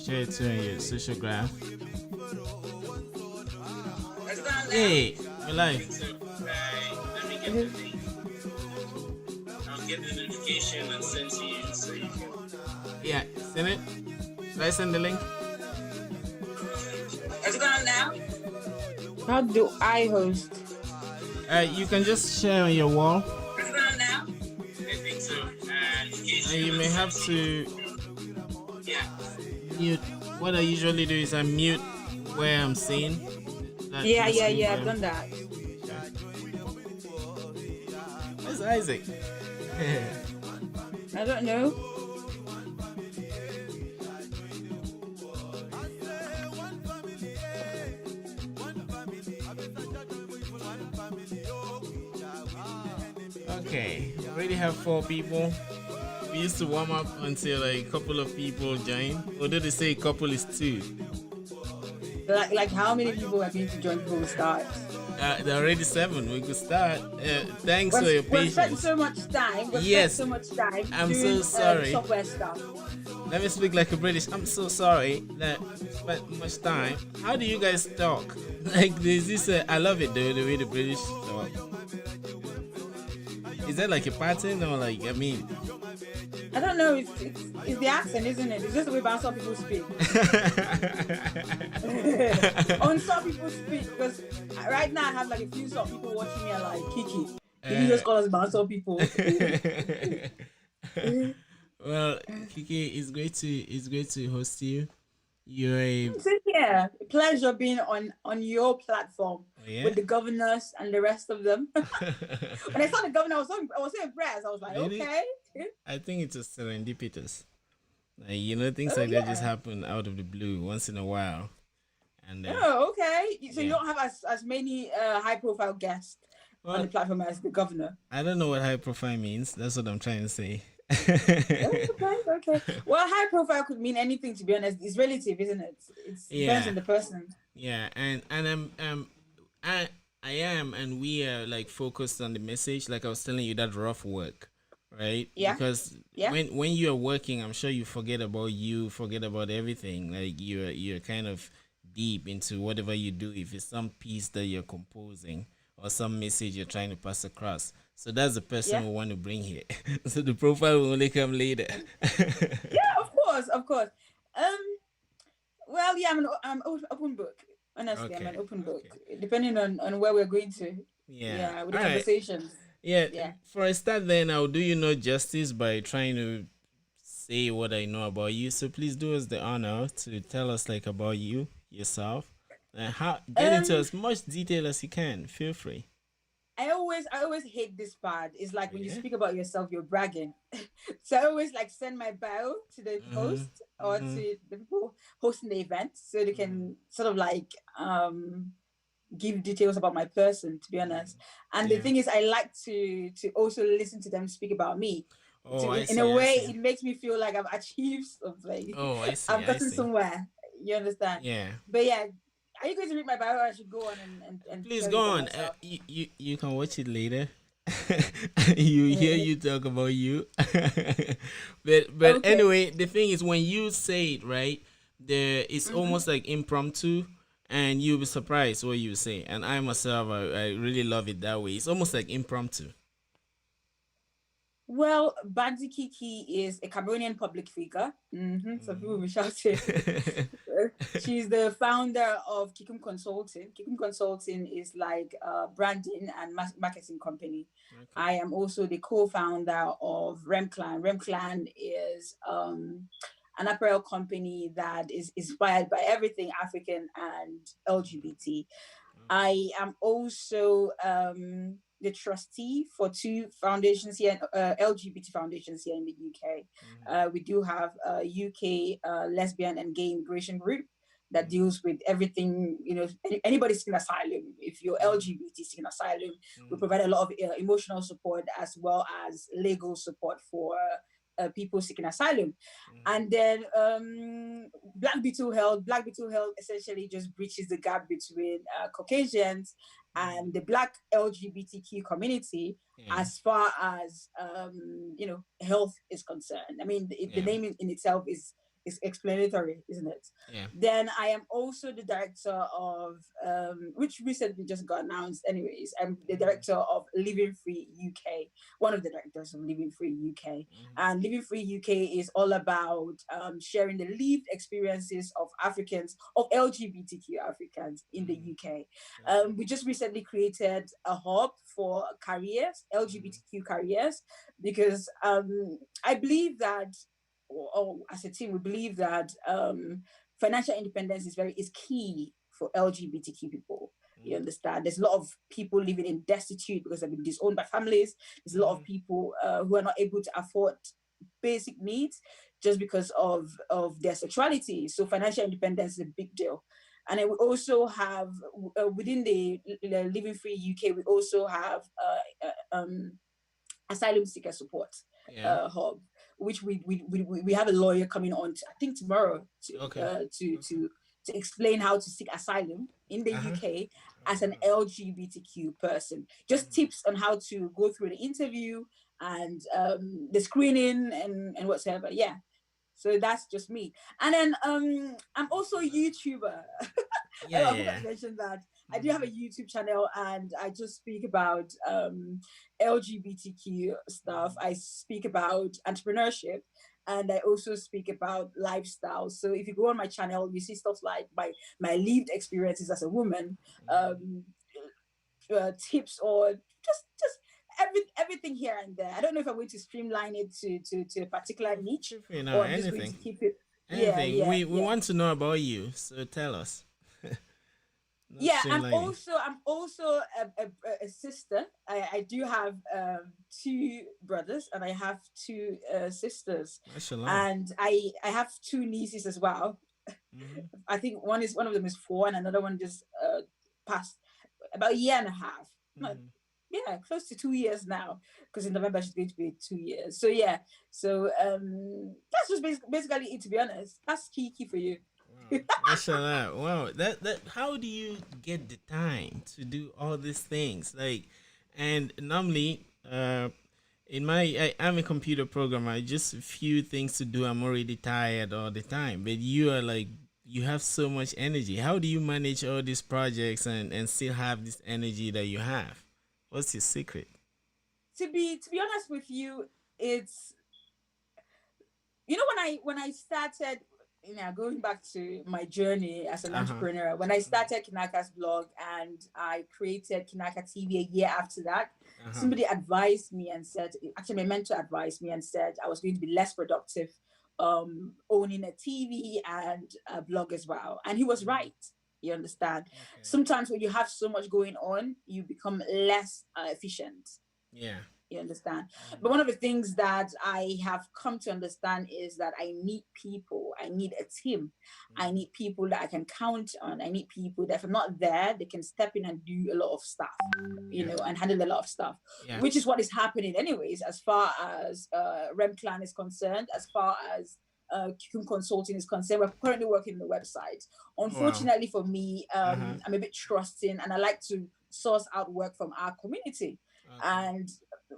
share it to your social graph. Has it gone now? Hey, we're I think live. so. Let me get the Mhm. link. I'll get the notification and send to you so you can. Yeah, send it. Should I send the link? Has it gone now? How do I host? You can just share on your wall, Has it gone now? I think so. and you may have to Yeah. mute. What I usually do is I mute where I'm seeing. That Yeah, this yeah, link yeah. I've there. done that. Where's Isaac? I don't know. Okay, we already have 4 people. We used to warm up until a couple of people join. Although they say a couple is 2. Like how many people are going to join before we start? There are already 7. We could start. Thanks for your We've spent patience. so much time. We've Yes, spent so much time I'm doing so sorry. software stuff. Let me speak like a British. I'm so sorry that we spent much time. How do you guys talk? Like there's this. I love it though, the way the British talk. Is that like a pattern or like I mean? I don't know. It's the accent, isn't it? It's just the way some people speak. On some people speak because right now I have like a few some people watching me are like Kiki. Can you just call us Banso people? Well, Kiki, it's great to host you. You're a Same here. Pleasure being on your platform yeah. with the governors and the rest of them. When I saw the governor, I was so impressed. I was like, Really? okay. I think it's just serendipitous. Like, you know, things like that just happen out of the blue once in a while. And Oh, okay. So you yeah. don't have as many high profile guests on the platform as the governor. I don't know what high profile means. That's what I'm trying to say. Okay. Well, high profile could mean anything. To be honest, it's relative, isn't it? It depends on the person. Yeah, and I am, and we are like focused on the message. Like I was telling you, that rough work, right? Yeah. Because when you are working, I'm sure you forget about forget about everything. Like you're kind of deep into whatever you do. If it's some piece that you're composing or some message you're trying to pass across. So that's the person we want to bring here. So the profile will only come later. Yeah, of course. Well, yeah, I'm open book. Honestly, I'm an open book. Depending on where we're going to. Yeah, with the conversations. Yeah. For a start, then I'll do you no justice by trying to say what I know about you. So please do us the honor to tell us like about you yourself, and get into as much detail as you can. Feel free. I always hate this part. It's like when you speak about yourself, you're bragging. So I always like send my bio to the host or to the people hosting the event so they can sort of like give details about my person, to be honest. And the thing is, I like to also listen to them speak about me. Oh, In a way, it makes me feel like I've achieved something. Oh, I see. I've gotten somewhere. You understand? Yeah. But yeah, are you going to read my bio? Or I should go on and please go on. You can watch it later. You hear you talk about you. but anyway, the thing is when you say it right, it's almost like impromptu, and you'll be surprised what you say. And I myself, I really love it that way. It's almost like impromptu. Well, Bandy Kiki is a Cameroonian public figure. So people will be shouting. She's the founder of Kikum Consulting. Kikum Consulting is like a branding and marketing company. Okay. I am also the co-founder of Remclan. Remclan is an apparel company that is inspired by everything African and LGBT. Okay. I am also the trustee for 2 foundations here, LGBT foundations here in the UK. We do have a UK lesbian and gay immigration group that deals with everything, anybody seeking asylum. If you're LGBT seeking asylum, we provide a lot of emotional support as well as legal support for people seeking asylum. And then Black Beetle Health essentially just bridges the gap between Caucasians and the Black LGBTQ community as far as health is concerned. I mean, the name in itself is It's explanatory, isn't it? Yeah. Then I am also the director of, which recently just got announced. Anyways, I'm the Mhm. director of Living Free UK, one of the directors of Living Free UK. Mhm. And Living Free UK is all about sharing the lived experiences of Africans, of LGBTQ Africans in the Mhm. UK. Okay. We just recently created a hub for careers, Mhm. LGBTQ careers, because I believe that, or as a team, we believe that financial independence is key for LGBTQ people. You Mhm. understand? There's a lot of people living in destitute because they've been disowned by families. There's a lot of Mhm. people who are not able to afford basic needs just because of their sexuality. So financial independence is a big deal. And then we also have within the Living Free UK, we also have asylum seeker support Yeah. hub, which we have a lawyer coming on, I think tomorrow, Okay. Okay. to explain how to seek asylum in the Uh-huh. UK Oh as an wow. LGBTQ person. Just Mhm. tips on how to go through the interview and the screening and whatsoever. Yeah. So that's just me. And then I'm also a Mashallah. YouTuber. Yeah, Oh, I forgot yeah. to mention that. I do have a Mhm. YouTube channel and I just speak about LGBTQ stuff. Mhm. I speak about entrepreneurship and I also speak about lifestyle. So if you go on my channel, you see stuff like my lived experiences as a woman, Mhm. um, tips or just everything here and there. I don't know if I'm going to streamline it to a particular niche Feel free now. or I'm just going to Anything. keep it. Yeah, Anything. yeah, We yeah. want to know about you, so tell us. Not Yeah, streamlining. I'm also a sister. I do have two brothers and I have two sisters, Mashallah. and I have two nieces as well. Mhm. I think one of them is 4 and another one just passed about a year and a half. No, Mhm. yeah, close to 2 years now, because in November she's going to be 2 years. So yeah, so that's just basically it, to be honest. That's Kiki for you. Wow. Mashallah. Wow. That how do you get the time to do all these things? Like, and normally, in I'm a computer programmer. Just a few things to do. I'm already tired all the time. But you are like, you have so much energy. How do you manage all these projects and still have this energy that you have? What's your secret? To be honest with you, it's, when I started, going back to my journey as an Uh huh. entrepreneur, when I started Kinaka's blog and I created Kinaka TV a year after that, Uh huh. somebody advised me and said, actually my mentor advised me and said I was going to be less productive owning a TV and a blog as well. And he was right. You understand? Okay. Sometimes when you have so much going on, you become less efficient. Yeah. You understand? But Mhm. one of the things that I have come to understand is that I need people. I need a team. I Mhm. need people that I can count on. I need people that if I'm not there, they can step in and do a lot of stuff, Yeah. and handle a lot of stuff, Yeah. which is what is happening, anyways, as far as Rem Clan is concerned, as far as Cocoon Consulting is concerned. We're currently working on the website. Oh, wow. Unfortunately for me, Uh huh. I'm a bit trusting and I like to source out work from our community. Okay. And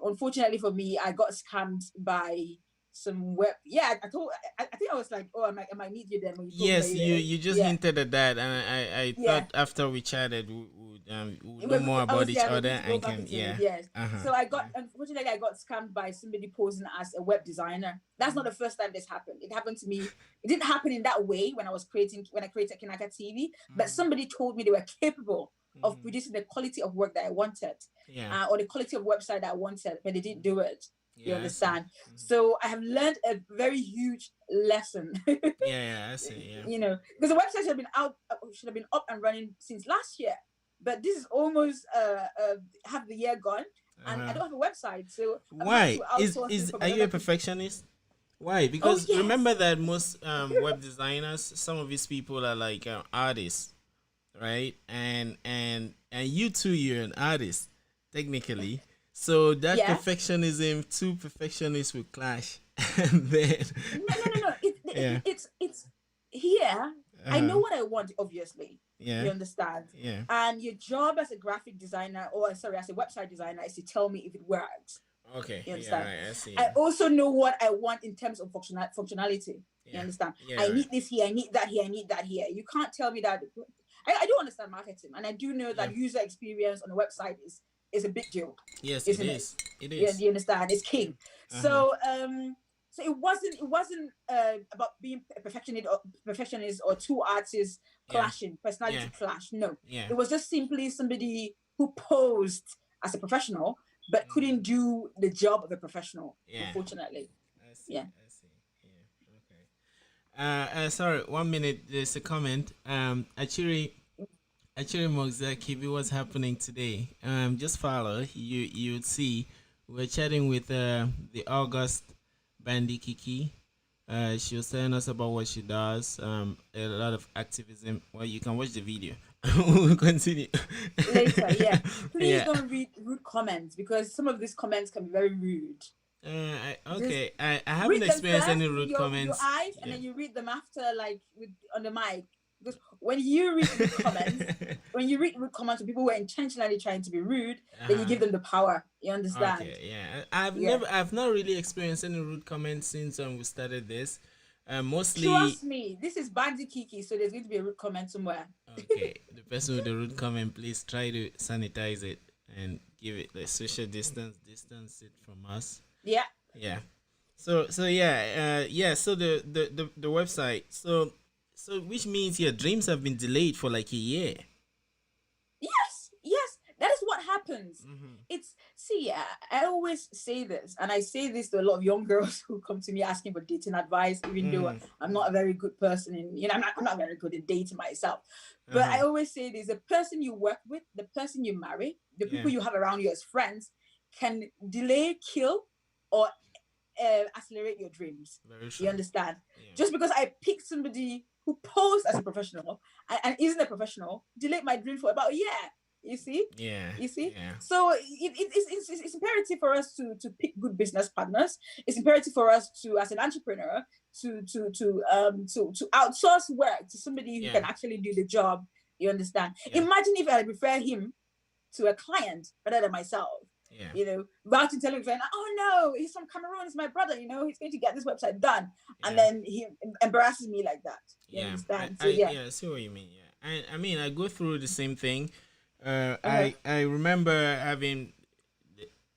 unfortunately for me, I got scammed by some web. Yeah, I think I was like, oh, I might need you then when you told me that Yes, you, you just yeah, hinted at that, and I yeah. thought after we chatted, we would know more I about was, each yeah, we're other going to go and back can into it. yeah. Yes. Uh huh. So Yeah. unfortunately, I got scammed by somebody posing as a web designer. That's not the first time this happened. It happened to me. It didn't happen in that way when I created Kinaka TV, but Mhm. somebody told me they were capable of Mhm. producing the quality of work that I wanted, Yeah. or the quality of website that I wanted, but they didn't do it. You Yeah, I see. understand? Mhm. So I have learned a very huge lesson. Yeah, yeah, I see. Yeah. Because the website should have been up and running since last year, but this is almost half the year gone, Uh and I huh. don't have a website, so I've had to Why outsource it is from are you another a people. perfectionist? Why? Oh Because remember yes, that most web designers, some of these people are like artists, right? And you too, you're an artist technically. So that yeah. perfectionism, two perfectionists will clash, and then No. yeah, It's here. I uh-huh. know what I want, obviously. Yeah, You understand? yeah. And your job as a graphic designer, or sorry, as a website designer, is to tell me if it works. Okay, You yeah, understand? right. I see. I Yeah. also know what I want in terms of functionality. You Yeah. understand? Yeah. I Right. need this here, I need that here, I need that here. You can't tell me that. I do understand marketing, and I do know Yeah. that user experience on the website is a big deal, Yes, it isn't it? is. It Yeah, is. you understand? It's king. Uh huh. So it wasn't about being perfectionist or two artists Yeah. clashing, Yeah. personality clash. No, Yeah. it was just simply somebody who posed as a professional but couldn't do the job of a professional, Yeah. unfortunately. I see. Yeah. I see. Yeah. Okay. Sorry. 1 minute. There's a comment. Actually, Mokzaki, what's happening today? Just follow. You'd see. We're chatting with the August Bandy Kiki. She was telling us about what she does. A lot of activism. Well, you can watch the video. We'll continue. Later, yeah. Please Yeah. don't read rude comments because some of these comments can be very rude. Just Okay. I haven't read them experienced first any with rude your comments. eyes, and Yeah. then you read them after, like with on the mic. Because when you read rude comments, when you read rude comments to people who are intentionally trying to be rude, then you Uh-huh. give them the power. You understand? Okay, yeah. Yeah. I've not really experienced any rude comments since we started this. Mostly, Trust me, this is Bandy Kiki, so there's going to be a rude comment somewhere. okay. The person with the rude comment, please try to sanitize it and give it like social distance it from us. Yeah. Yeah. So yeah, yeah. So the website. So which means your dreams have been delayed for like a year. Yes, yes, that is what happens. Mm-hmm. It's see, I always say this, and I say this to a lot of young girls who come to me asking for dating advice, even though Mm. I'm not a very good person, and I'm not very good at dating myself. Uh But huh. I always say this: the person you work with, the person you marry, the Yeah. people you have around you as friends, can delay, kill, or accelerate your dreams. Very true. You understand? Yeah. Just because I picked somebody who posed as a professional and isn't a professional, delayed my dream for about a year. You see? Yeah. You see? Yeah. So it's imperative for us to pick good business partners. It's imperative for us to, as an entrepreneur, to outsource work to somebody who Yeah. can actually do the job. You understand? Yeah. Imagine if I refer him to a client rather than myself. Yeah. Rather than telling a friend, oh no, he's from Cameroon, he's my brother, he's going to get this website done. And Yeah. then he embarrasses me like that. You Yeah. understand? So I yeah. yeah, I see what you mean. Yeah. I mean I go through the same thing. Uh-huh. I remember having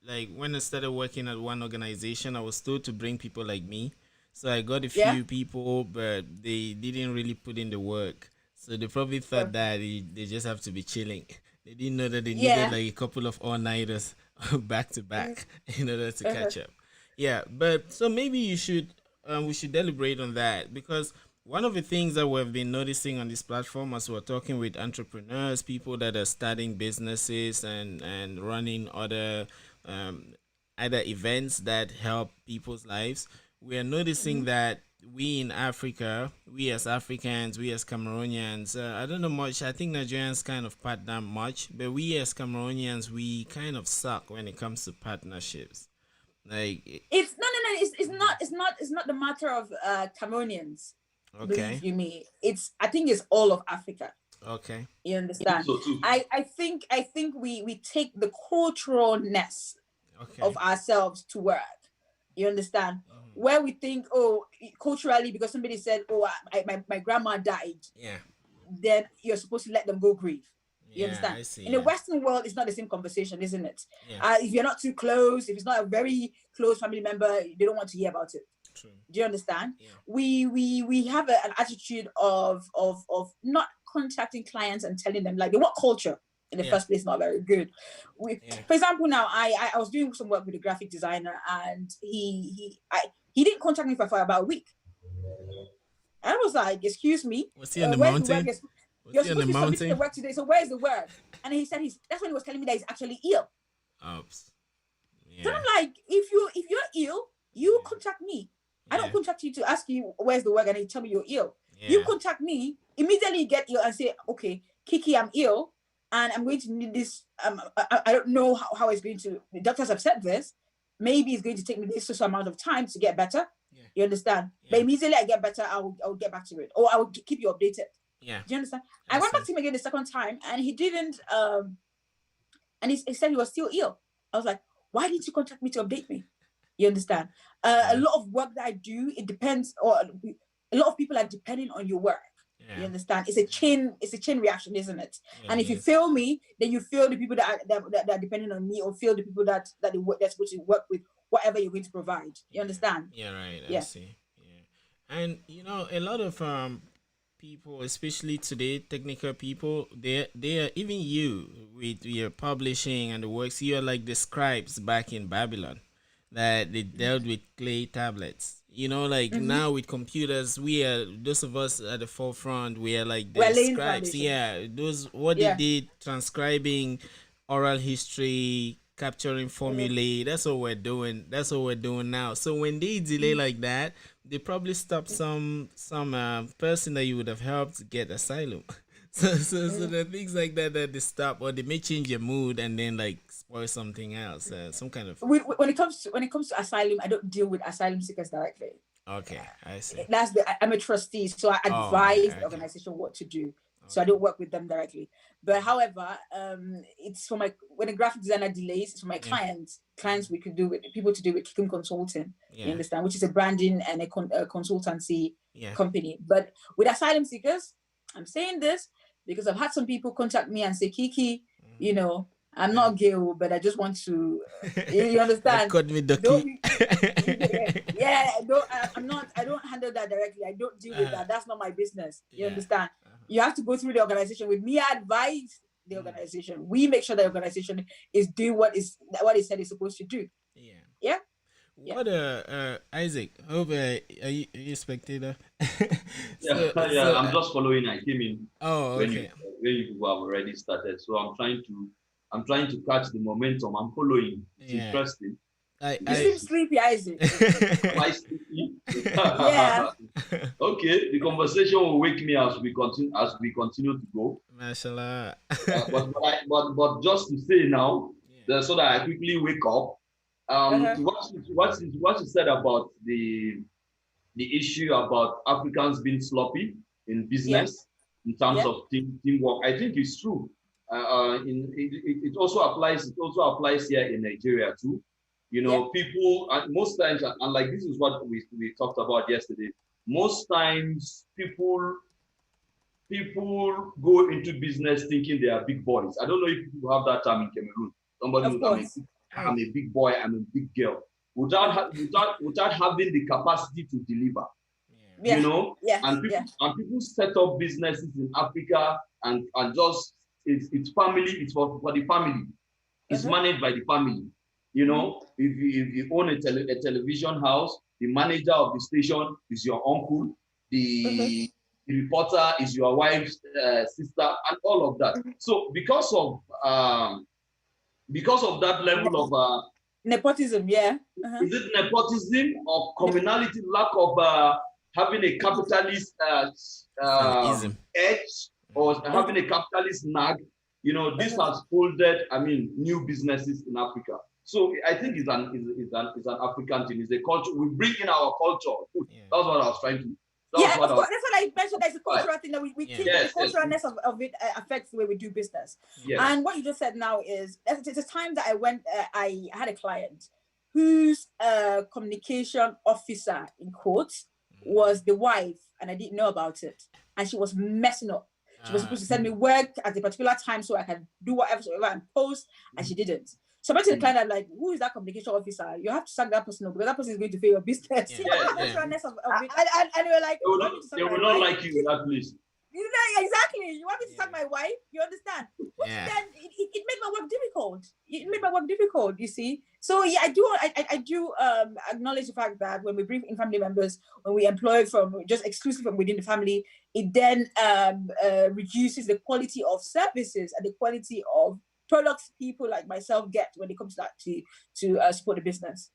like when I started working at one organization, I was told to bring people like me. So I got a Yeah. few people, but they didn't really put in the work. So they probably thought that they just have to be chilling. They didn't know that they needed Yeah. like a couple of all-nighters back to back in order to Uh-huh. catch up. Yeah, but so maybe we should deliberate on that because one of the things that we've been noticing on this platform as we're talking with entrepreneurs, people that are starting businesses and running other um, other events that help people's lives, we are noticing Mm-hmm. that we in Africa, we as Africans, we as Cameroonians, I don't know much. I think Nigerians kind of partner much, but we as Cameroonians, we kind of suck when it comes to partnerships. Like, It's no. It's not the matter of Cameroonians. okay, Believe you me, I think it's all of Africa. okay, You understand? I think we take the culturalness okay, of ourselves to work. You understand? mhm, Where we think, oh, culturally, because somebody said, oh, my grandma died, yeah, then you're supposed to let them go grieve. You yeah, understand? I see, In the yeah, Western world, it's not the same conversation, isn't it? yeah, If you're not too close, if it's not a very close family member, they don't want to hear about it. true, Do you understand? yeah, We have an attitude of not contacting clients and telling them, like, the work culture in the yeah, first place not very good. yeah, For example, now I was doing some work with a graphic designer, and he didn't contact me for about a week. And I was like, excuse me, was he on the where's the work? mountain? Was You're he on the supposed to be submitting the mountain? work today, so where's the work? And he said that's when he was telling me that he's actually ill. Oops, So yeah, I'm like, if you're ill, you yeah, contact me. I don't yeah, contact you to ask you where's the work and you tell me you're ill. You yeah, contact me immediately, get ill and say, okay, Kiki, I'm ill and I'm going to need this. I don't know how it's going to. The doctors have said this. Maybe it's going to take me this social amount of time to get better. yeah, You understand? But yeah, immediately I get better, I will get back to it, or I will keep you updated. yeah, Do you understand? I I went back see, to him again the second time, and he didn't. And he said he was still ill. I was like, why didn't you contact me to update me? You understand? A yeah, lot of work that I do, it depends, or a lot of people are depending on your work. You Yeah. understand? It's a chain reaction, isn't it? Yeah, And it if you is. fail me, then you fail the people that are depending on me, or fail the people that's supposed to work with whatever you're going to provide. You Yeah. understand? Yeah, right. I Yeah. see. Yeah. And a lot of people, especially today, technical people, they are even you with your publishing and the works, you are like the scribes back in Babylon that they dealt with clay tablets. Like Mm-hmm. now with computers, we are those of us at the forefront, we are like the We're laying the scribes. foundation. Yeah, those what they Yeah. did, transcribing oral history, capturing Mm-hmm. formulae. That's what we're doing. That's what we're doing now. So when they delay like that, they probably stop some person that you would have helped get asylum. So Mm-hmm. there are things like that that they stop, or they may change your mood and then like spoil something else, some kind of. When it comes to asylum, I don't deal with asylum seekers directly. Okay, I see. I'm a trustee, so I Oh, okay, advise the okay, organization what to do. So I okay. don't work with them directly. But however, it's for my when a graphic designer delays, it's for my Yeah, clients we could do with people to do with Kikum Consulting. You yeah, understand, which is a branding and a consultancy yeah. company. But with asylum seekers, I'm saying this because I've had some people contact me and say, Kiki, you Mhm. know, I'm Yeah. not gay, but I just want to, you That understand? caught me Don't ducky. yeah, I don't handle that directly. I don't deal with uh, that. That's not my business. You yeah. understand? Uh-huh. You have to go through the organization with me. I advise the Mm, organization. We make sure the organization is doing what it said it's supposed to do. yeah. Yeah, yeah. What Isaac? Hope are you a spectator? Yeah, so yeah. so I'm just following. I came in oh, when you okay. when you people have already started, so I'm trying to catch the momentum. I'm following. It's Yeah. interesting. I You It's I seem interesting. sleepy, Isaac. Am I sleepy? Yeah. Okay, the conversation will wake me as we continue to go. Mashallah. But just to say now, Yeah. so that I quickly wake up. Uh-huh. To what you said about the issue about Africans being sloppy in Yeah. business in terms Yeah. of teamwork. I think it's true. It also applies. It also applies here in Nigeria too. Yeah. People most times, and like this is what we talked about yesterday. Most times, people go into business thinking they are big boys. I don't know if people have that term in Cameroon. Somebody Of knows course. I'm a big boy, I'm a big girl, without Uh-huh. without having the capacity to deliver. Yeah. You Yeah. know, Yeah. and Yeah. people set up businesses in Africa, and just it's family. It's for the family. It's Uh-huh. managed by the family. Mm-hmm. If you own a television house, the manager of the station is your uncle, Uh-huh. the reporter is your wife's sister, and all of that. So because of that level of Nepotism. Yeah. Uh-huh. is it nepotism or communality, lack of having a capitalist It's an ism. edge, or having a capitalist nag? This Uh-huh. has folded, new businesses in Africa. So I think it's an African thing. It's a culture. We bring in our culture. Yeah. That's what I was trying to. That was Yeah, what of I course. was. That's what I mentioned. There's a Right. cultural thing that we Yeah. think the Yes, yes, culturalness of it affects the way we do business. Yeah. yes. And what you just said now is it's a time that I had a client whose communication officer, in quotes, was the wife, and I didn't know about it. And she was messing up. She was supposed to send me work at a particular time so I can do whatever and post, and she didn't. So I went to the client, I'm like, who is that communication officer? You have to sack that person up because that person is going to fail your business. Yeah. You know, Yes, the yes. culturalness of it. And they were like, They will you want not, me to sack they my will not wife? like you in that place. You know, exactly. You want me to Yeah. sack my wife? You understand? Which Yeah. then it made my work difficult. It made my work difficult, you see. So yeah, I do acknowledge the fact that when we bring in family members, when we employ from just exclusively from within the family, it then reduces the quality of services and the quality of products people like myself get when it comes to that to support the business.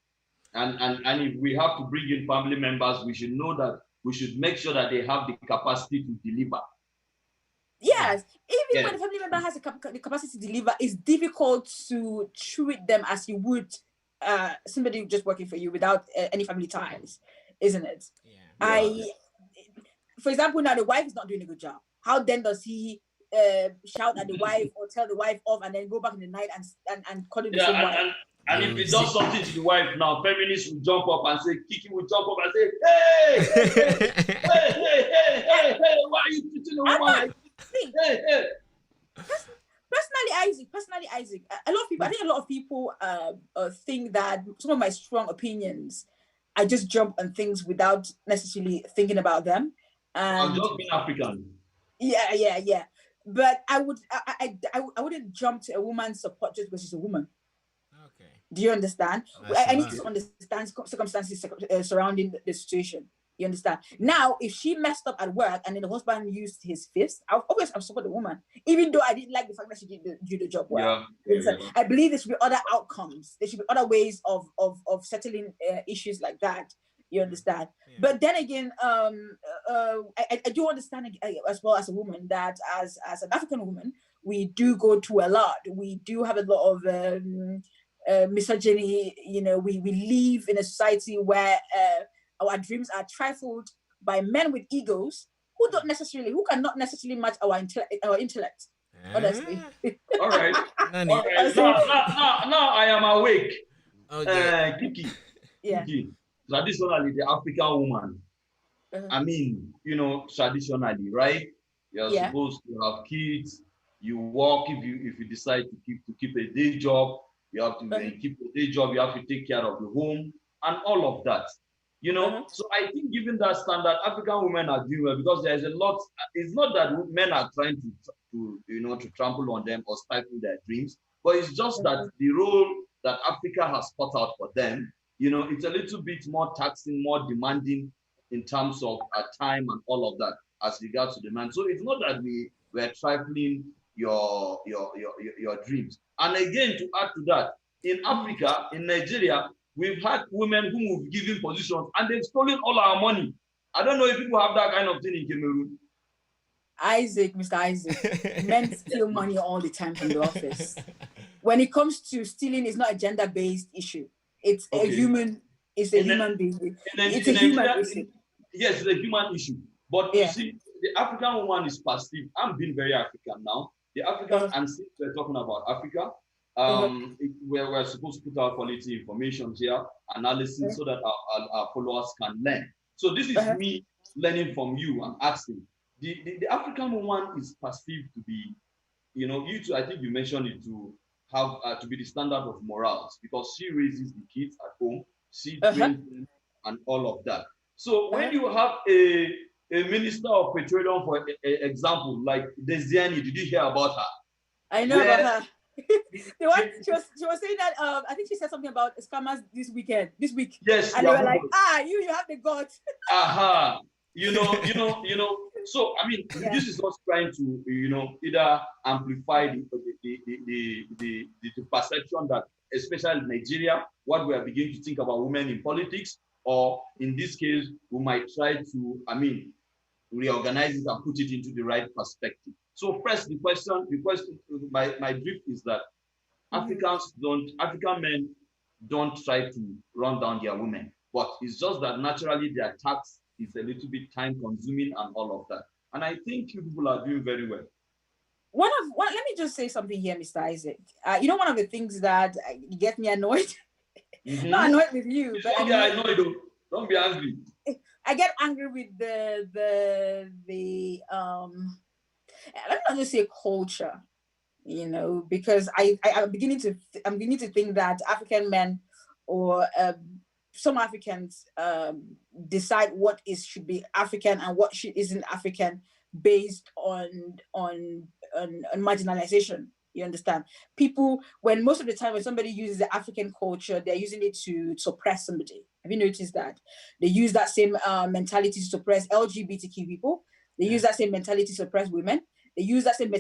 And if we have to bring in family members, we should know that we should make sure that they have the capacity to deliver. Yes, even when Yes. the family member has the capacity to deliver, it's difficult to treat them as you would somebody just working for you without any family ties, isn't it? Yeah. For example, now the wife is not doing a good job. How then does he shout at the wife or tell the wife off and then go back in the night and call it the Yeah, same wife? And if he does something to the wife now, feminists will jump up and say, Kiki will jump up and say, hey, why are you treating a woman like this? Hey. Personally, Isaac, a lot of people, I think a lot of people think that some of my strong opinions, I just jump on things without necessarily thinking about them. I'm just being African. Yeah. But I wouldn't jump to a woman's support just because she's a woman. Okay. Do you understand? I need to understand circumstances surrounding the situation. You understand? Now, if she messed up at work and then the husband used his fist, I'll support the woman, even though I didn't like the fact that she did the job well. Yeah. I believe there should be other outcomes. There should be other ways of settling issues like that. You understand? Yeah. But then again, I do understand as well as a woman that as an African woman, we do go through a lot. We do have a lot of misogyny. You know, we live in a society where our dreams are trifled by men with egos who cannot necessarily match our intellect. Honestly. All right. Now I am awake. Okay. Kiki. Yeah. Kiki. Traditionally, the African woman. I mean, you know, traditionally, right? You're supposed to have kids. You work if you decide to keep a day job. You have to keep a day job. You have to take care of the home and all of that. You know, so I think given that standard, African women are doing well because there is a lot. It's not that men are trying to trample on them or stifle their dreams, but it's just that the role that Africa has put out for them, you know, it's a little bit more taxing, more demanding in terms of time and all of that as regards to demand. So it's not that we're trifling your dreams. And again, to add to that, in Africa, in Nigeria, we've had women whom we've given positions and they've stolen all our money. I don't know if people have that kind of thing in Cameroon. Mr. Isaac, men steal money all the time from the office. When it comes to stealing, it's not a gender-based issue. It's a human being. It's a human issue. Yes, it's a human issue. But you see, the African woman is passive. I'm being very African now. The African, and since we're talking about Africa, we're supposed to put out quality information here, analysis, so that our followers can learn. So this is me learning from you and asking. The African woman is perceived to be, you know, I think you mentioned it, to have to be the standard of morals because she raises the kids at home, she trains them and all of that. So when you have a minister of petroleum, for example, like Desiani, did you hear about her? I know about her. The one she was saying that I think she said something about scammers this week. Yes, and they were like, you have the guts. You know. So I mean, this is us trying to either amplify the perception that, especially in Nigeria, what we are beginning to think about women in politics, or in this case, we might try to reorganize it and put it into the right perspective. So first, the question, my drift is that African men don't try to run down their women, but it's just that naturally their tax is a little bit time consuming and all of that. And I think you people are doing very well. Let me just say something here, Mr. Isaac. One of the things that get me annoyed, not annoyed with you, but don't get annoyed though. Don't be angry. I get angry with the let me not just say culture, because I'm beginning to think that African men or some Africans decide what should be African and what isn't African based on marginalization. You understand? People, when most of the time when somebody uses the African culture, they're using it to suppress somebody. Have you noticed that? They use that same mentality to suppress LGBTQ people. They use that same mentality to suppress women. They use that same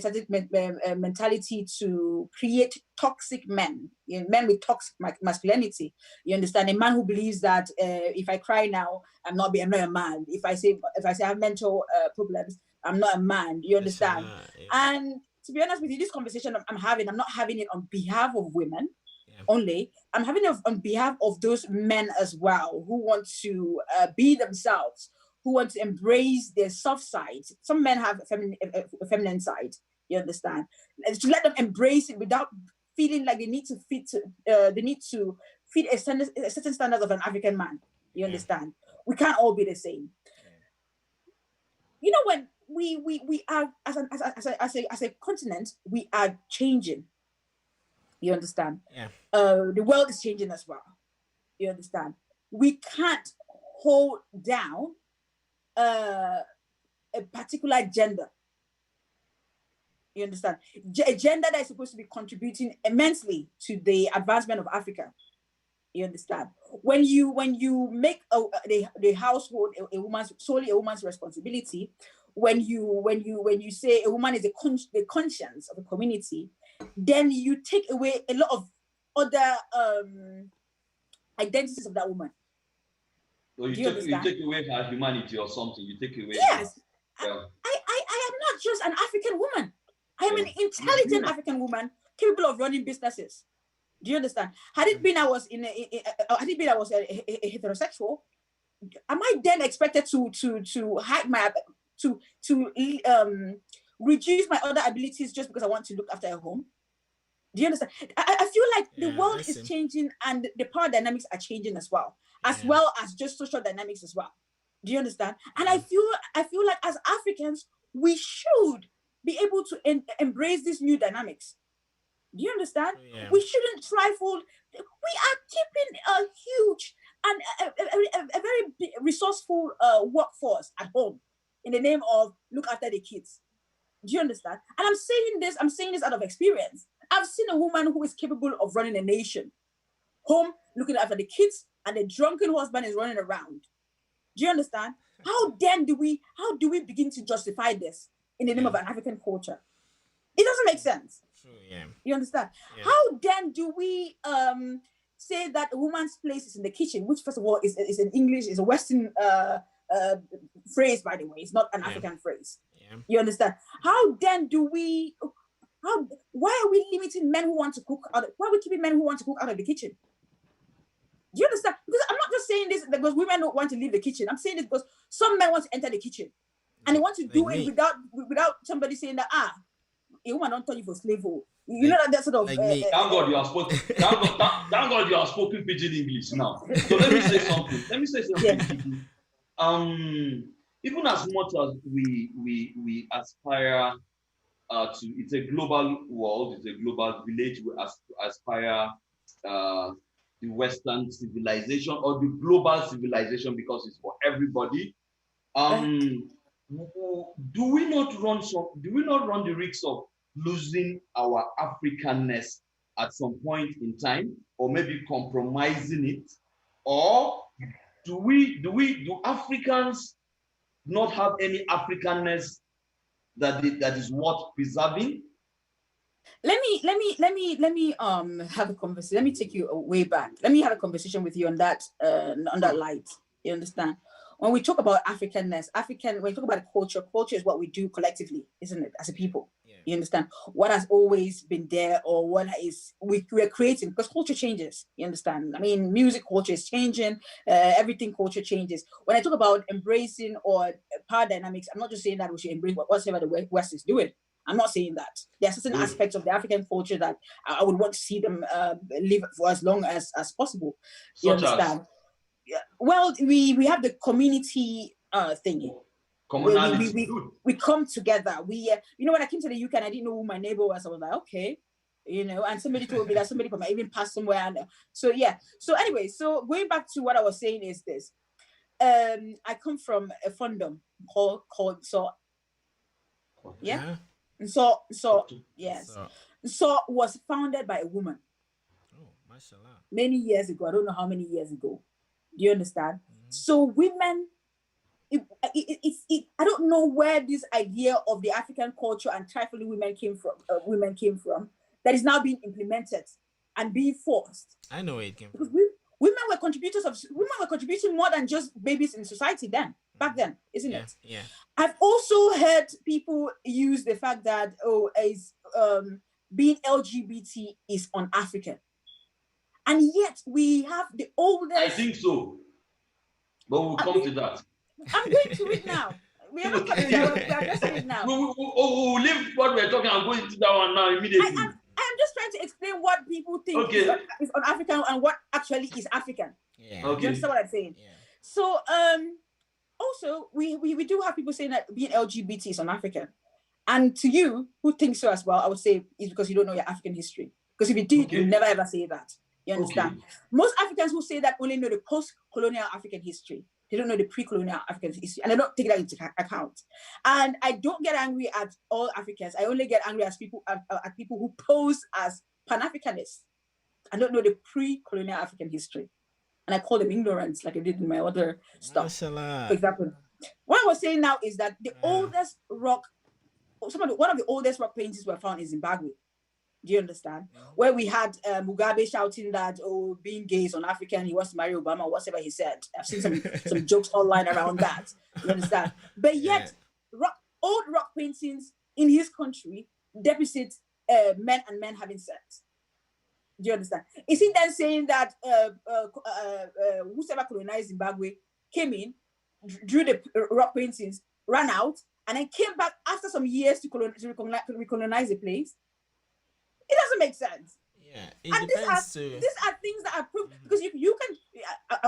mentality to create toxic men, men with toxic masculinity. You understand? A man who believes that if I cry now, I'm not a man. If I say I have mental problems, I'm not a man. You understand? And to be honest with you, this conversation I'm not having it on behalf of women only. I'm having it on behalf of those men as well who want to be themselves, who want to embrace their soft side. Some men have a feminine side, you understand? To let them embrace it without feeling like they need to fit a certain standard of an African man. You understand? We can't all be the same. You know, when we are as a continent, we are changing. You understand? Yeah. The world is changing as well. You understand? We can't hold down a particular gender. You understand? A gender that is supposed to be contributing immensely to the advancement of Africa. You understand? When you make the household solely a woman's responsibility, when you say a woman is the conscience of the community, then you take away a lot of other identities of that woman. So you take away her humanity or something. You take away. Yes. I am not just an African woman. I am an intelligent African woman capable of running businesses. Do you understand? Had it been I was a heterosexual, am I then expected to hide my to reduce my other abilities just because I want to look after a home? Do you understand? I feel like the world is changing and the power dynamics are changing as well as just social dynamics as well. Do you understand? And I feel like as Africans, we should be able to embrace these new dynamics. Do you understand? Yeah. We shouldn't trifle. We are keeping a huge and a very resourceful workforce at home in the name of look after the kids. Do you understand? And I'm saying this out of experience. I've seen a woman who is capable of running a nation, home looking after the kids, and the drunken husband is running around. Do you understand? How do we begin to justify this in the name of an African culture? It doesn't make sense. True, yeah. You understand? Yeah. How then do we say that a woman's place is in the kitchen, which first of all is in English, is a Western phrase, by the way. It's not an African phrase. Yeah. You understand? How then do we? Why are we limiting men who want to cook out? Why are we keeping men who want to cook out of the kitchen? Do you understand? Because I'm not just saying this because women don't want to leave the kitchen. I'm saying this because some men want to enter the kitchen and they want to do it without somebody saying that a woman don't turn you for slave. You know that sort of. Like thank God you are spoken. Thank God you are spoken pidgin English now. So let me say something. Yeah. Even as much as we aspire to, it's a global world, it's a global village. We aspire the Western civilization or the global civilization because it's for everybody. Do we not run the risk of losing our Africanness at some point in time, or maybe compromising it? Or do Africans not have any Africanness that is worth preserving? Let me have a conversation. Let me take you way back. Let me have a conversation with you on that light. You understand? When we talk about Africanness, when we talk about culture is what we do collectively, isn't it, as a people? Yeah. You understand? What has always been there, or what is we're creating, because culture changes. You understand? I mean, music culture is changing. Everything culture changes. When I talk about embracing or power dynamics, I'm not just saying that we should embrace whatever the West is doing. I'm not saying that. There are certain aspects of the African culture that I would want to see them live for as long as possible. You understand? Well, we have the community thingy. We come together. When I came to the UK and I didn't know who my neighbor was, I was like, okay, and somebody told me that somebody from even passed somewhere. And so anyway, so going back to what I was saying is this. I come from a fandom called So. Yeah. So yes. So was founded by a woman. Oh, mashallah. Many years ago. I don't know how many years ago. Do you understand? Mm-hmm. So women, I don't know where this idea of the African culture and trifling women came from. That is now being implemented and being forced. I know where it came from. Women were contributing more than just babies in society back then, isn't it? Yeah. I've also heard people use the fact that being LGBT is un-African. And yet we have the oldest. I think so. But we'll come to that. I'm going to it now. We are not coming to it. We are addressing it now. We'll leave what we're talking and go into that one now immediately. I am I'm just trying to explain what people think is on African and what actually is African. Yeah. Okay. You understand what I'm saying? Yeah. So also we do have people saying that being LGBT is on African. And to you, who thinks so as well, I would say it's because you don't know your African history. Because if you did, you would never ever say that. You understand? Okay. Most Africans who say that only know the post-colonial African history. They don't know the pre-colonial African history, and they don't take that into account. And I don't get angry at all Africans. I only get angry at people who pose as Pan-Africanists. I don't know the pre-colonial African history, and I call them ignorance, like I did in my other stuff. For example, what I was saying now is that the oldest rock, one of the oldest rock paintings were found in Zimbabwe. Do you understand? Where we had Mugabe shouting that, oh, being gay is on African, he wants to marry Obama, whatever he said. I've seen some jokes online around that. You understand? But yet, old rock paintings in his country depict men and men having sex. Do you understand? Is he then saying that whoever colonized Zimbabwe came in, drew the rock paintings, ran out, and then came back after some years to recolonize the place? It doesn't make sense. Yeah, it depends. These are things that are proved because you can.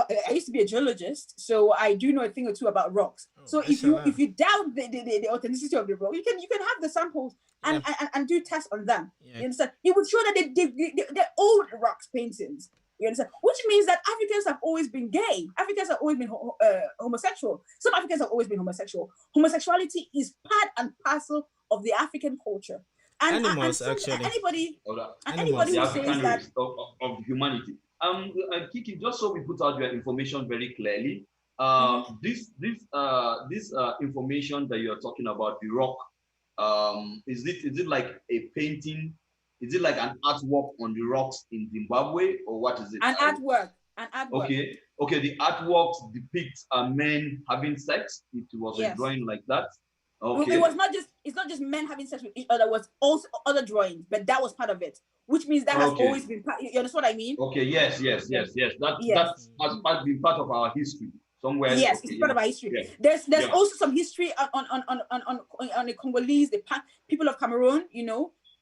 I used to be a geologist, so I do know a thing or two about rocks. So if you doubt the authenticity of the rock, you can have the samples and do tests on them. Yeah. You understand? It would show that they're old rocks paintings. You understand? Which means that Africans have always been gay. Africans have always been homosexual. Some Africans have always been homosexual. Homosexuality is part and parcel of the African culture. Animals, actually. Anybody who says that of humanity. Kiki, just so we put out your information very clearly, this information that you are talking about, the rock, is it like a painting? Is it like an artwork on the rocks in Zimbabwe, or what is it? An artwork. Okay. The artworks depict men having sex. It was a drawing like that. Okay. It's not just men having sex with each other, it was also other drawings, but that was part of it, which means that has always been part. You understand what I mean? Okay, yes. That has been part of our history somewhere. Yes, it's part of our history. Yeah. There's also some history on the Congolese, the people of Cameroon,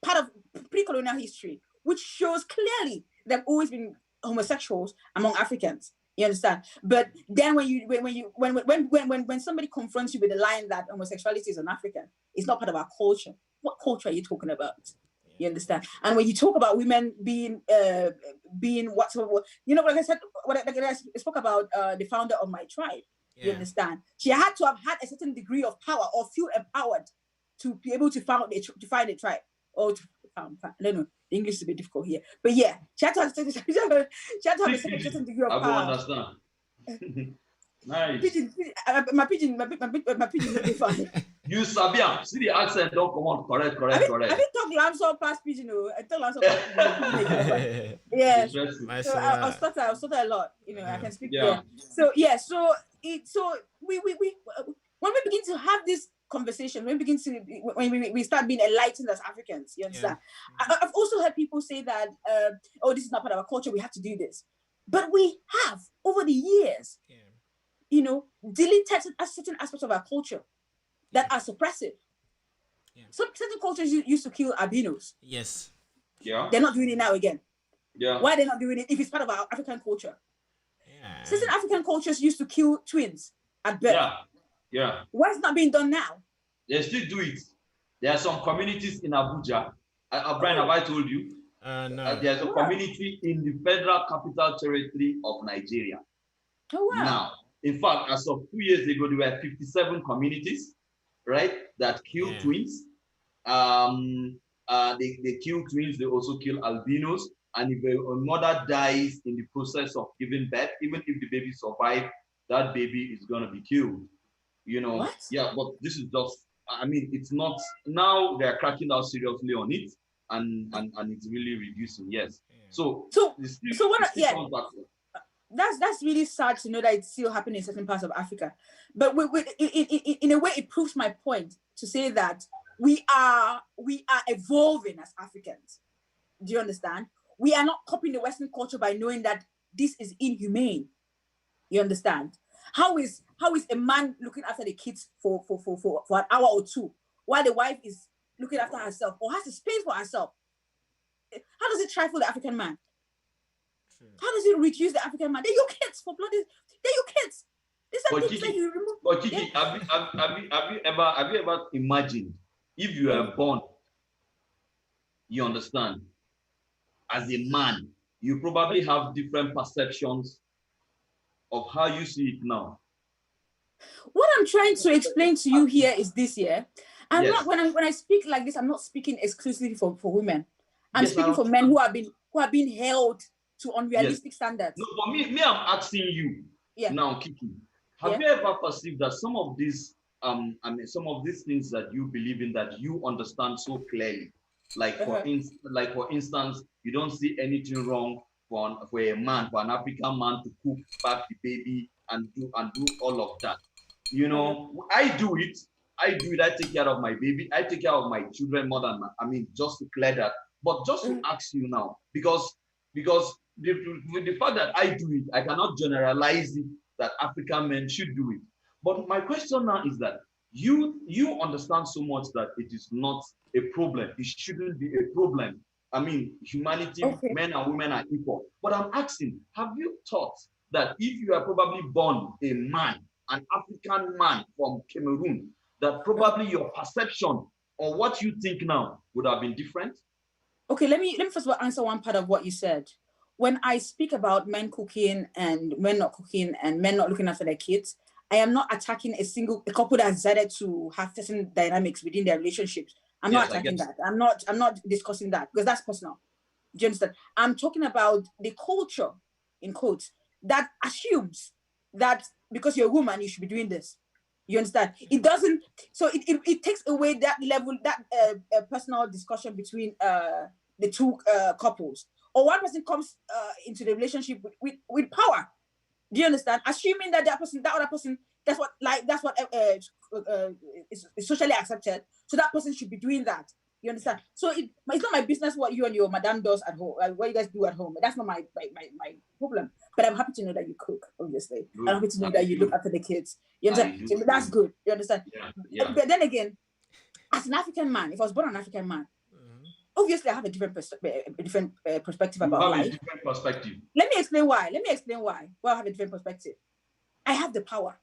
part of pre-colonial history, which shows clearly there have always been homosexuals among Africans. You understand? But then when somebody confronts you with the line that homosexuality is an African, it's not part of our culture. What culture are you talking about? You understand? And when you talk about women being whatsoever, like I said, I spoke about the founder of my tribe. Yeah. You understand? She had to have had a certain degree of power or feel empowered to be able to find a tribe or to found. I don't know. English is a bit difficult here, but yeah, she had to have a certain degree of power. I understand. Nice. Pigeon, my pigeon will be fine. You Sabian, see the accent don't come on correct. I didn't talk Lamso past pigeon. I talk Lamso past pigeon. Yeah. So I'll stutter a lot. I can speak. Yeah. So we when we begin to have this conversation, when we start being enlightened as Africans, you understand? Yeah. I've also heard people say that, this is not part of our culture, we have to do this. But we have, over the years, deleted certain aspects of our culture that are suppressive. Yeah. Some certain cultures used to kill albinos. Yes. Yeah. They're not doing it now again. Yeah. Why they're not doing it if it's part of our African culture? Yeah. Certain African cultures used to kill twins at birth. Yeah. Why is it not being done now? They still do it. There are some communities in Abuja. Brian, have I told you? No. There's a community in the Federal Capital Territory of Nigeria. Oh, wow. Now, in fact, as of 2 years ago, there were 57 communities, right, that kill twins. They kill twins. They also kill albinos. And if a mother dies in the process of giving birth, even if the baby survives, that baby is going to be killed. What? Yeah, but this is just, it's not, now they're cracking down seriously on it, and it's really reducing, yes. So what, that's really sad to know that it's still happening in certain parts of Africa. But in a way, it proves my point to say that we are evolving as Africans. Do you understand? We are not copying the Western culture by knowing that this is inhumane. You understand? How is a man looking after the kids for an hour or two while the wife is looking after herself or has a space for herself? How does it trifle the African man? How does it reduce the African man? They're your kids, for bloody. They're your kids. These are things that you remove. But Kiki, have you ever imagined if you are born, you understand, as a man, you probably have different perceptions of how you see it now. What I'm trying to explain to you here is this year. I'm not when I speak like this, I'm not speaking exclusively for women. I'm speaking for men who have been held to unrealistic standards. No, for me, I'm asking you now, Kiki. Have you ever perceived that some of these some of these things that you believe in, that you understand so clearly, like for instance, you don't see anything wrong for a man, for an African man to cook back the baby and do all of that. You know, I do it. I take care of my baby. I take care of my children more than just to clear that. But just to ask you now, because the fact that I do it, I cannot generalize it that African men should do it. But my question now is that you understand so much that it is not a problem. It shouldn't be a problem. I mean, humanity, men and women are equal. But I'm asking, have you thought that if you are probably born a man, an African man from Cameroon, that probably your perception or what you think now would have been different? Okay, let me first of all answer one part of what you said. When I speak about men cooking and men not cooking and men not looking after their kids, I am not attacking a couple that decided to have certain dynamics within their relationships. I'm not attacking that. I'm not discussing that because that's personal. Do you understand? I'm talking about the culture, in quotes, that assumes that because you're a woman, you should be doing this. You understand? It doesn't. So it takes away that level, that personal discussion between the two couples. Or one person comes into the relationship with power. Do you understand? Assuming that that other person, that's what is socially accepted. So that person should be doing that. You understand? So it's not my business what you and your madam does at home, what you guys do at home. That's not my problem. But I'm happy to know that you cook, obviously. I'm happy to know that you look after the kids. You understand? So that's good. You understand? Yeah. But then again, as an African man, if I was born an African man, obviously I have a different perspective about life. Different perspective. Let me explain why. Well, I have a different perspective. I have the power.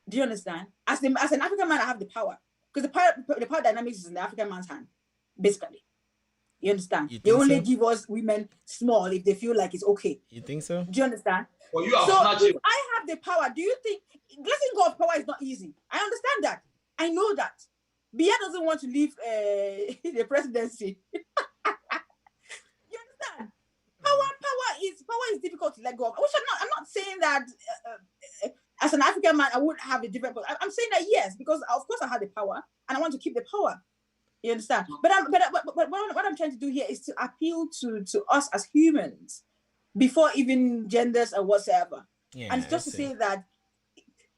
Do you understand? As an African man, I have the power. Because the power dynamics is in the African man's hand, basically. You understand? They only give us women small if they feel like it's okay. You think so? Do you understand? Well, so if I have the power, do you think letting go of power is not easy? I understand that. I know that. Biya doesn't want to leave the presidency. You understand? Power is difficult to let go of. Which I'm not saying that as an African man I would have a different. I'm saying that yes, because of course I have the power and I want to keep the power. You understand? But what I'm trying to do here is to appeal to us as humans before even genders or whatsoever. Yeah, and just to say that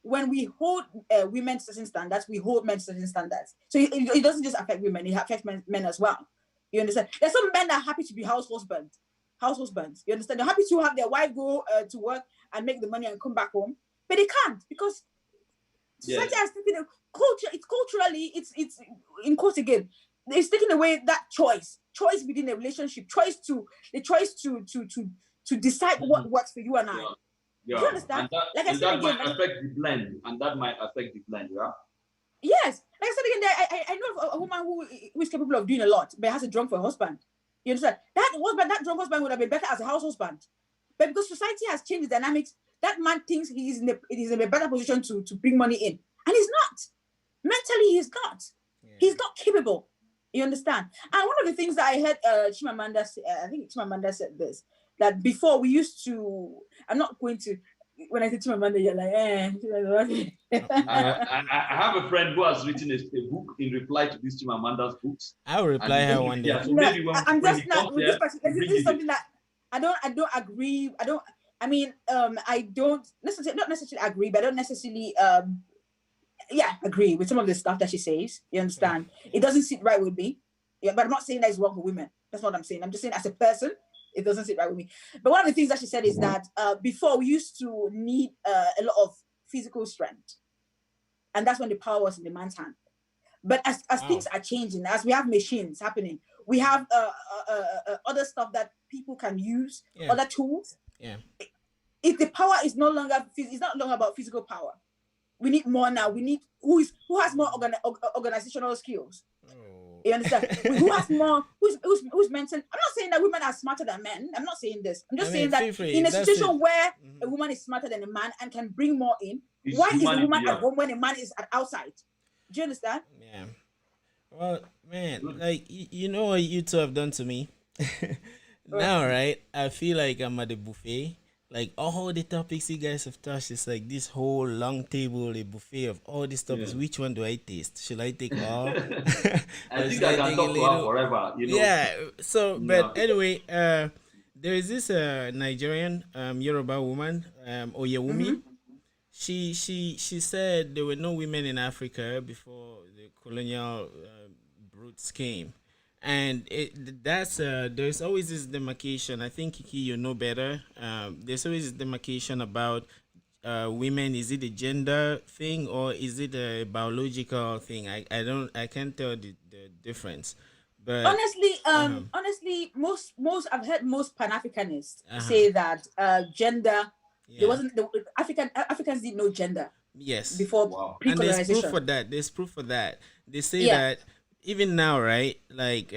when we hold women to certain standards, we hold men to certain standards. So it doesn't just affect women, it affects men as well. You understand? There's some men that are happy to be house husbands. You understand? They're happy to have their wife go to work and make the money and come back home. But they can't because society has taken culture. It's culturally, it's in quotes again. It's taking away that choice within a relationship, choice to decide what works for you and I. Yeah. Do you understand? And that might affect the blend. Yeah. Yes. Like I said again, I know a woman who is capable of doing a lot, but has a drunk for a husband. You understand? That drunk husband would have been better as a house husband. But because society has changed the dynamics, that man thinks he is in a better position to bring money in. And he's not. Mentally, he's not. Yeah. He's not capable. You understand? And one of the things that I heard Chimamanda say, I think Chimamanda said this, that before we used to, I'm not going to, when I say Chimamanda, you're like, I have a friend who has written a book in reply to this Chimamanda's books. I will reply her one day. Yeah, so maybe I'm just not, this is something that I don't agree. I don't necessarily agree, but I don't necessarily agree with some of the stuff that she says. You understand? It doesn't sit right with me. Yeah, but I'm not saying that it's wrong with women. That's not what I'm saying. I'm just saying as a person, it doesn't sit right with me. But one of the things that she said is that before we used to need a lot of physical strength. And that's when the power was in the man's hand. But as things are changing, as we have machines happening, We have other stuff that people can use, other tools. Yeah. If the power is no longer, it's not longer about physical power. We need more now. We need who has more organizational skills. Oh. You understand? Who has more? Who's mentioned? I'm not saying that women are smarter than men. I'm not saying this. I'm just saying that in a situation where a woman is smarter than a man and can bring more in, why is the woman at home when a man is outside? Do you understand? Yeah. Well, man, like you know what you two have done to me. Now, right? I feel like I'm at the buffet. Like all the topics you guys have touched, it's like this whole long table, a buffet of all these topics. Yeah. Which one do I taste? Should I take all? I think I can talk to her forever. You know? Yeah. So, but anyway, there is this Nigerian Yoruba woman, Oyewumi. Mm-hmm. She said there were no women in Africa before the colonial brutes came. And there's always this demarcation. I think, Kiki, you know better. There's always this demarcation about women. Is it a gender thing or is it a biological thing? I can't tell the difference. But honestly, most I've heard most Pan-Africanists say that gender. Yeah. There wasn't Africans didn't know gender. Yes. Before pre-colonization. And there's proof for that. They say that. Even now, right? Like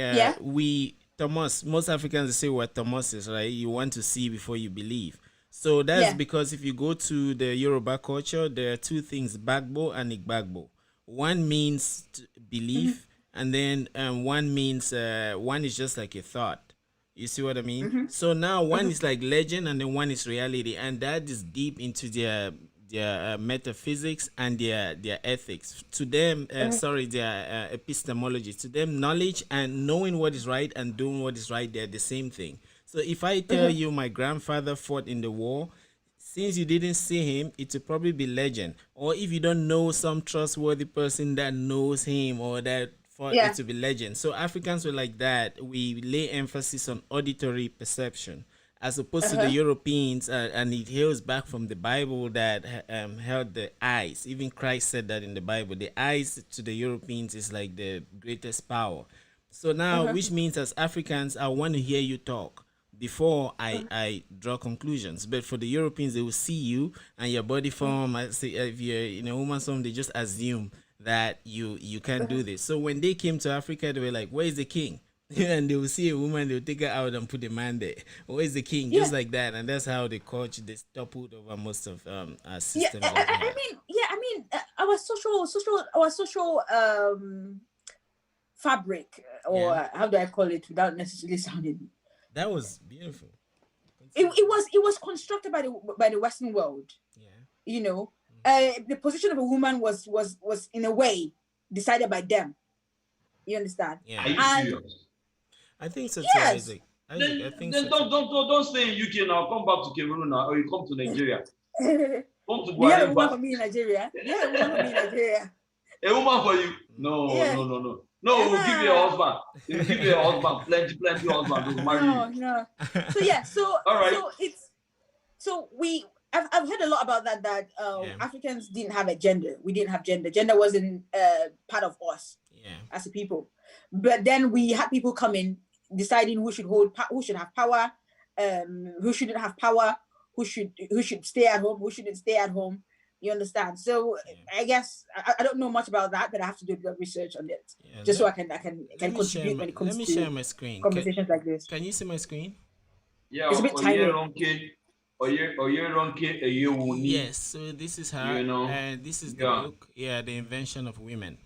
most Africans say what Thomas is, right? You want to see before you believe. So that's because if you go to the Yoruba culture, there are two things, Bagbo and Igbagbo. One means belief, and then one means one is just like a thought. You see what I mean? Mm-hmm. So now one is like legend, and then one is reality, and that is deep into their metaphysics and their ethics. To them, their epistemology. To them, knowledge and knowing what is right and doing what is right, they're the same thing. So if I tell you my grandfather fought in the war, since you didn't see him, it will probably be legend. Or if you don't know some trustworthy person that knows him or that fought, it will be legend. So Africans were like that. We lay emphasis on auditory perception, as opposed to the Europeans, and it hails back from the Bible that held the eyes. Even Christ said that in the Bible. The eyes to the Europeans is like the greatest power. So now, which means as Africans, I want to hear you talk before I draw conclusions. But for the Europeans, they will see you and your body form. I say, if you're in a woman's home, they just assume that you can't do this. So when they came to Africa, they were like, where is the king? And they will see a woman, they will take her out and put a man there. Where's the king? Just like that. And that's how the culture is toppled over most of our systems. I mean, our social fabric, or how do I call it without necessarily sounding. That was beautiful. It was constructed by the Western world. Yeah. You know, the position of a woman was in a way decided by them. You understand? Yeah. Are you serious? I think so too, yes. Isaac. I think so. Don't stay in UK now. Come back to Cameroon now, or you come to Nigeria. Come to you have a woman for me in Nigeria. A woman for you? No. No, we'll give you a husband. We'll give you a husband. Plenty husband will marry you. No. So all right. I've heard a lot about that. Africans didn't have a gender. We didn't have gender. Gender wasn't part of us as a people. But then we had people come in deciding who should have power, who shouldn't have power, who should stay at home, who shouldn't stay at home. You understand? So I guess I don't know much about that, but I have to do a bit of research on it, so I can contribute when it comes to share my screen. Conversations like this. Can you see my screen? Yeah, it's a bit tiny. Yes, so this is her, and this is the book. Yeah, The Invention of Women.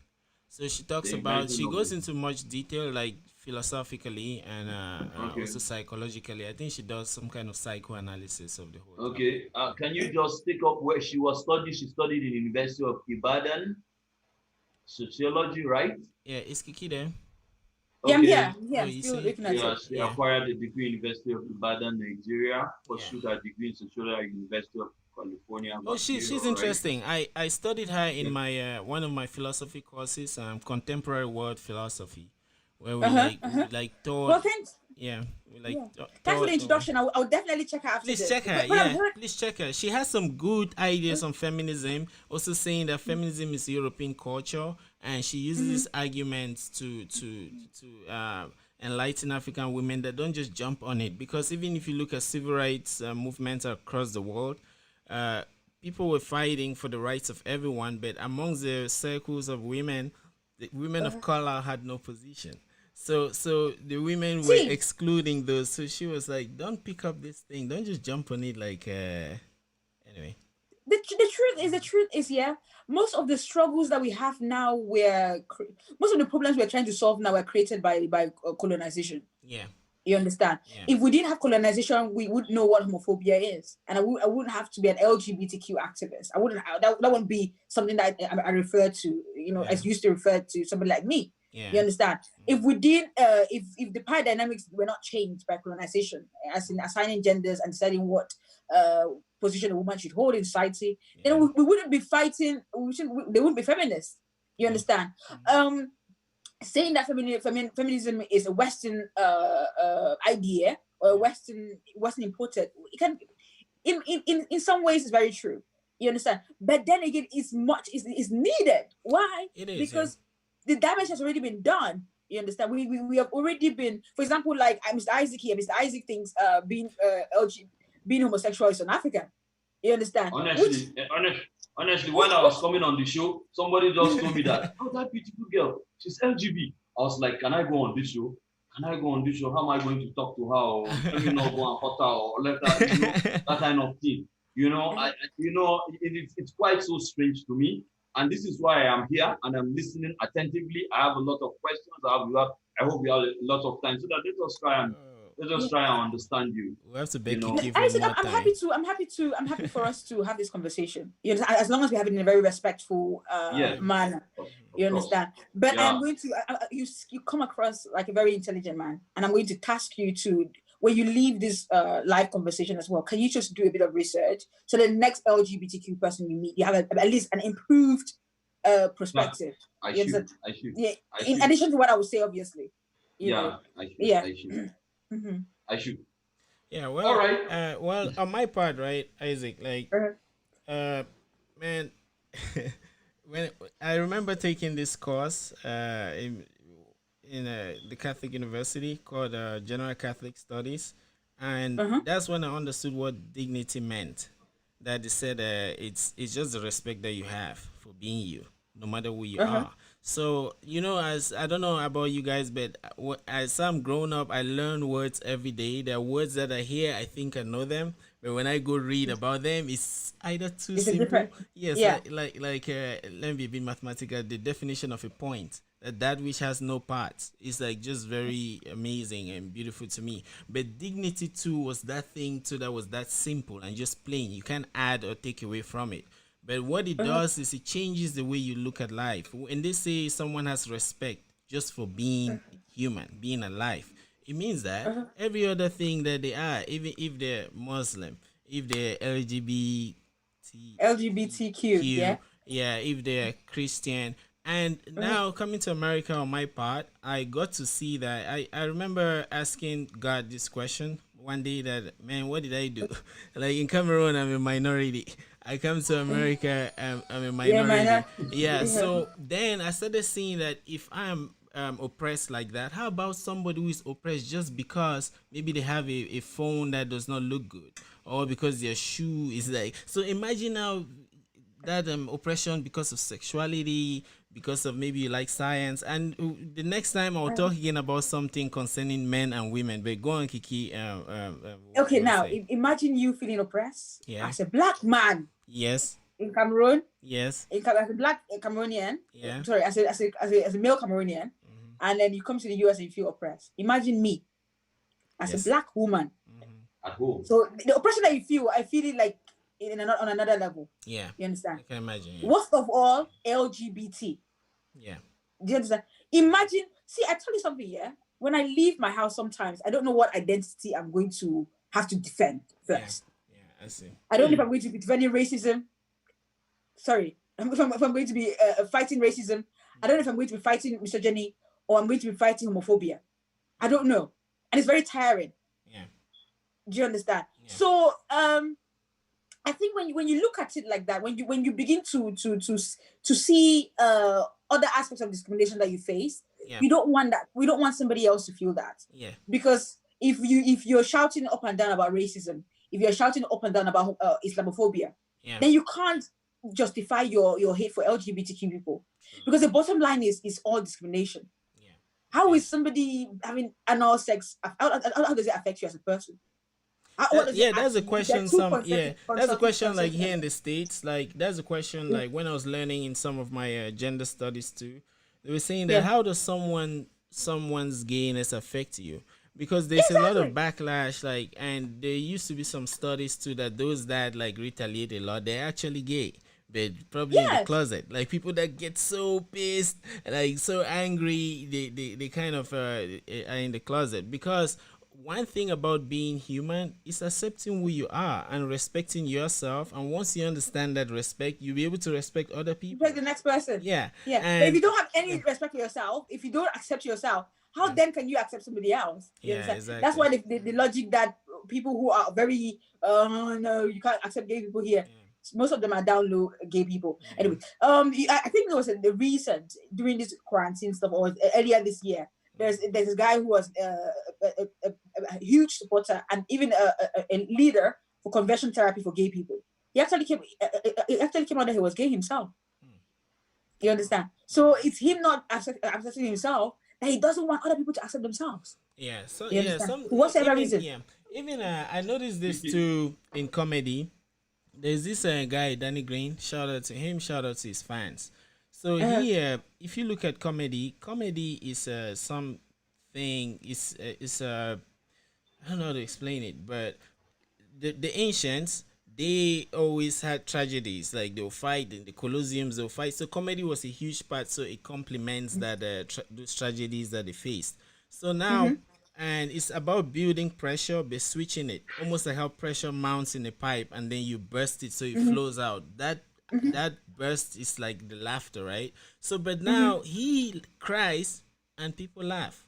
So she talks about, she goes into much detail, like philosophically and also psychologically. I think she does some kind of psychoanalysis of the whole. Okay, can you just pick up where she was studying? She studied in the University of Ibadan, sociology, right? Yeah, is Kiki there? Okay. Yeah, I'm here. She acquired a degree in University of Ibadan, Nigeria. Pursued her degree in sociology at University of California. Oh, she's interesting. I studied her in my one of my philosophy courses, contemporary world philosophy, where we taught. Well, thanks. Yeah, thanks for the introduction. I'll definitely check her after Please this. check her. Please check her. She has some good ideas on feminism. Also saying that feminism is European culture, and she uses these arguments to enlighten African women that don't just jump on it. Because even if you look at civil rights movements across the world, uh, people were fighting for the rights of everyone, but amongst the circles of women, the women of color had no position. So the women were See, excluding those. So she was like, "Don't pick up this thing. Don't just jump on it." Like, anyway. the truth is, yeah, most of the struggles that we have now most of the problems we're trying to solve now were created by colonization. Yeah. You understand? Yeah. If we didn't have colonization, we wouldn't know what homophobia is, and I wouldn't have to be an LGBTQ activist. I wouldn't that wouldn't be something that I refer to, as used to refer to somebody like me. Yeah. You understand? If we did, if the power dynamics were not changed by colonization, as in assigning genders and deciding what position a woman should hold in society, then we wouldn't be fighting. They wouldn't be feminists. You understand? Saying that feminism is a Western idea or a Western imported, it can, in some ways, it's very true. You understand? But then again, it's needed. Why? It is, because the damage has already been done. You understand? We have already been, for example, like Mr. Isaac here. Mr. Isaac thinks being homosexual is an African. You understand? Honestly, when I was coming on the show, somebody just told me that, oh, that beautiful girl, she's LGB. I was like, can I go on this show? Can I go on this show? How am I going to talk to her? Or let me not go and hurt her or let her, that kind of thing. It's quite so strange to me. And this is why I am here and I'm listening attentively. I have a lot of questions. I hope we have a lot of time so that let us try and understand you. We have to beg Kiki for Isaac, more I'm time. I'm happy for us to have this conversation. You know, as long as we have it in a very respectful manner. You understand? But I'm going to you come across like a very intelligent man, and I'm going to task you to, when you leave this live conversation as well, can you just do a bit of research so the next LGBTQ person you meet, you have at least an improved perspective. I should. Yeah. In addition to what I would say, obviously. I should. Yeah, well, all right. Well, on my part, right, Isaac, like, man, when I remember taking this course in the Catholic University called General Catholic Studies, and that's when I understood what dignity meant. That they said it's just the respect that you have for being you, no matter who you are. So, as I don't know about you guys, but as I'm growing up, I learn words every day. There are words that I hear, I think I know them, but when I go read about them, it's either too simple. Yes, yeah. Like let me be a bit mathematical. The definition of a point, that which has no parts, is like just very amazing and beautiful to me. But dignity too was that thing too that was that simple and just plain. You can't add or take away from it. But what it does is it changes the way you look at life. When they say someone has respect just for being human, being alive, it means that every other thing that they are, even if they're Muslim, if they're LGBTQ, if they're Christian. And now coming to America on my part, I got to see that. I remember asking God this question one day that, man, what did I do? Like in Cameroon, I'm a minority. I come to America, I'm a minority. So then I started seeing that if I'm oppressed like that, how about somebody who is oppressed just because maybe they have a phone that does not look good, or because their shoe is like, so imagine now that oppression because of sexuality, because of maybe you like science. And the next time I'll talk again about something concerning men and women. But go on, Kiki. Okay, now imagine you feeling oppressed as a black man. Yes. In Cameroon. Yes. As a black Cameroonian. Yeah. Sorry, as a male Cameroonian, and then you come to the US and you feel oppressed. Imagine me as a black woman at home. So the oppression that you feel, I feel it like on another level. Yeah. You understand? I can imagine. Yeah. Worst of all, LGBT. Yeah. Do you understand? Imagine, see, I tell you something, yeah? When I leave my house sometimes, I don't know what identity I'm going to have to defend first. Yeah, I see. I don't know if I'm going to be defending racism. Sorry. If I'm going to be fighting racism. I don't know if I'm going to be fighting misogyny or I'm going to be fighting homophobia. I don't know. And it's very tiring. Yeah. Do you understand? Yeah. So, I think when you look at it like that, when you begin to see other aspects of discrimination that you face, Yeah. You don't want that. We don't want somebody else to feel that. Yeah. Because if you're shouting up and down about racism, if you're shouting up and down about Islamophobia, then you can't justify your hate for LGBTQ people. Because the bottom line is all discrimination. Yeah. How is somebody having anal sex? How does it affect you as a person? That's a question. That's a question. Like here in the States, like that's a question. Like when I was learning in some of my gender studies too, they were saying that how does someone's gayness affect you? Because there's a lot of backlash. Like, and there used to be some studies too that those that like retaliate a lot, they're actually gay. But probably in the closet, like people that get so pissed, like so angry, they kind of are in the closet. Because one thing about being human is accepting who you are and respecting yourself. And once you understand that respect, you'll be able to respect other people. Respect the next person. Yeah. Yeah. But if you don't have any respect for yourself, if you don't accept yourself, how then can you accept somebody else? Exactly. That's why the logic that people who are very, no, you can't accept gay people here. Most of them are down low gay people. Anyway, I think there was a recent during this quarantine stuff or earlier this year. There's this guy who was a huge supporter and even a leader for conversion therapy for gay people. He actually came out that he was gay himself. You understand? So it's him not accepting himself that he doesn't want other people to accept themselves. Yeah. So whatever reason. Yeah. Even I noticed this too in comedy. There's this guy, Danny Green. Shout out to him. Shout out to his fans. So here, if you look at comedy is something. It's I don't know how to explain it, but the ancients, they always had tragedies. Like they'll fight in the Colosseums. They'll fight. So comedy was a huge part. So it complements that those tragedies that they faced. So now. And it's about building pressure by switching it, almost like how pressure mounts in a pipe and then you burst it so it flows out. That burst is like the laughter, right? So, but now he cries and people laugh.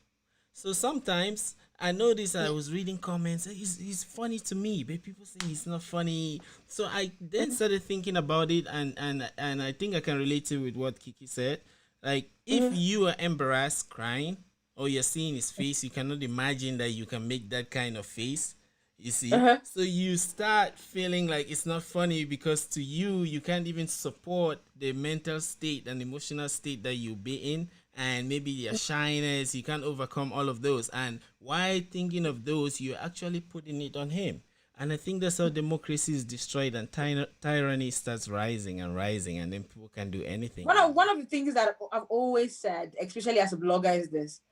So sometimes I noticed I was reading comments. He's funny to me, but people say he's not funny. So I then started thinking about it, and I think I can relate to with what Kiki said. Like if you are embarrassed crying, or you're seeing his face, you cannot imagine that you can make that kind of face. You see? So you start feeling like it's not funny because to you, you can't even support the mental state and emotional state that you be in. And maybe your shyness, you can't overcome all of those. And while thinking of those, you're actually putting it on him. And I think that's how democracy is destroyed and tyranny starts rising, and then people can do anything. One of the things that I've always said, especially as a blogger, is this.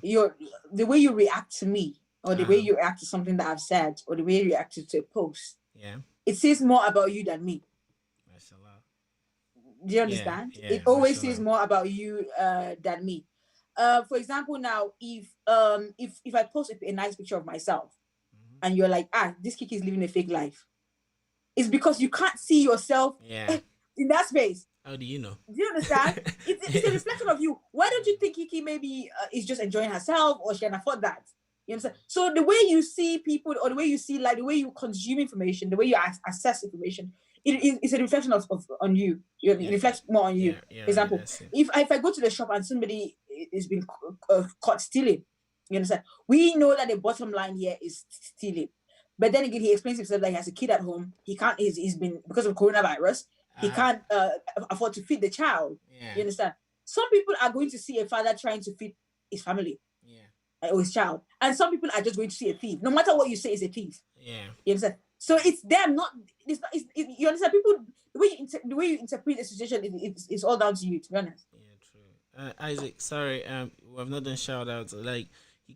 The way you react to me, or the way you react to something that I've said, or the way you react to a post, it says more about you than me. Mashallah. Do you understand? It always says more about you than me. For example, now if I post a nice picture of myself, and you're like, this Kiki is living a fake life, it's because you can't see yourself in that space. How do you know? Do you understand? It's a reflection of you. Why don't you think Kiki maybe is just enjoying herself, or she can afford that? You understand? So the way you see people, or the way you see, like the way you consume information, the way you assess information, it's a reflection on you. It reflects more on you. For example, if I go to the shop and somebody is being caught stealing, you understand? We know that the bottom line here is stealing. But then again, he explains himself that he has a kid at home. He can't. He's been, because of coronavirus. He can't afford to feed the child. You understand? Some people are going to see a father trying to feed his family, or his child, and some people are just going to see a thief. No matter what you say, is a thief. You understand? So it's them, not. It's not. You understand? People, the way you interpret the situation, it's all down to you. To be honest. Yeah, true. Isaac, sorry, we have not done shout outs. Like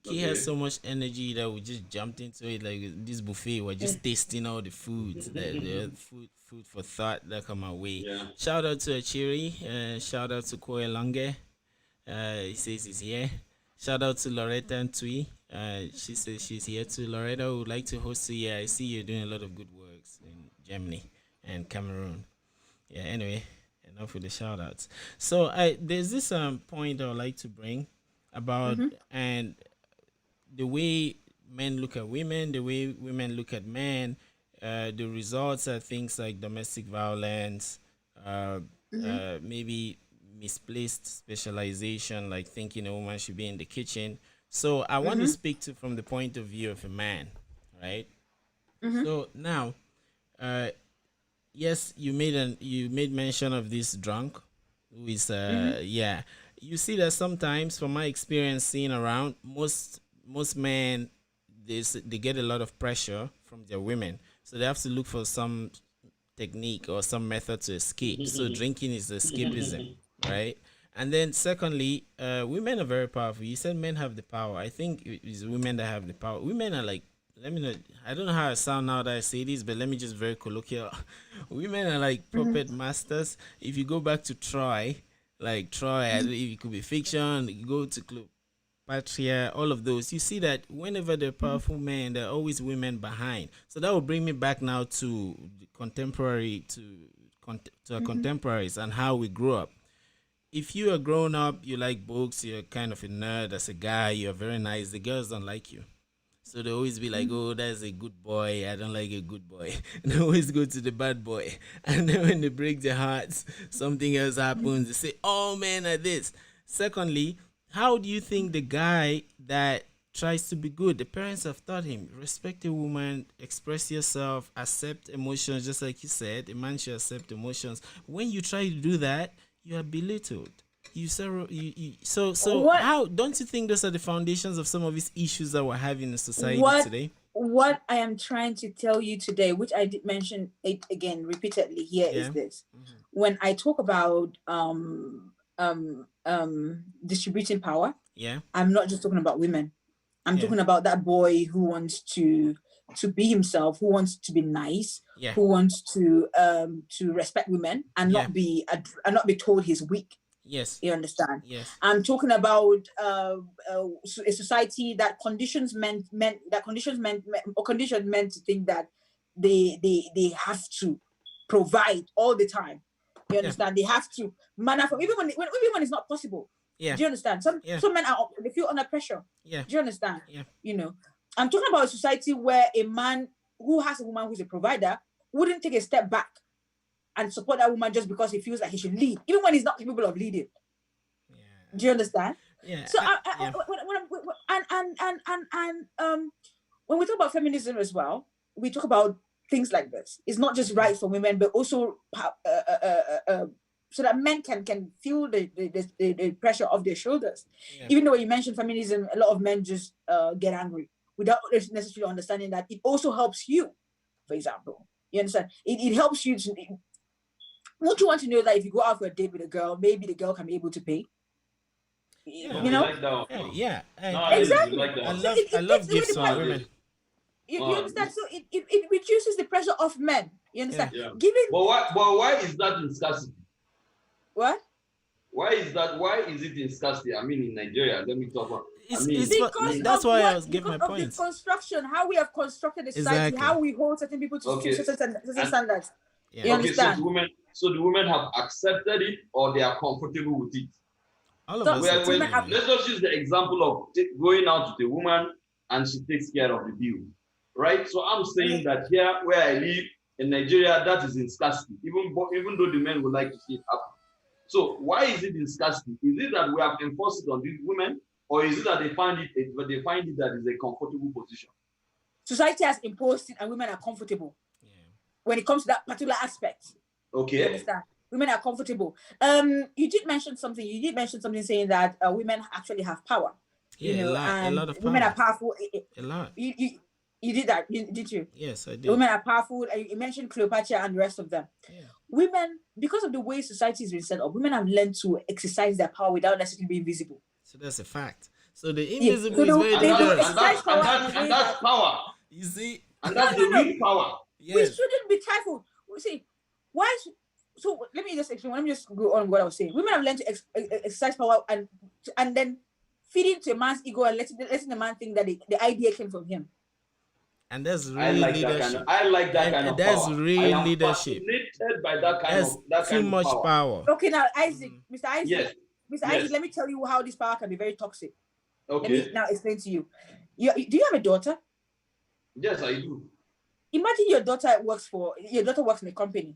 he has so much energy that we just jumped into it. Like this buffet, we're just tasting all the foods, the food for thought that come our way. Shout out to Achiri, shout out to Koe Lange. He says he's here. Shout out to Loretta and Tui. She says she's here too. Loretta would like to host you. I see you're doing a lot of good works in Germany and Cameroon. Yeah, anyway, enough with the shout outs. So there's this point I would like to bring about and the way men look at women, the way women look at men. The results are things like domestic violence, maybe misplaced specialization, like thinking a woman should be in the kitchen. So I want to speak to from the point of view of a man, right? So now, uh, yes, you made mention of this drunk, who is yeah. You see that sometimes, from my experience seeing around, most men they get a lot of pressure from their women, so they have to look for some technique or some method to escape. So drinking is escapism, right? And then secondly, women are very powerful. You said men have the power. I think it's women that have the power. Women are like, let me know. I don't know how I sound now that I say this, but let me just very colloquial. Women are like puppet masters. If you go back to Troy, like Troy, I don't know if it could be fiction. You go to Patria, all of those, you see that whenever they're powerful men, there are always women behind. So that will bring me back now to the contemporary, to our contemporaries and how we grew up. If you are grown up, you like books, you're kind of a nerd as a guy, you're very nice, the girls don't like you. So they always be like, oh, that's a good boy. I don't like a good boy. And they always go to the bad boy. And then when they break their hearts, something else happens. They say, oh, men are this. Secondly, how do you think the guy that tries to be good, the parents have taught him, respect a woman, express yourself, accept emotions, just like you said, a man should accept emotions. When you try to do that, you are belittled. So how don't you think those are the foundations of some of these issues that we're having in society today? What I am trying to tell you today, which I did mention it again repeatedly here, is this. When I talk about distributing power, I'm not just talking about women. I'm talking about that boy who wants to be himself, who wants to be nice, who wants to respect women and not be told he's weak. Yes, you understand. Yes, I'm talking about a society that conditions men to think that they have to provide all the time. You understand? They have to manner from even when it's not possible. Do you understand? Some men they feel under pressure. Do you understand? You know, I'm talking about a society where a man who has a woman who's a provider wouldn't take a step back and support that woman just because he feels like he should lead, even when he's not capable of leading. Do you understand? So when we talk about feminism as well, we talk about things like this. It's not just rights for women, but also so that men can feel the pressure off their shoulders. Even though when you mention feminism, a lot of men just get angry without necessarily understanding that it also helps you. For example, you understand? It helps you to. Won't you want to know that if you go out for a date with a girl, maybe the girl can be able to pay? You know? Like that. Exactly. Like I love gifts from women. You understand? So it reduces the pressure off men. You understand? But why is that in scarcity? What? Why is it in scarcity? I mean, in Nigeria, let me talk about. That's why I was giving my point. The construction, how we have constructed the society, how we hold certain people to certain standards. You understand? So the women have accepted it, or they are comfortable with it. All of us. Let's just use the example of going out with a woman and she takes care of the bill, right? So I'm saying that here, where I live in Nigeria, that is in scarcity, even though the men would like to see it happen. So why is it in scarcity? Is it that we have enforced it on these women, or is it that they find it that is a comfortable position? Society has imposed it, and women are comfortable. When it comes to that particular aspect. Okay. You understand? Women are comfortable. You did mention something saying that women actually have power. Yeah, a lot of power. Women are powerful. A lot. You did that, did you? Yes, I did. Women are powerful. You mentioned Cleopatra and the rest of them. Women, because of the way society has been set up, women have learned to exercise their power without necessarily being visible. So that's a fact. So the invisible is very dangerous. And that's power. You see? And that's the real power. Yes. We shouldn't be trifled. See, why? So let me just explain. Let me just go on what I was saying. Women have learned to exercise power and then feed into a man's ego and letting the man think that the idea came from him. And that's real leadership. I like that kind of power. That's real leadership. Fascinated by that kind of too much power. Okay, now Isaac, Mr. Isaac, Isaac, let me tell you how this power can be very toxic. Okay. Let me now explain to you. Do you have a daughter? Yes, I do. Imagine your daughter works in a company.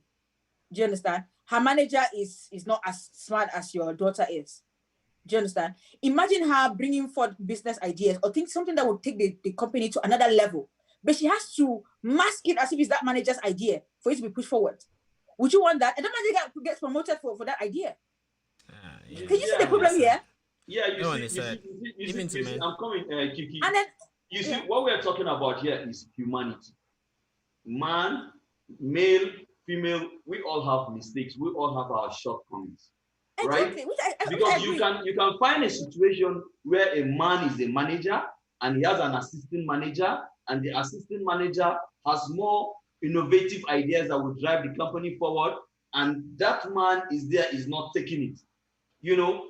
Do you understand? her manager is not as smart as your daughter is. Do you understand? Imagine her bringing forth business ideas or think something that would take the company to another level. But she has to mask it as if it's that manager's idea for it to be pushed forward. Would you want that? And that manager gets promoted for that idea. Yeah. Can you see the problem here? Yeah, you see, I'm coming, Kiki. And then, you see, what we're talking about here is humanity. Man, male, female, we all have mistakes. We all have our shortcomings. Exactly. Right? Because you can find a situation where a man is a manager and he has an assistant manager, and the assistant manager has more innovative ideas that will drive the company forward, and that man is not taking it.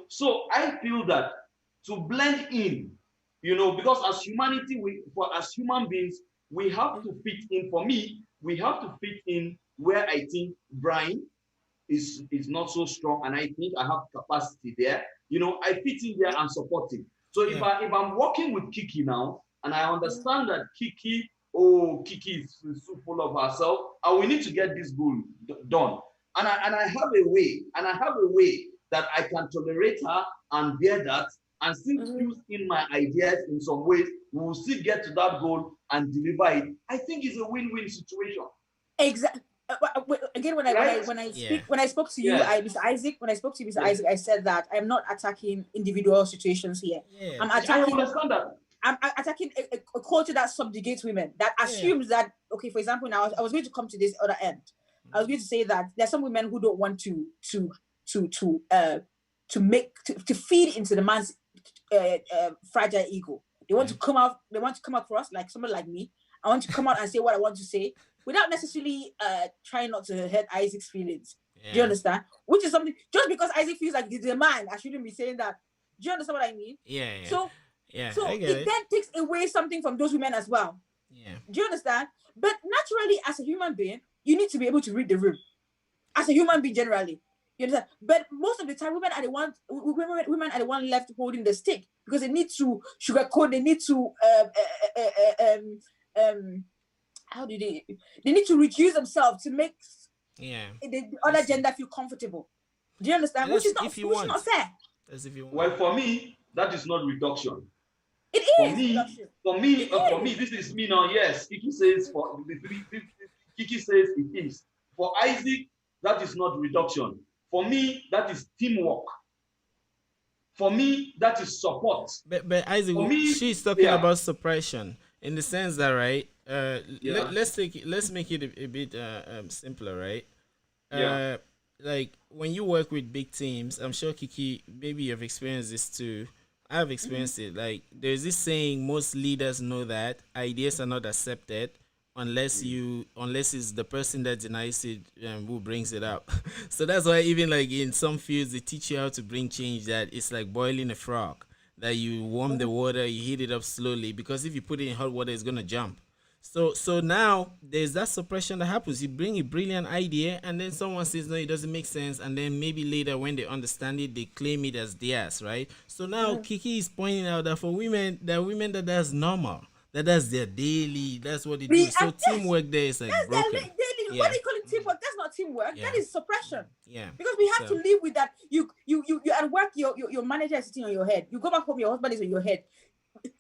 So I feel that to blend in, because as humanity, as human beings, we have to fit in. For me, we have to fit in where I think Brian is not so strong, and I think I have capacity there. I fit in there and support him. So if I'm working with Kiki now, and I understand that Kiki is so full of herself, and we need to get this goal done. And I have a way that I can tolerate her and bear that, and still use in my ideas in some ways. We will still get to that goal and deliver it. I think it's a win-win situation. Exactly. Again, when I spoke to you, Mr. Isaac, I said that I'm not attacking individual situations here. Yeah. I'm attacking a culture that subjugates women, that assumes that, okay, for example, now I was going to come to this other end. I was going to say that there's some women who don't want to feed into the man's fragile ego. They want to come out. They want to come across like someone like me. I want to come out and say what I want to say without necessarily trying not to hurt Isaac's feelings. Do you understand? Which is something, just because Isaac feels like he's a man, I shouldn't be saying that. Do you understand what I mean? Yeah. So it then takes away something from those women as well. Yeah. Do you understand? But naturally, as a human being, you need to be able to read the room. As a human being, generally. You understand? But most of the time, women are the one left holding the stick, because they need to sugarcoat. They need to they need to reduce themselves to make the other gender feel comfortable. Do you understand? Which is not fair. As if you want. Well, for me, that is not reduction. It is reduction. For me, this is me now. Yes, Kiki says it is. For Isaac, that is not reduction. For me, that is teamwork. For me, that is support. But Isaac, she's talking about suppression in the sense that, right? Let's make it a bit simpler, right? Like when you work with big teams, I'm sure Kiki, maybe you've experienced this too. I've experienced it. Like there's this saying, most leaders know that ideas are not accepted unless it's the person that denies it who brings it up. So that's why even like in some fields they teach you how to bring change, that it's like boiling a frog, that you warm the water, you heat it up slowly, because if you put it in hot water, it's gonna jump. So now there's that suppression that happens. You bring a brilliant idea and then someone says no, it doesn't make sense, and then maybe later when they understand it, they claim it as theirs, right? So now Kiki is pointing out that for women, that's normal. That's their daily, that's what they do. So teamwork there is like broken. Daily. What do you call it teamwork? That's not teamwork. That is suppression. Yeah. Because we have to live with that. You at work, your manager is sitting on your head. You go back home, your husband is on your head.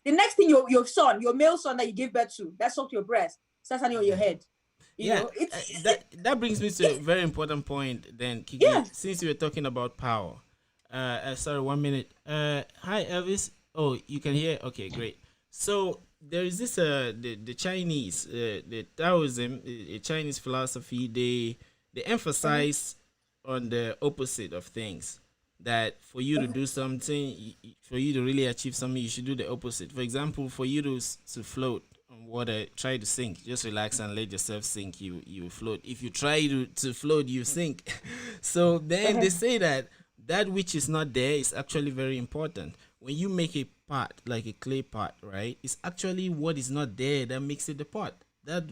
The next thing, your male son that you gave birth to, that sucked your breast, starts standing on your head. You know, that brings me to a very important point then, Kiki. Since you were talking about power. Sorry, 1 minute. Hi, Elvis. Oh, you can hear? Okay, great. So there is this the Chinese, the Taoism, a Chinese philosophy. They emphasize on the opposite of things. That for you to do something, for you to really achieve something, you should do the opposite. For example, for you to float on water, try to sink. Just relax and let yourself sink. You float. If you try to float, you sink. So then they say that which is not there is actually very important. When you make a pot, like a clay pot, right? It's actually what is not there that makes it the pot. That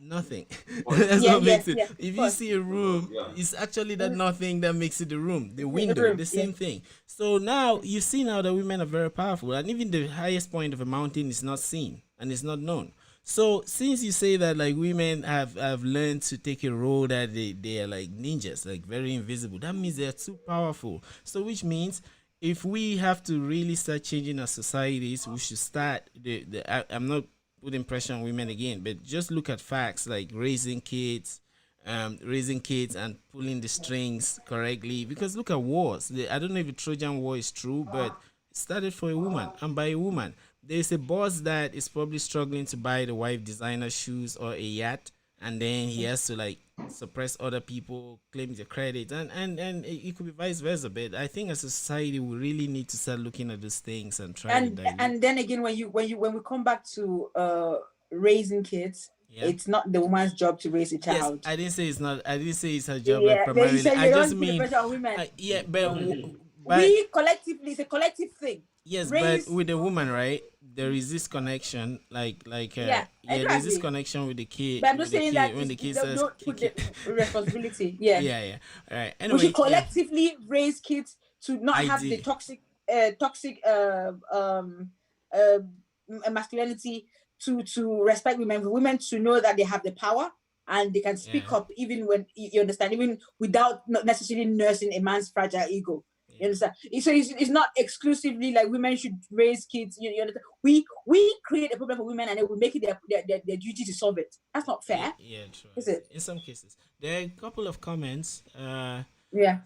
nothing. That's what makes it. If you see a room, it's actually that nothing that makes it the room. The window, the same thing. So now you see now that women are very powerful, and even the highest point of a mountain is not seen and it's not known. So since you say that like women have learned to take a role that they are like ninjas, like very invisible, that means they're too powerful. So which means if we have to really start changing our societies, we should start I'm not putting pressure on women again, but just look at facts like raising kids and pulling the strings correctly. Because look at wars. I don't know if the Trojan War is true, but it started for a woman and by a woman. There's a boss that is probably struggling to buy the wife designer shoes or a yacht, and then he has to like suppress other people, claim the credit, and it could be vice versa. But I think as a society, we really need to start looking at those things and try to dilute. And then again, when we come back to raising kids, it's not the woman's job to raise a child. Yes, I didn't say it's not. I didn't say it's her job. Like, primarily, I just mean women. But we collectively, it's a collective thing. Yes, but with the woman, right? There is this connection, there's this connection with the kid. But I'm just saying that when the kid says, don't put the responsibility. Yeah. All right. Anyway, we should collectively raise kids to not have the toxic masculinity, to respect women to know that they have the power and they can speak up even when you understand, even without not necessarily nursing a man's fragile ego. You understand? So it's not exclusively like women should raise kids. You understand? We create a problem for women and then we make it their duty to solve it. That's not fair. Yeah, true. Is it? In some cases, there are a couple of comments.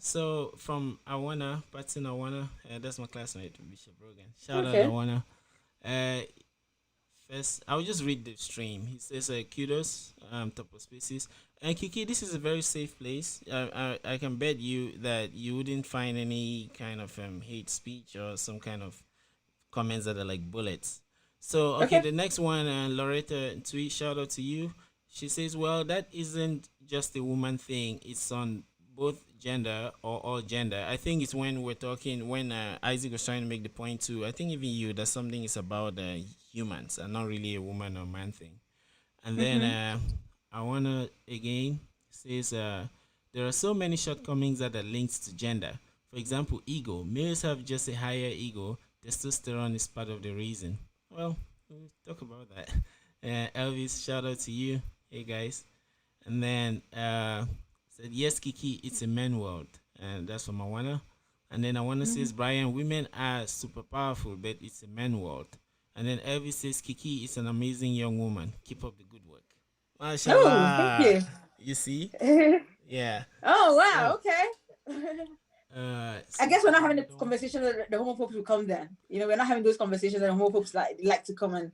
So from Patson Awana, that's my classmate, Bishop Rogan. Shout out Awana. First, I'll just read the stream. He says, kudos, Topoh Species. And Kiki, this is a very safe place. I can bet you that you wouldn't find any kind of hate speech or some kind of comments that are like bullets. So, okay. The next one, Loretta Tweet, shout out to you. She says, well, that isn't just a woman thing. It's on both gender or all gender. I think it's when Isaac was trying to make the point too. I think even you, that something is about humans and not really a woman or man thing. And then I wanna again says there are so many shortcomings that are linked to gender. For example, ego. Males have just a higher ego. Testosterone is part of the reason. Well, we'll talk about that. Elvis, shout out to you. Hey guys. And then said, yes, Kiki, it's a men world. And that's from Awana. And then Awana says, Brian, women are super powerful, but it's a men world. And then Elvis says, Kiki is an amazing young woman. Keep up the good work. Mashallah. Oh, thank you. You see? Yeah. Oh, wow. Okay. I guess we're not having a conversation that the homophobes will come then. We're not having those conversations that the homophobes like to come and,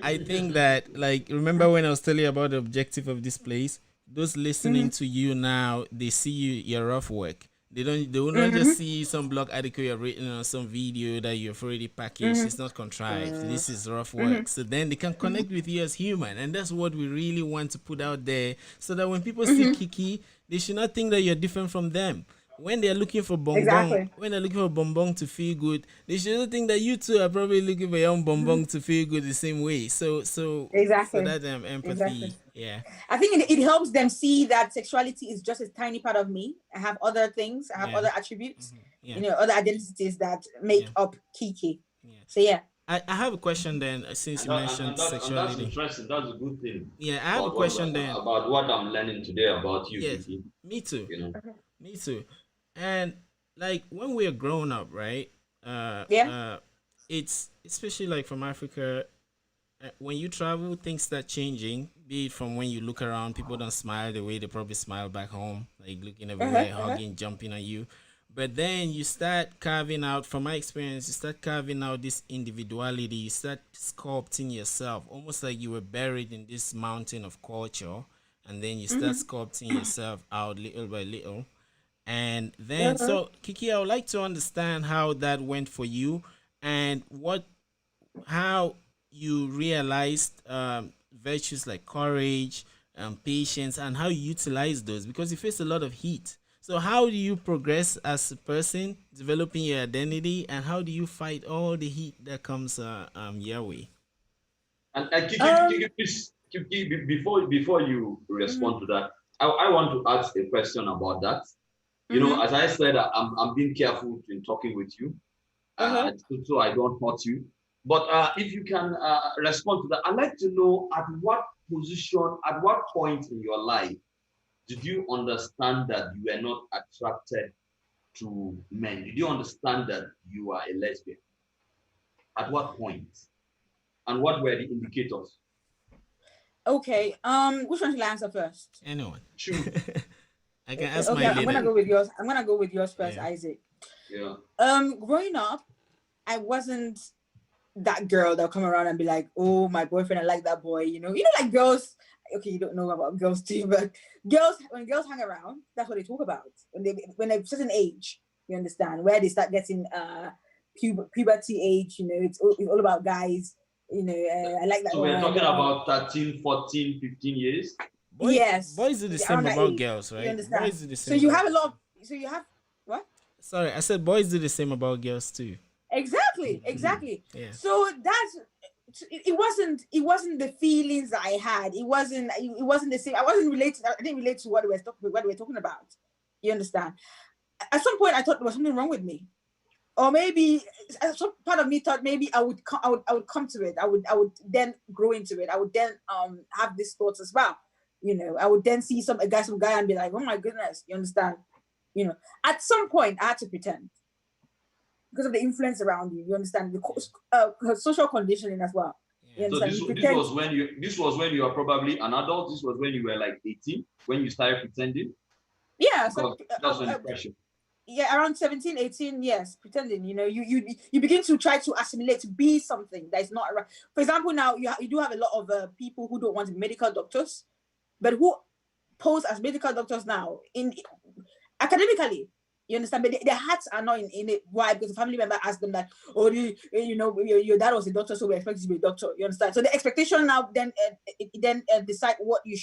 I think that, like, remember when I was telling you about the objective of this place? Those listening to you now, they see your rough work. They will not just see some blog article you've written or some video that you've already packaged. It's not contrived. This is rough work. So then they can connect with you as human. And that's what we really want to put out there, so that when people see Kiki, they should not think that you're different from them. When they're looking for bonbon to feel good, they shouldn't think that you two are probably looking for your own bonbon to feel good the same way. So exactly. So that empathy. Exactly. Yeah. I think it helps them see that sexuality is just a tiny part of me. I have other things. I have other attributes. Other identities that make up Kiki. Yeah. So yeah. I have a question then, since you mentioned sexuality. That's interesting. That's a good thing. Yeah, I have a question then about what I'm learning today about you. Yes, Kiki. Me too. Me too. And like when we're grown up, right? It's especially like from Africa. When you travel, things start changing. Be it from when you look around, people don't smile the way they probably smile back home, like looking everywhere, hugging, jumping on you. But then you start carving out, from my experience, you start carving out this individuality. You start sculpting yourself, almost like you were buried in this mountain of culture, and then you start sculpting yourself out little by little. And then, so Kiki, I would like to understand how that went for you, and how you realized virtues like courage, patience, and how you utilize those, because you face a lot of heat. So how do you progress as a person, developing your identity, and how do you fight all the heat that comes your way? And Kiki, please, Kiki, before you respond to that, I want to ask a question about that. As I said, I'm being careful in talking with you, so I don't hurt you. But if you can respond to that, I'd like to know at what position, at what point in your life did you understand that you were not attracted to men? Did you understand that you are a lesbian? At what point? And what were the indicators? Okay. Which one should I answer first? Anyone. Choose. I can ask Okay, my I'm gonna go with yours. I'm gonna go with yours first, Yeah. Isaac. Yeah. Growing up, I wasn't that girl that'll come around and be like, oh, my boyfriend, I like that boy, like girls. Okay, you don't know about girls too, but when girls hang around, that's what they talk about. When they're a certain age, you understand, where they start getting puberty age, it's all about guys, I like that So one. we're talking about 13, 14, 15 years. Yes. Boys do the same about girls, right? You understand? Boys do the same. So you have a lot of, so you have what? Sorry, I said boys do the same about girls too. Exactly. Yeah. So it wasn't the feelings that I had. It wasn't the same. I didn't relate to what we were talking about. You understand? At some point I thought there was something wrong with me. Or maybe some part of me thought maybe I would come to it. I would then grow into it. I would then have these thoughts as well. I would then see some guy and be like, oh my goodness, you understand? At some point I had to pretend because of the influence around you. You understand the social conditioning as well. Yeah. So this was when you were probably an adult. This was when you were like 18 when you started pretending. Yeah, so that's when the pressure. Yeah, around 17, 18, yes, pretending. You begin to try to assimilate to be something that is not around. For example, now you do have a lot of people who don't want to be medical doctors, but who pose as medical doctors now in academically. You understand? But their hearts are not in it. Why? Because a family member asked them that, oh, your dad was a doctor, so we expect you to be a doctor. You understand? So the expectation now then decide what you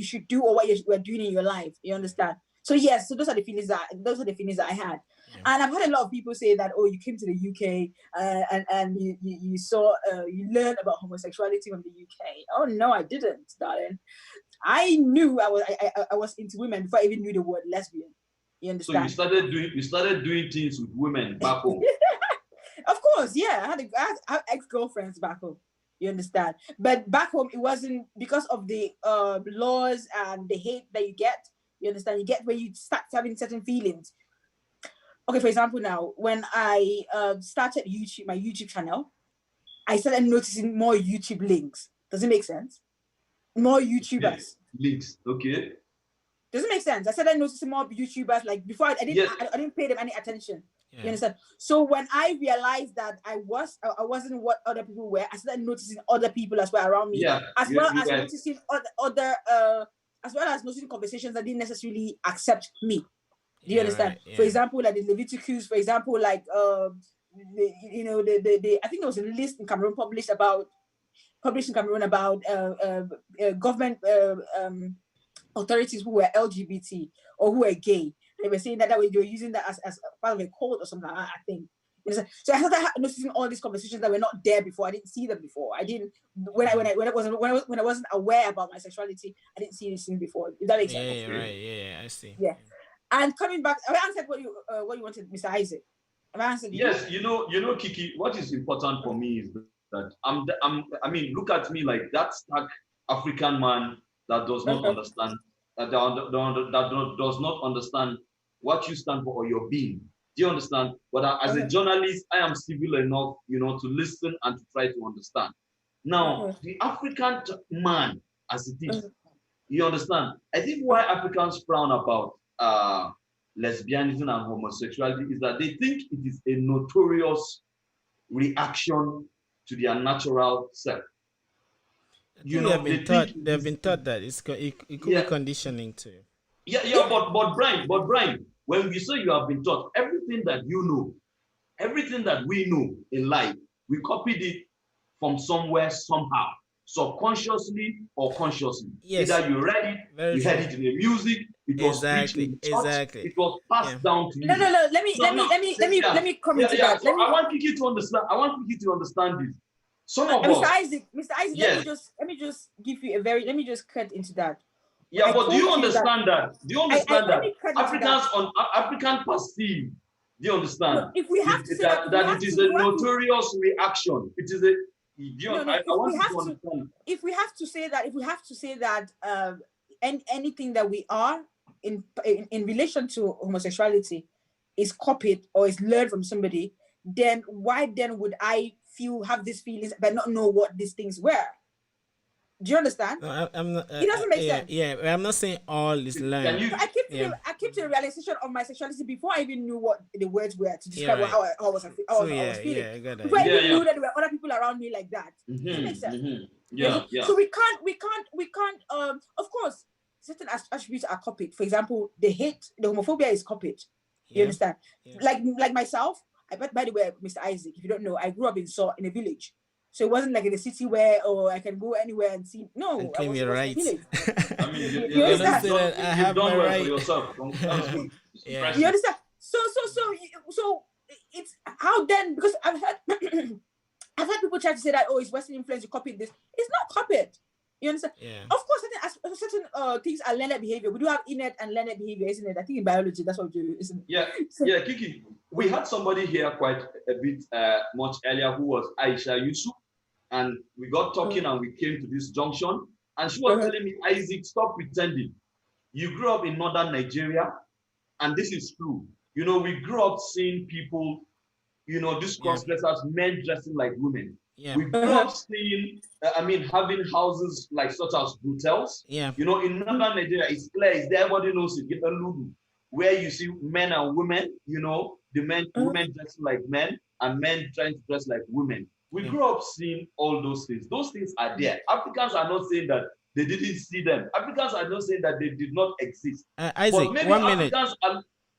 should do or what you're doing in your life. You understand? So yes, so those are the feelings that I had. Yeah. And I've had a lot of people say that, oh, you came to the UK and you saw you learned about homosexuality from the UK. Oh no, I didn't, darling. I knew I was into women before I even knew the word lesbian. You understand? So you started doing things with women back home. Of course, yeah. I had ex-girlfriends back home. You understand? But back home, it wasn't because of the laws and the hate that you get. You understand? You get where you start having certain feelings. Okay, for example, now when I started my YouTube channel, I started noticing more YouTube links. Does it make sense? More YouTubers. Links, okay. Does it make sense? I started noticing more YouTubers. Like before, I didn't pay them any attention. Yeah. You understand? So when I realized that I wasn't what other people were, I started noticing other people as well around me. Yeah. As well as noticing conversations that didn't necessarily accept me. Do you understand? Right, yeah. For example, like the Leviticus, for example, like I think there was a list in Cameroon published in Cameroon about government authorities who were LGBT or who were gay. They were saying that way they were using that as part of a code or something, I think. So I started noticing all these conversations that were not there before. I didn't see them before. I didn't when I wasn't aware about my sexuality. I didn't see these things before. If that makes sense. Yeah, right. Yeah, I see. Yeah. And coming back, I answered what you wanted, Mr. Isaac. Have I answered you? Yes, Kiki. What is important for me is that look at me like that stark African man that does not understand that does not understand what you stand for or your being. Do you understand? But as a journalist, I am civil enough, to listen and to try to understand. Now, the African man, as it is, you understand? I think why Africans frown about lesbianism and homosexuality is that they think it is a notorious reaction to their natural self. They've been taught that it could be conditioning too. Yeah, but Brian, when we say you have been taught, everything that you know, everything that we know in life, we copied it from somewhere, somehow, subconsciously or consciously. Yes. Either you read it, you heard it in the music, it was preached in church, it was passed down to you. No. Let me come into that. So I want Kiki to understand. This. Some of us, Mr. Isaac, yes. let me just give you let me just cut into that. Yeah, but do you understand that? Do you understand that Africans African perceive Do you understand? No, if we have to say that, it is a notorious reaction. It is a. If we have to say that, anything that we are in relation to homosexuality is copied or is learned from somebody, then why then would I have these feelings but not know what these things were? Do you understand? No, I'm not, it doesn't make sense. Yeah, I'm not saying all is learned. I came to the realization of my sexuality before I even knew what the words were to describe how I was feeling. I got that. Before I even knew that there were other people around me like that. Does that make sense? Yeah. So we can't. Of course, certain attributes are copied. For example, the homophobia is copied. You understand? Yeah. Like myself. By the way, Mr. Isaac, if you don't know, I grew up in a village. So it wasn't like in a city where I can go anywhere and see. No, and claim your rights. I mean, you understand? I have my right for yourself. Yeah. You understand? So it's how then, because I've heard people try to say that it's Western influence, you copied this. It's not copied. You understand? Yeah. Of course, certain things are learned behavior. We do have innate and learned behavior, isn't it? I think in biology that's what we do, isn't it? Yeah. Yeah, Kiki. We had somebody here quite a bit much earlier who was Aisha Yusuf. And we got talking and we came to this junction. And she was telling me, Isaac, stop pretending. You grew up in northern Nigeria. And this is true. You know, we grew up seeing people, you know, these cross-dressers, men dressing like women. Yeah. We grew up seeing, having houses like such as hotels. Yeah. You know, in northern Nigeria, it's clear, everybody knows it. Get a Lulu, where you see men and women, you know, women dressing like men and men trying to dress like women. We grew up seeing all those things. Those things are there. Africans are not saying that they didn't see them. Africans are not saying that they did not exist. Isaac, 1 minute.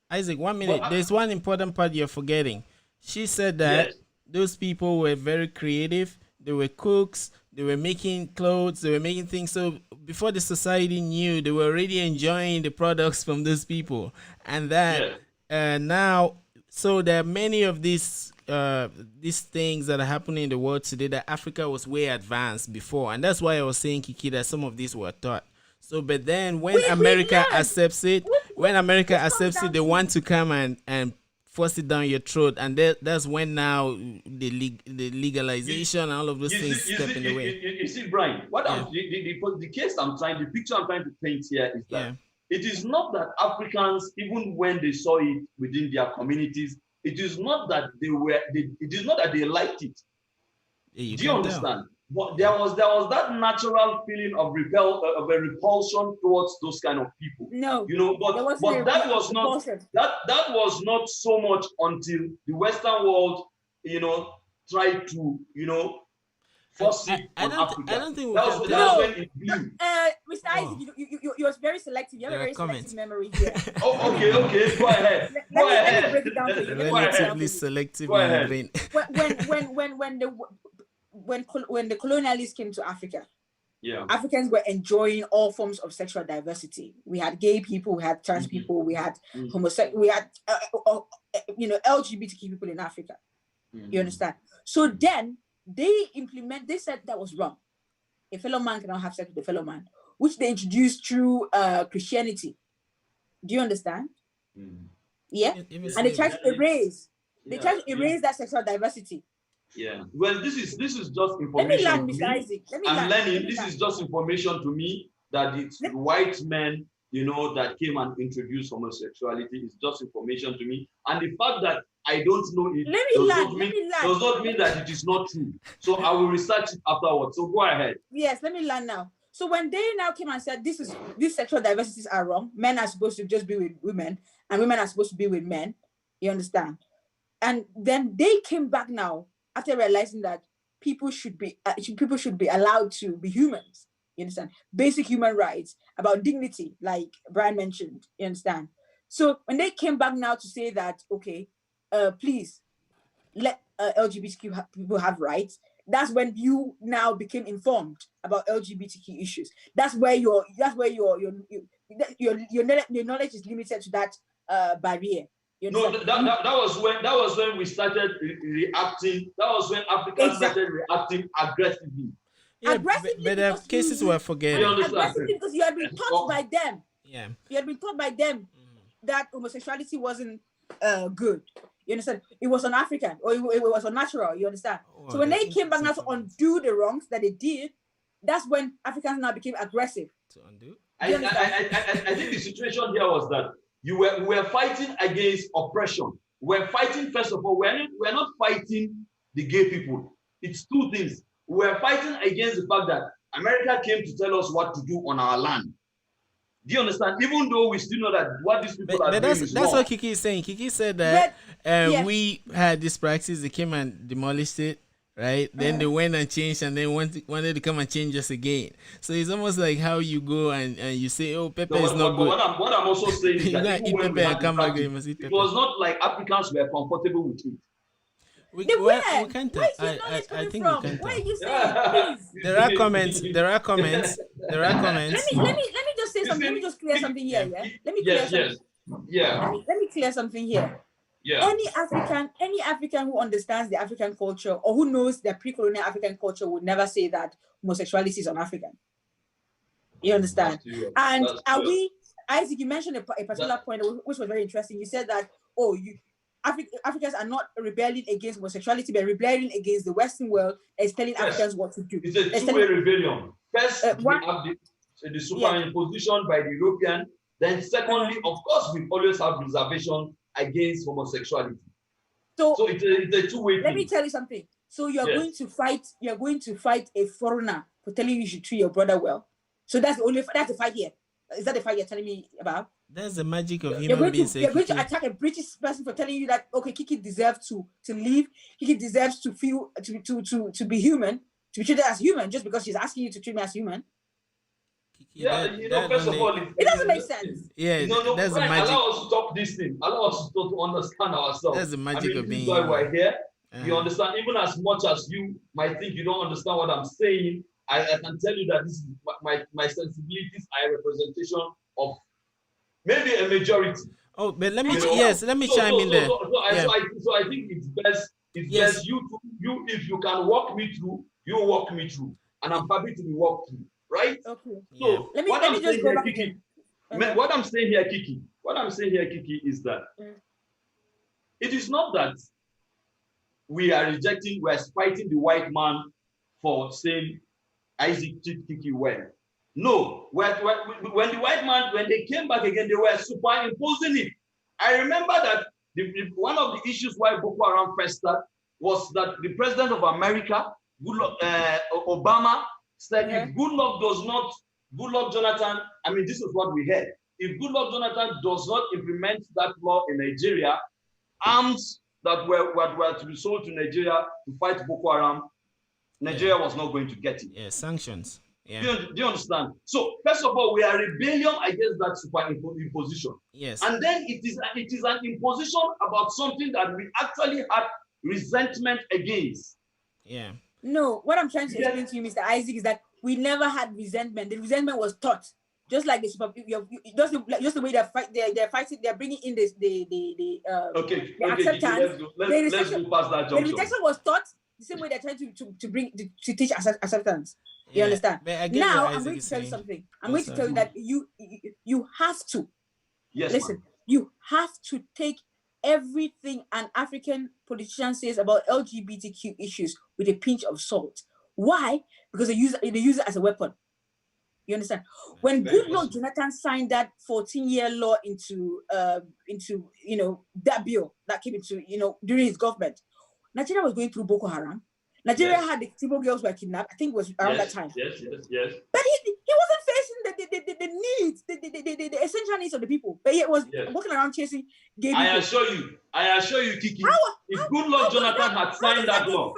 Isaac, 1 minute. But, there's one important part you're forgetting. She said that those people were very creative. They were cooks. They were making clothes. They were making things. So before the society knew, they were already enjoying the products from those people. And that now, so there are many of these things that are happening in the world today that Africa was way advanced before. And that's why I was saying, Kiki, that some of these were taught. So, but then when America accepts it, they want to come and force it down your throat. And that's when now the legalization and all of those things step in the way. You see, Brian, the picture I'm trying to paint here is that it is not that Africans, even when they saw it within their communities, it is not that they liked it. Do you understand? But there was that natural feeling of a repulsion towards those kind of people. No, you know, but that was not so much until the Western world, you know, tried to, you know, force it on Africa. I don't think that was when it blew. Mr. Isaac, you're very selective. You have a very selective memory here. Okay. Go ahead. Let me break it down for you. Relatively selective memory. When the colonialists came to Africa, Africans were enjoying all forms of sexual diversity. We had gay people, we had trans people, we had homosexual, we had LGBTQ people in Africa. You understand? So then they said that was wrong. A fellow man cannot have sex with a fellow man, which they introduced through Christianity. Do you understand? Yeah, and they tried to erase. They tried to erase that sexual diversity. Yeah. Well, this is just information. Let me learn, Mr. Isaac. I'm learning. This is just information to me that it's white men, you know, that came and introduced homosexuality. Is just information to me, and the fact that I don't know it does not mean that it is not true. So I will research it afterwards. So go ahead. Yes, let me learn now. So when they now came and said these sexual diversities are wrong, men are supposed to just be with women, and women are supposed to be with men. You understand? And then they came back now after realizing that people should be allowed to be humans. You understand? Basic human rights, about dignity, like Brian mentioned. You understand? So when they came back now to say that, okay, please let LGBTQ people have rights, that's when you now became informed about LGBTQ issues. That's where your knowledge is limited to that barrier. No, that was when we started reacting. That was when Africans started reacting aggressively. Yeah, but cases were forgetting. Aggressively because you had been taught by them. Yeah. You had been taught by them that homosexuality wasn't good. You understand? It was un-African, or it was unnatural. You understand? Oh, So when they came back now to undo the wrongs that they did, that's when Africans now became aggressive. To undo? I think the situation here was that we were fighting against oppression. We're fighting, first of all, we're not fighting the gay people. It's two things. We're fighting against the fact that America came to tell us what to do on our land. Do you understand? Even though we still know that what these people are doing is that's wrong. what Kiki is saying. Kiki said that we had this practice, they came and demolished it, right? Then they went and changed, and then wanted to come and change us again. So it's almost like how you go and you say, oh, pepper is not good. What I'm also saying is that eat pepper and come back, you must eat pepper. It was not like Africans were comfortable with it. We can't tell. I think we can tell. Where are you saying? There are comments. Let me just say something. Let me just clear something here. Yeah. Let me clear something. Yeah. Let me clear something here. Yeah. Any African who understands the African culture or who knows the pre-colonial African culture would never say that homosexuality is un-African. You understand? And Isaac, you mentioned a particular point which was very interesting. You said that, Africans are not rebelling against homosexuality, but rebelling against the Western world and telling Africans what to do. It's a two-way rebellion. First, we have the superimposition by the European. Then secondly, of course, we always have reservation against homosexuality. So it's a two-way thing. Let me tell you something. So you're going to fight a foreigner for telling you should treat your brother well. So that's the fight here. Is that the fight you're telling me about? That's the magic of human beings. You're going to attack a British person for telling you that Kiki deserves to live. Kiki deserves to feel to be human, to be treated as human, just because she's asking you to treat me as human. First of all, it doesn't make sense. Yeah, that's the magic. Allow us to talk this thing. Allow us to understand ourselves. That's the magic of being human. This is why we're here. You understand? Even as much as you might think you don't understand what I'm saying, I can tell you that this is my sensibilities are a representation of maybe a majority. Oh, but let me chime in there. So I think it's best you if you can walk me through, you walk me through, and I'm happy to be walked through, right? Okay. So let me just go back Kiki, what I'm saying here, Kiki, is that it is not that we're fighting the white man for saying Isaac treat Kiki well. No, when the white man, when they came back again, they were superimposing it. I remember that one of the issues why Boko Haram first started was that the president of America, Obama, said if Goodluck Jonathan, this is what we heard. If Goodluck Jonathan does not implement that law in Nigeria, arms that were to be sold to Nigeria to fight Boko Haram, Nigeria was not going to get it. Yeah, sanctions. Yeah. Do you understand? So first of all, we are rebellion against that superimposition. Yes. And then it is an imposition about something that we actually had resentment against. Yeah. No, what I'm trying to explain to you, Mr. Isaac, is that we never had resentment. The resentment was taught. Just like just the way they're fighting, they're bringing in the acceptance. Let's go past that junction. The rejection was taught the same way they're trying to teach acceptance. You understand? Now I'm going to tell you something. I'm going to tell you that you have to listen. You have to take everything an African politician says about LGBTQ issues with a pinch of salt. Why? Because they use it as a weapon. You understand? When Goodluck Jonathan signed that 14-year law into that bill that came into during his government, Nigeria was going through Boko Haram. Nigeria had the Topoh girls were kidnapped. I think it was around that time. Yes. But he wasn't facing the needs, the essential needs of the people. But he was walking around chasing gay people. I assure you, Kiki. If Goodluck Jonathan had signed that law,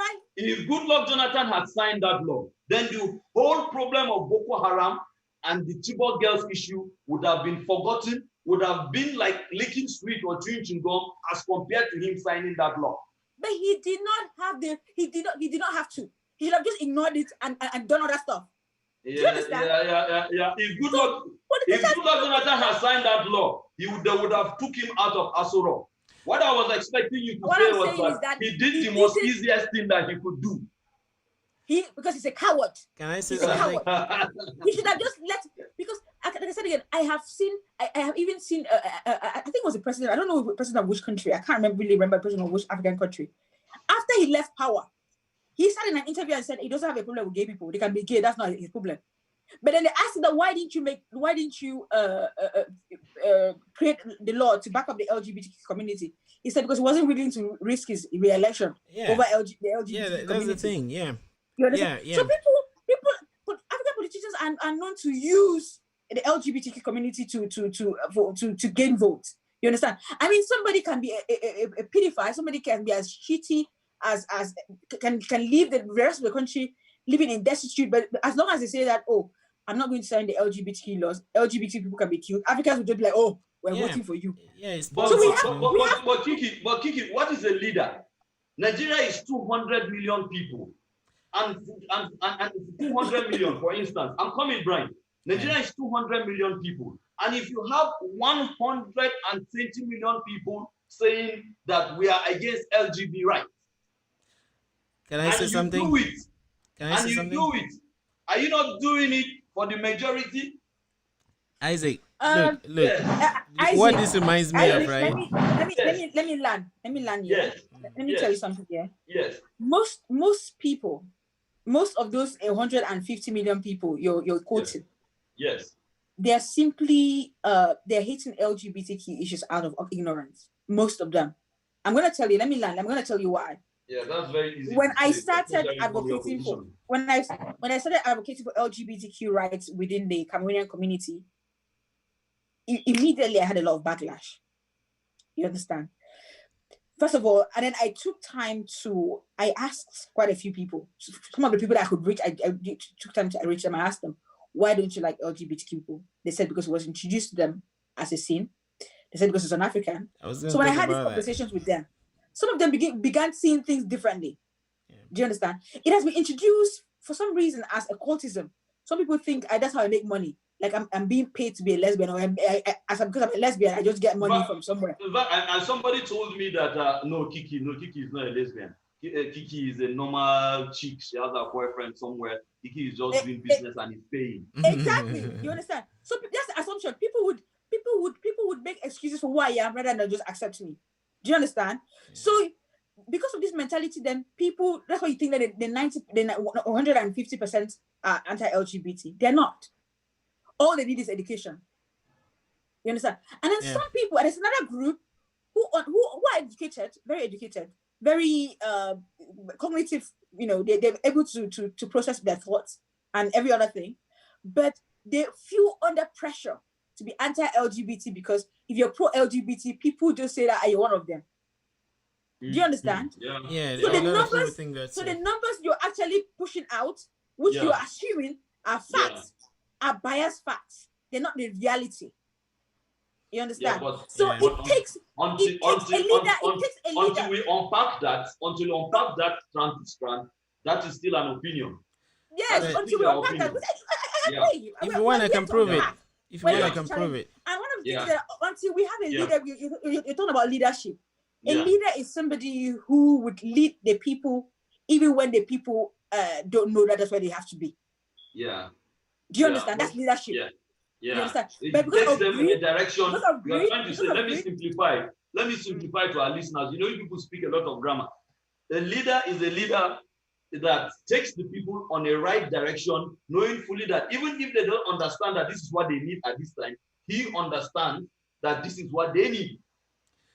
then the whole problem of Boko Haram and the Topoh girls issue would have been forgotten, would have been like licking sweet or chewing gum as compared to him signing that law. But he did not have to. He should have just ignored it and done all that stuff. Do you understand? Yeah. If Goodluck Jonathan had signed that law, they would have took him out of Asoro. What I was expecting you to say was that he did the most easiest thing that he could do. Because he's a coward. Can I say something? He should have just because like I said again, I have even seen, I think it was a president, I don't know the president of which country, I can't really remember the president of which African country. After he left power, he started in an interview and said he doesn't have a problem with gay people. They can be gay, that's not his problem. But then they asked him that why didn't you create the law to back up the LGBT community? He said because he wasn't willing to risk his re-election over the LGBT community. That's the thing. Yeah. You understand? So African politicians are known to use the LGBTQ community to gain votes. You understand? I mean, somebody can be a pedophile, somebody can be as shitty as can leave the rest of the country living in destitute, but as long as they say that, oh, I'm not going to sign the LGBT laws, LGBT people can be killed, Africans will just be like, oh, we're voting for you. Yeah, it's but Kiki, what is a leader? Nigeria is 200 million people. And 200 million, for instance, I'm coming, Brian. Nigeria is 200 million people. And if you have 120 million people saying that we are against LGBT rights, can I say something? Do it. Are you not doing it for the majority? Isaac, look. Isaac, what this reminds me of, right? Let me land here. Yes. Let me tell you something here. Yes. Most people, most of those 150 million people you're quoting, yes, they're simply they're hating LGBTQ issues out of ignorance. Most of them. I'm gonna tell you. Let me land. I'm gonna tell you why. Yeah, that's very easy. When I started advocating for when I started advocating for LGBTQ rights within the Cameroonian community, immediately I had a lot of backlash. You understand? First of all, and then I took time I asked quite a few people, some of the people that I could reach, I took time to reach them. I asked them, why don't you like LGBTQ people? They said because it was introduced to them as a sin. They said because it's an African. So when I had these conversations with them, some of them began seeing things differently. Yeah. Do you understand? It has been introduced for some reason as occultism. Some people think that's how I make money. Like I'm being paid to be a lesbian, or because I'm a lesbian, I just get money from somewhere. And somebody told me that no, Kiki is not a lesbian. Kiki is a normal chick. She has a boyfriend somewhere. Kiki is just doing business and is paying. Exactly. You understand? So that's the assumption. People would make excuses for who I am rather than just accept me. Do you understand? Yeah. So because of this mentality, then people, that's why you think that the 150% are anti-LGBT. They're not. All they need is education. You understand? And then some people, and there's another group who are educated, very cognitive, they're able to process their thoughts and every other thing, but they feel under pressure to be anti-LGBT because if you're pro-LGBT, people just say that you're one of them. Do you understand? Yeah. So the numbers you're actually pushing out, which you're assuming are facts, are biased facts. They're not the reality. You understand? It takes a leader. Until we unpack that strand, that is still an opinion. Yes, until we unpack that. I agree. If you want, I can prove it. If you want, I can prove it. And one of the things that until we have a leader, you're talking about leadership. A leader is somebody who would lead the people, even when the people don't know that's where they have to be. Yeah. Do you understand? That's leadership. Yeah. You understand? It takes them in a direction. You are trying to say, let me simplify to our listeners. You people speak a lot of grammar. A leader is a leader that takes the people on a right direction, knowing fully that even if they don't understand that this is what they need at this time, he understands that this is what they need.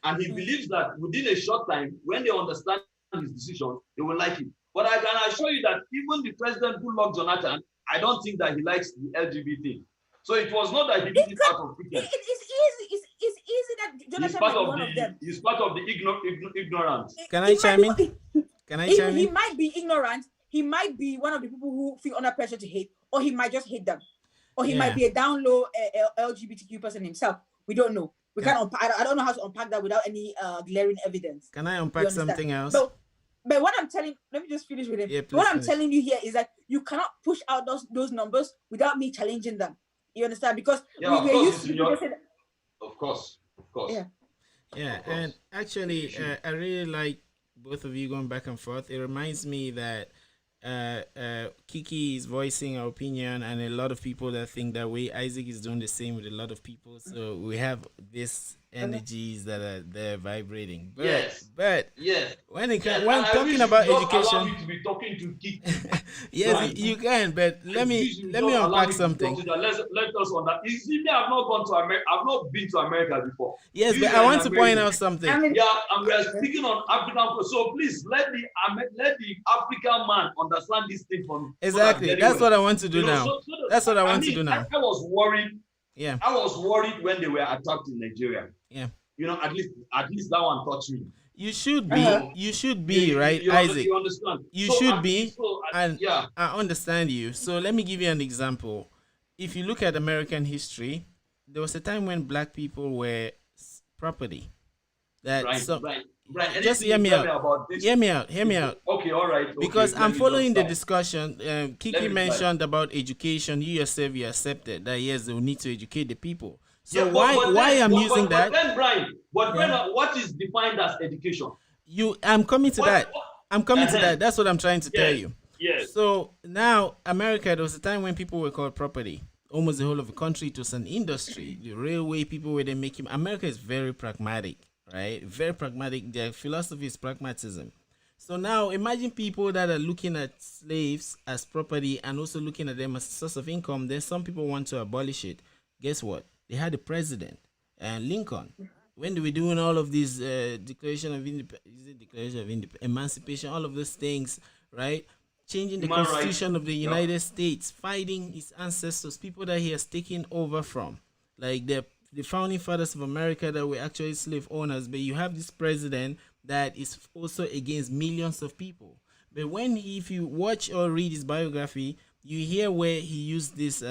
And he believes that within a short time, when they understand his decision, they will like it. But I can assure you that even the president who loved Jonathan, I don't think that he likes the LGBT. So it was not that he did it out of pretense. It's easy that Jonathan might be one of them. He's part of the ignorance. Can I chime in? He might be ignorant. He might be one of the people who feel under pressure to hate, or he might just hate them. Or he might be a down low LGBTQ person himself. We don't know. We can't unpack. I don't know how to unpack that without any glaring evidence. Can I unpack something else? But what I'm telling, let me just finish with it. Yeah, what I'm telling you here is that you cannot push out those numbers without me challenging them. You understand? Because we're used to. Of course. Yeah, and actually, I really like both of you going back and forth. It reminds me that Kiki is voicing our opinion, and a lot of people that think that way. Isaac is doing the same with a lot of people. So we have these energies that are there vibrating. But Yes. when it Yes. when I wish talking you about just allow education, me to be talking to Kiki. yes, Right. you can. But I wish you let me just allow unpack me to talk something. to that. Let us on that. You see, me, I've not gone to America. I've not been to America before. Yes, You but I are in want to point America. out something. I mean, Yeah, and we are speaking on African. So please let the African man understand this thing from Exactly. That's what I want to do now. That's what I want to do now. I was worried. Yeah. I was worried when they were attacked in Nigeria. Yeah. At least that one touched me. You should be. You should be, right, Isaac? You understand? You should be. And yeah, I understand you. So let me give you an example. If you look at American history, there was a time when black people were property. Right. Just hear me out. Hear me out. Okay, all right. Because I'm following the discussion. Kiki mentioned about education. You yourself, you accepted that yes, they will need to educate the people. So why I'm using that? But then, Brian, what is defined as education? I'm coming to that. I'm coming to that. That's what I'm trying to tell you. Yes. So now, America, there was a time when people were called property. Almost the whole of the country, it was an industry. The railway people were there making. America is very pragmatic, right? Very pragmatic. Their philosophy is pragmatism. So now, imagine people that are looking at slaves as property and also looking at them as a source of income. Then some people want to abolish it. Guess what? They had a president, Lincoln. When they were doing all of these Declaration of Emancipation, all of those things, right? Changing the Constitution of the United States, fighting his ancestors, people that he has taken over from, like the founding fathers of America that were actually slave owners. But you have this president that is also against millions of people. But if you watch or read his biography, you hear where he used this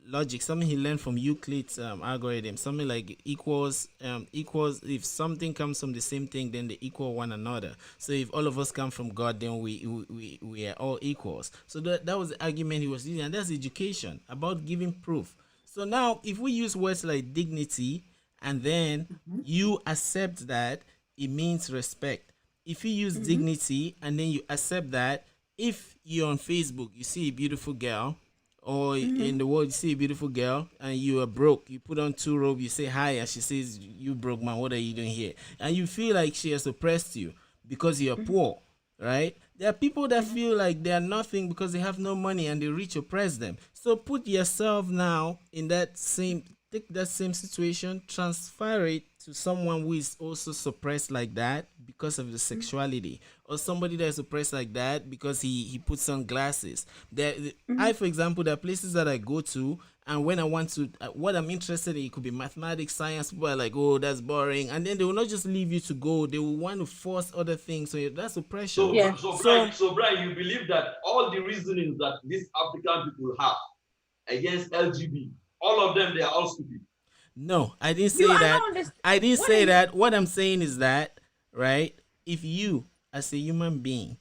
logic, something he learned from Euclid's algorithm, something like equals. If something comes from the same thing, then they equal one another. So if all of us come from God, then we are all equals. So that was the argument he was using, and that's education, about giving proof. So now, if we use words like dignity, and then you accept that, it means respect. If you use dignity, and then you accept that, if you're on Facebook, you see a beautiful girl, or in the world you see a beautiful girl, and you are broke, you put on 2 robes, you say hi, and she says, "You broke man, what are you doing here?" And you feel like she has oppressed you because you're poor, right? There are people that feel like they are nothing because they have no money and the rich oppress them. So put yourself now in take that same situation, transfer it to someone who is also suppressed like that because of the sexuality, or somebody that is oppressed like that because he puts on glasses. I, for example, there are places that I go to, and when I want to, what I'm interested in, it could be mathematics, science. People are like, "Oh, that's boring," and then they will not just leave you to go. They will want to force other things. So that's oppression. So Brian, you believe that all the reasonings that these African people have against LGBT, all of them, they are all stupid? No, I didn't say that. I didn't say that. What I'm saying is that, right? If you, as a human being,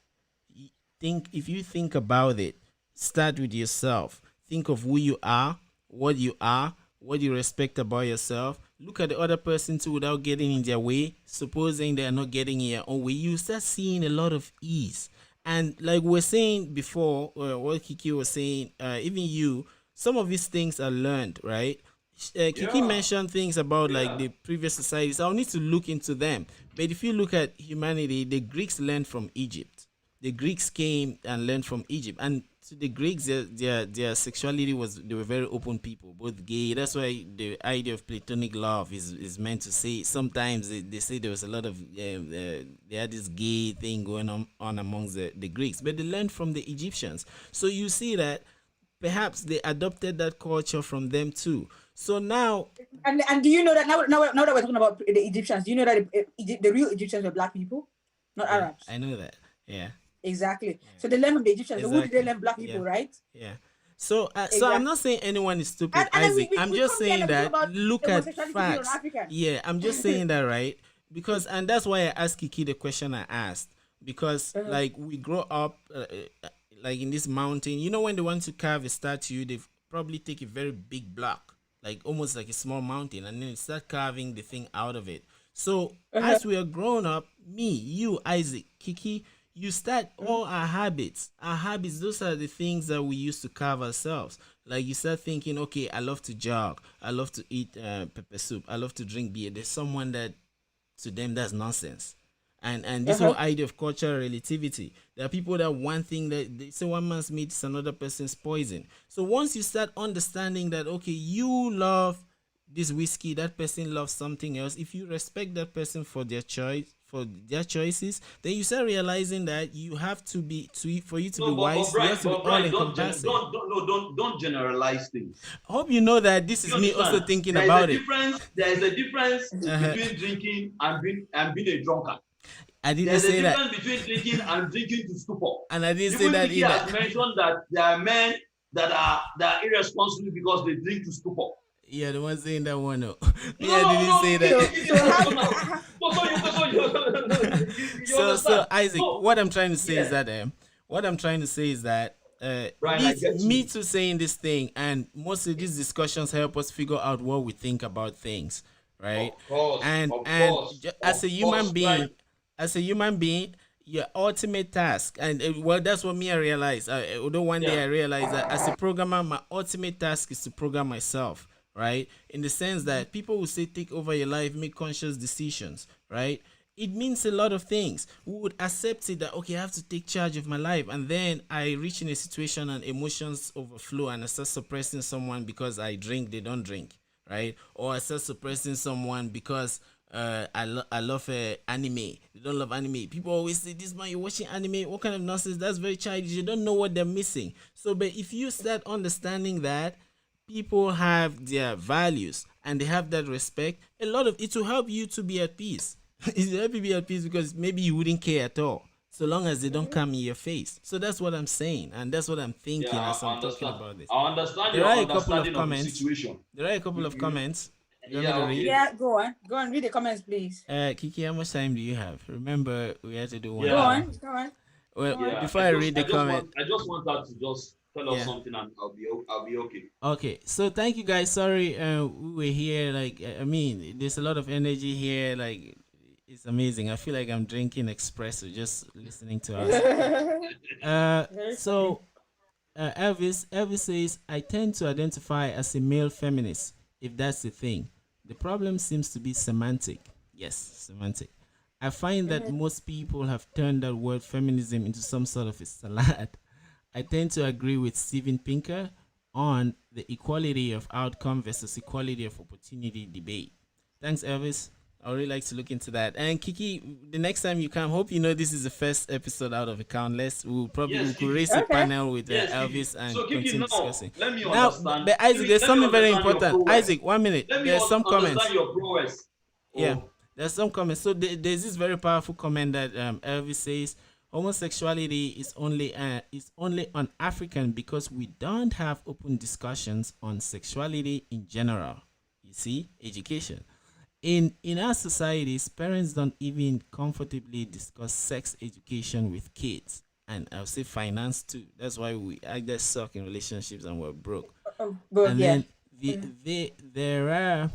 if you think about it, start with yourself. Think of who you are, what you respect about yourself. Look at the other person too without getting in their way, supposing they're not getting in your own way. You start seeing a lot of ease. And like we were saying before, what Kiki was saying, even you, some of these things are learned, right? Kiki mentioned things about like the previous societies. I'll need to look into them. But if you look at humanity, the Greeks learned from Egypt. The Greeks came and learned from Egypt. And to the Greeks, their sexuality they were very open people, both gay. That's why the idea of platonic love is meant to say, sometimes they say there was a lot of, they had this gay thing going on amongst the Greeks. But they learned from the Egyptians. So you see that perhaps they adopted that culture from them too. So now, and do you know that now that we're talking about the Egyptians, do you know that the real Egyptians were black people, not Arabs? I know that. Yeah. Exactly. Yeah. So they learn from the Egyptians. Exactly. So who did they learn? Black people, right? Yeah. So so I'm not saying anyone is stupid, Isaac. I'm just saying that look at facts. Yeah, I'm just saying that, right? Because, and that's why I asked Kiki the question I asked, because like we grow up like in this mountain. You know, when they want to carve a statue, they probably take a very big block, like almost like a small mountain, and then start carving the thing out of it. So as we are growing up, me, you, Isaac, Kiki, you start all our habits. Our habits, those are the things that we use to carve ourselves. Like you start thinking, okay, I love to jog, I love to eat pepper soup, I love to drink beer. There's someone that to them that's nonsense. And this whole idea of cultural relativity, there are people that one thing that they say one man's meat is another person's poison. So once you start understanding that, okay, you love this whiskey, that person loves something else, if you respect that person for their choice, for their choices, then you start realizing that you have to be for you to be wise, you have to be all encompassing. Don't generalize things. I hope you know that this is me also thinking about it. There is a difference between drinking and being a drunkard. I didn't say that. There's a difference between drinking and drinking to stupor. And I didn't say that Kiki either. has mentioned that there are men that are irresponsible because they drink to stupor. Yeah, the one saying that one. No. I didn't say that. So Isaac, what I'm trying to say is that me too saying this thing, and most of these discussions help us figure out what we think about things, right? As a human being, your ultimate task, and well, that's what me I realized. Although one day I realized that as a programmer, my ultimate task is to program myself, right? In the sense that people will say, take over your life, make conscious decisions, right? It means a lot of things. We would accept it that, okay, I have to take charge of my life, and then I reach in a situation and emotions overflow and I start suppressing someone because I drink, they don't drink, right? Or I start suppressing someone because I love anime. They don't love anime. People always say, this man, you're watching anime. What kind of nonsense? That's very childish. You don't know what they're missing. So, but if you start understanding that people have their values and they have that respect, a lot of it will help you to be at peace. It will help you be at peace because maybe you wouldn't care at all, so long as they don't come in your face. So that's what I'm saying, and that's what I'm thinking as I'm talking about this. I understand your understanding of the situation. There are a couple of comments. Yeah, go on, read the comments, please. Kiki, how much time do you have? Remember, we had to do one. Go on. Well, before I read the comment, I just want her to just tell us something, and I'll be okay. Okay, so thank you guys. Sorry, we were here. Like, I mean, there's a lot of energy here. Like, it's amazing. I feel like I'm drinking espresso just listening to us. Elvis says, I tend to identify as a male feminist, if that's the thing. The problem seems to be semantic. Yes, semantic. I find that most people have turned that word feminism into some sort of a salad. I tend to agree with Steven Pinker on the equality of outcome versus equality of opportunity debate. Thanks, Elvis. I would really like to look into that. And Kiki, the next time you come, hope you know this is the first episode out of a countless. We'll probably raise a panel with Elvis and continue discussing. Let me understand. But Isaac, there's something very important. Isaac, 1 minute. There's some comments. Yeah, there's some comments. So there's this very powerful comment that Elvis says, homosexuality is only un-African because we don't have open discussions on sexuality in general. You see, education. In our societies, parents don't even comfortably discuss sex education with kids, and I'll say finance too. That's why we either suck in relationships and we're broke. Then there are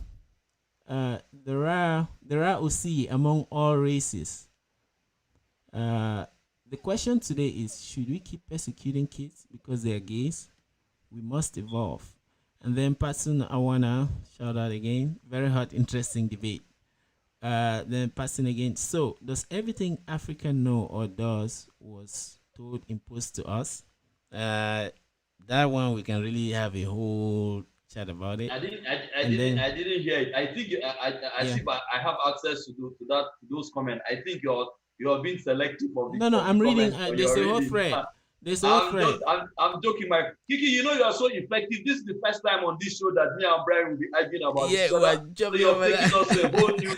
OC among all races. The question today is: should we keep persecuting kids because they are gays? We must evolve. And then Patsun Awana, shout out again. Very hot, interesting debate. Then passing again. So, does everything Africa know or does was told, imposed to us? That one we can really have a whole chat about it. I didn't hear it. I think I see, but I have access to those comments. I think you're being selective of the. No, I'm reading. There's a whole thread. I'm joking, Mike. Kiki, you know you are so effective. This is the first time on this show that me and Brian will be arguing about each other. So you're taking us to a whole new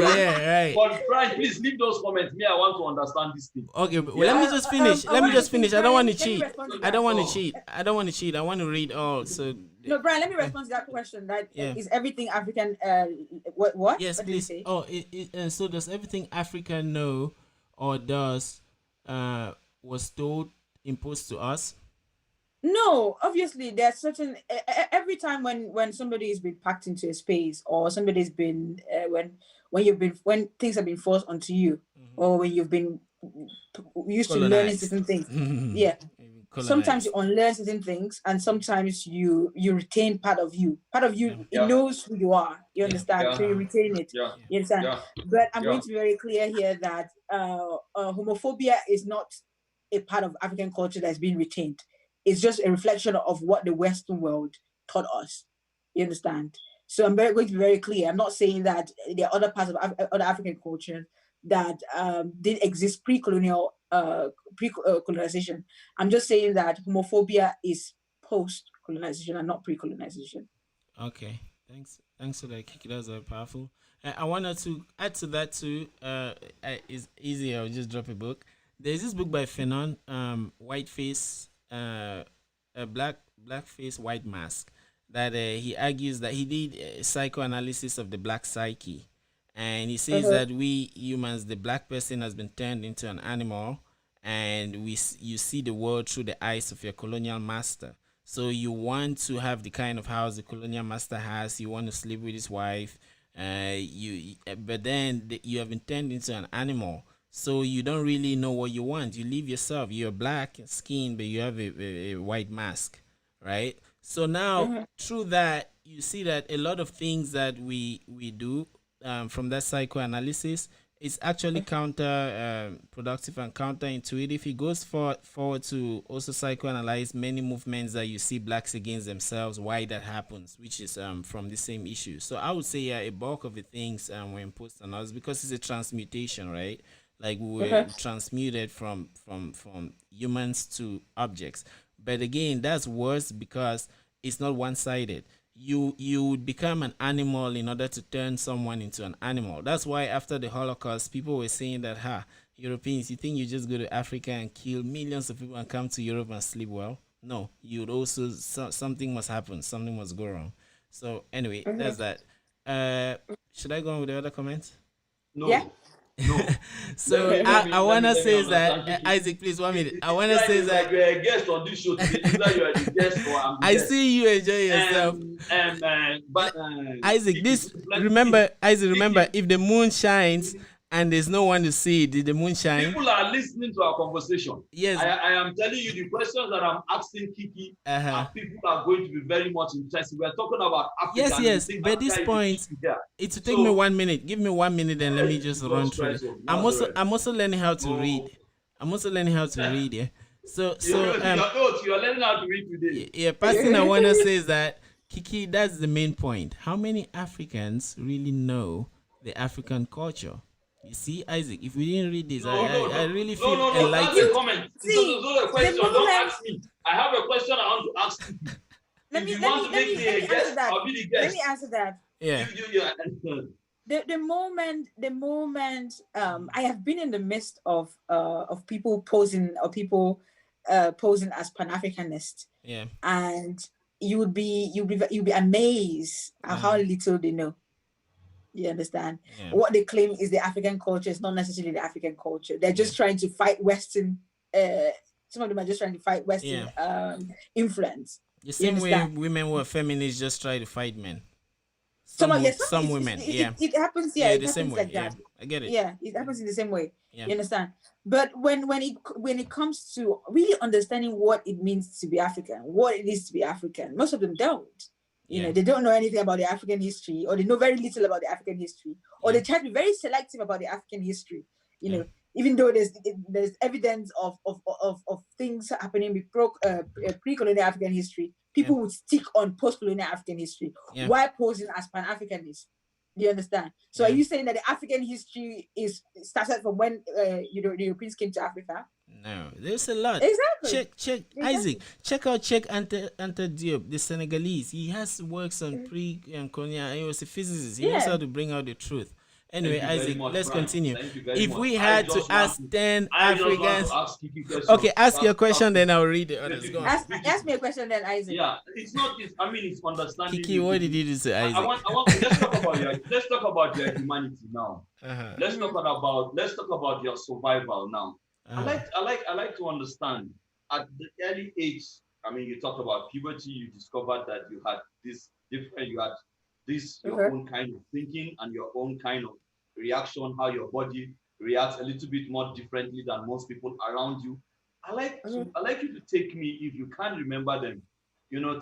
right? But Brian, please leave those comments. Me, I want to understand this thing. Okay, but let me just finish. I don't want to cheat. I don't want to cheat. I want to read all. So no, Brian, let me respond to that question. Is everything African? What? Yes, what please. So does everything Africa know or does was told, imposed to us? No, obviously there's certain every time when somebody is been packed into a space, or somebody's been when things have been forced onto you, or when you've been used to learning Colonized. certain things. Yeah. Sometimes you Colonized. unlearn certain things, and sometimes you retain part of you. Part of Yeah. you, it knows who you are. You Yeah. understand? So you retain it. yeah, You understand? yeah, But I'm yeah. going to be very clear here that homophobia is not a part of African culture that's being retained. It's just a reflection of what the Western world taught us. You understand? So I'm going to be very clear. I'm not saying that there are other parts of other African cultures that didn't exist pre-colonial colonization. I'm just saying that homophobia is post-colonization and not pre-colonization. Okay. Thanks for that, Kiki. That was very powerful. I wanted to add to that too. It's easy. I'll just drop a book. There's this book by Fanon, Whiteface, a blackface white mask, that he argues that he did a psychoanalysis of the black psyche, and he says that we humans, the black person has been turned into an animal, and you see the world through the eyes of your colonial master. So you want to have the kind of house the colonial master has. You want to sleep with his wife. But then you have been turned into an animal. So you don't really know what you want. You live yourself. You're black skin, but you have a white mask, right? So now through that, you see that a lot of things that we do, from that psychoanalysis, is actually counter productive and counterintuitive. He goes forward to also psychoanalyze many movements that you see blacks against themselves, why that happens, which is from the same issue. So I would say, yeah, a bulk of the things were imposed on us because it's a transmutation, right? Like we were transmuted from humans to objects. But again, that's worse because it's not one-sided. You would become an animal in order to turn someone into an animal. That's why after the Holocaust, people were saying that, Europeans, you think you just go to Africa and kill millions of people and come to Europe and sleep well? No, you'd also, something must happen, something must go wrong. So anyway, that's that. Should I go on with the other comments? Yeah. No, no. So I wanna say that, Isaac, please 1 minute. I wanna It's like, say it's like that you're a guest on this show today. Either you are the guest or I'm the I guest. see you enjoy yourself. But Isaac, Kiki, this Kiki, remember, Kiki, if the moon shines and there's no one to see it, did the moon shine? people are listening to our conversation. Yes. I am telling you the questions that I'm asking Kiki, and people are going to be very much interested. We're talking about Africa. Yes. But this point, it will take me 1 minute. Give me 1 minute and let me just run through it. I'm also learning how to read. I'm also learning how to read. Yeah. So you're learning how to read today. yeah. Person I wanna say is that, Kiki, that's the main point. How many Africans really know the African culture? You see, Isaac, if we didn't read this, I really feel enlightened. That's a comment. It's not a question. Don't ask me. I have a question I want to ask you. Let me answer that. I'll be the guest. Let me answer that. Yeah. The moment I have been in the midst of people posing posing as Pan-Africanist. Yeah. And you'd be amazed at how little they know. You understand? Yeah. What they claim is the African culture is not necessarily the African culture. They're just trying to fight Western. Some of them are just trying to fight Western influence. The same way women who are feminists just try to fight men. Some women, it happens. Yeah, it the happens same way. like that. I get it. Yeah, it happens in the same way. Yeah. You understand? But when it comes to really understanding what it means to be African, what it is to be African, most of them don't. You know, they don't know anything about the African history, or they know very little about the African history, or they try to be very selective about the African history. You know, even though there's evidence of things happening with pre-colonial African history, people would stick on post-colonial African history while posing as Pan-Africanists. Do you understand? So are you saying that the African history started from when the Europeans came to Africa? No, there's a lot. Exactly. Check Isaac. Check out Anta Diop, the Senegalese. He has works on pre-colonial. He was a physicist. He knows how to bring out the truth. Anyway, Isaac, let's continue. If we had to ask 10 Africans, okay, ask your question, then I'll read the others. Go on. Ask me a question, then, Isaac. Yeah, it's not. It's understanding. Kiki, what did you do to Isaac? Let's talk about your humanity now. Let's talk about your survival now. I like to understand at the early age. I mean, you talked about puberty. You discovered that you had your own kind of thinking and your own kind of reaction, how your body react a little bit more differently than most people around you. I like you to take me, if you can't remember them,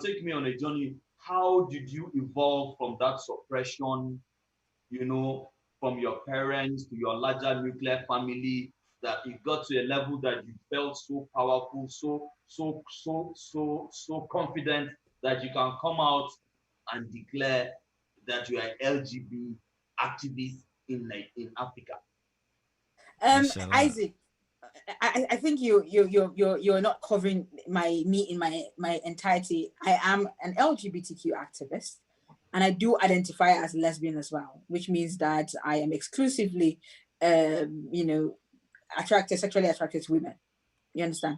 take me on a journey. How did you evolve from that suppression, from your parents to your larger nuclear family, that it got to a level that you felt so powerful, so confident that you can come out and declare that you are LGBT activist in Africa? Isaac, I think you're not covering me in my entirety. I am an LGBTQ activist, and I do identify as lesbian as well, which means that I am exclusively, sexually attracted to women. You understand?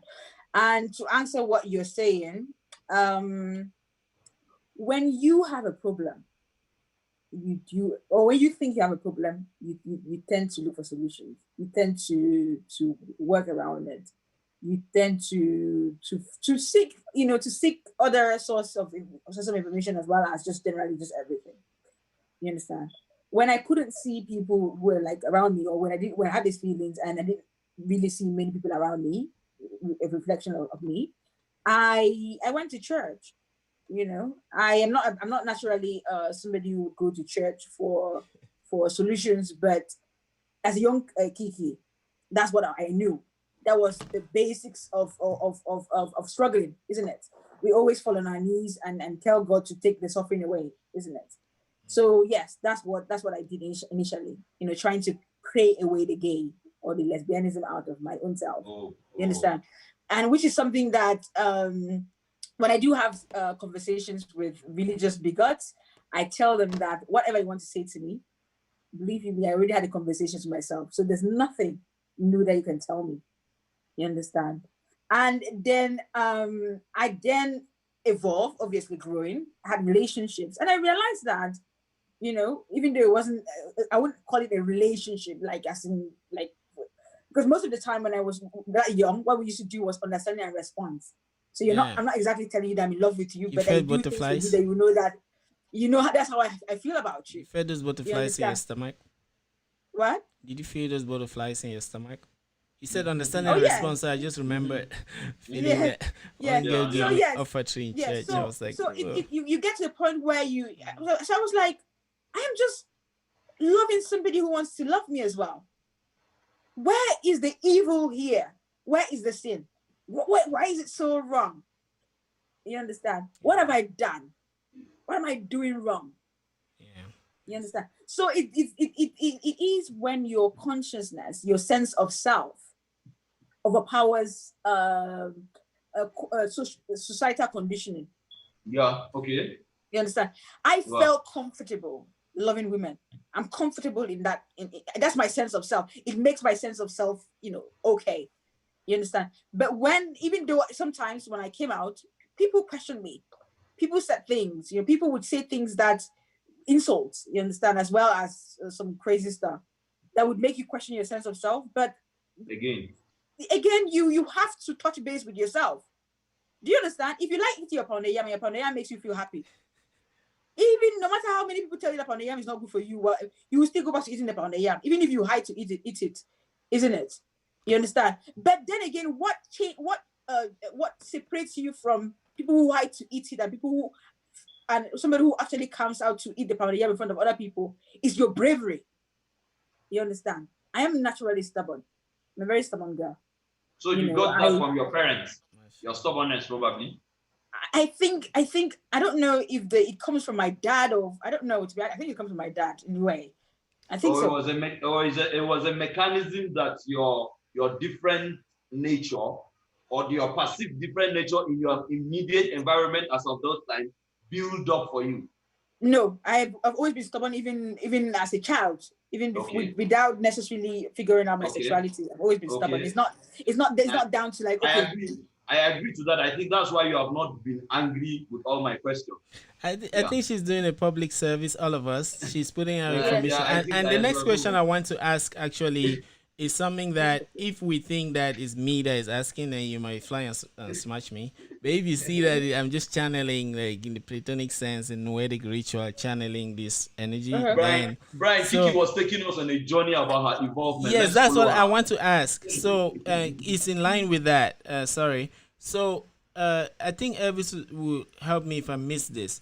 And to answer what you're saying, when you have a problem, or when you think you have a problem, you tend to look for solutions. You tend to work around it. You tend to seek other sources of information, as well as just generally just everything. You understand? When I couldn't see people who were like around me, or when I had these feelings and I didn't really see many people around me, a reflection of me, I went to church. I'm not naturally somebody who would go to church for solutions, but as a young Kiki, that's what I knew. That was the basics of struggling, isn't it? We always fall on our knees and tell God to take the suffering away, isn't it? So yes, that's what I did initially. Trying to pray away the gay or the lesbianism out of my own self. You understand? And which is something that when I do have conversations with religious bigots, I tell them that whatever you want to say to me, believe me, I already had a conversation with myself. So there's nothing new that you can tell me. You understand? And then I then evolved, obviously growing, had relationships. And I realized that, even though it wasn't, I wouldn't call it a relationship, because most of the time when I was that young, what we used to do was understanding and response. So I'm not exactly telling you that I'm in love with you, but I do things for you that you know that, that's how I feel about you. You fed those butterflies in your stomach? What? Did you feel those butterflies in your stomach? You said understanding and response, so I just remember feeling that one girl gave me offer tree in church. I was like, you get to the point where so I was like, I am just loving somebody who wants to love me as well. Where is the evil here? Where is the sin? Why is it so wrong? You understand? What have I done? What am I doing wrong? Yeah. You understand? So it is when your consciousness, your sense of self, overpowers societal conditioning. Yeah. Okay. You understand? I felt comfortable loving women. I'm comfortable in that. That's my sense of self. It makes my sense of self, okay. You understand? But even though sometimes when I came out, people questioned me. People said things, people would say things that insults, you understand, as well as some crazy stuff that would make you question your sense of self. But again, you have to touch base with yourself. Do you understand? If you like eating your pound yam makes you feel happy. Even no matter how many people tell you that pound yam is not good for you, you will still go back to eating the pound yam, even if you hide to eat it, isn't it? You understand? But then again, what separates you from people who hide to eat it and somebody who actually comes out to eat the pound yam in front of other people is your bravery. You understand? I am naturally stubborn. I'm a very stubborn girl. So you got that from your parents? Your stubbornness, probably. I think I don't know if it comes from my dad, or I don't know. I think it comes from my dad in a way. I think so. It was a mechanism that your different nature, or your perceived different nature in your immediate environment as of that time, build up for you. No, I've always been stubborn, even as a child, without necessarily figuring out my sexuality. I've always been stubborn. It's not down to like, okay. I agree to that. I think that's why you have not been angry with all my questions. I think she's doing a public service, all of us. She's putting out information. And the next question I want to ask actually is something that if we think that is me that is asking, then you might fly and smash me. But if you see that I'm just channeling, like in the Platonic sense, in Noetic ritual, channeling this energy, then Kiki was taking us on a journey about her involvement. yes, that's what I want to ask. So it's in line with that. Sorry. So I think Elvis will help me if I miss this.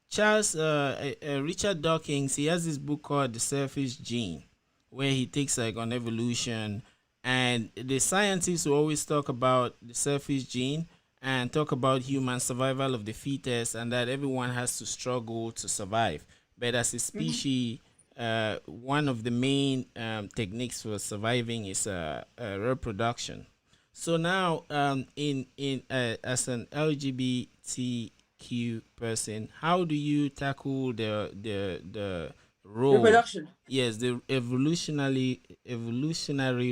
Charles Richard Dawkins, he has this book called The Selfish Gene, where he takes like on evolution, and the scientists will always talk about the selfish gene and talk about human survival of the fetus, and that everyone has to struggle to survive. But as a species, one of the main techniques for surviving is reproduction. So now, in as an LGBTQ person, how do you tackle the role? Reproduction. Yes, the evolutionary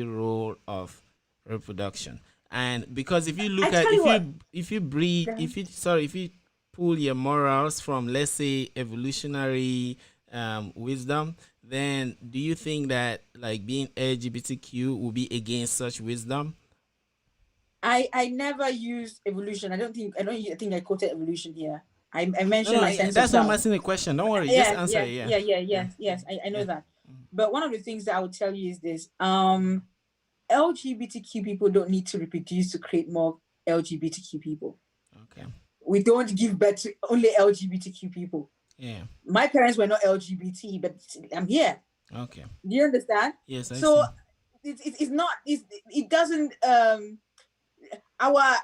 role of reproduction. And because if you look at if you breed if you pull your morals from, let's say, evolutionary wisdom, then do you think that like being LGBTQ will be against such wisdom? I never used evolution. I think I quoted evolution here. I mentioned my sense that's of not asking the question. Don't worry, yes, just answer it. Yes. I know that. But one of the things that I would tell you is this: LGBTQ people don't need to reproduce to create more LGBTQ people. Okay. We don't give birth to only LGBTQ people. Yeah. My parents were not LGBT, but I'm here. Okay. Do you understand? Yes. It's not. It doesn't. Our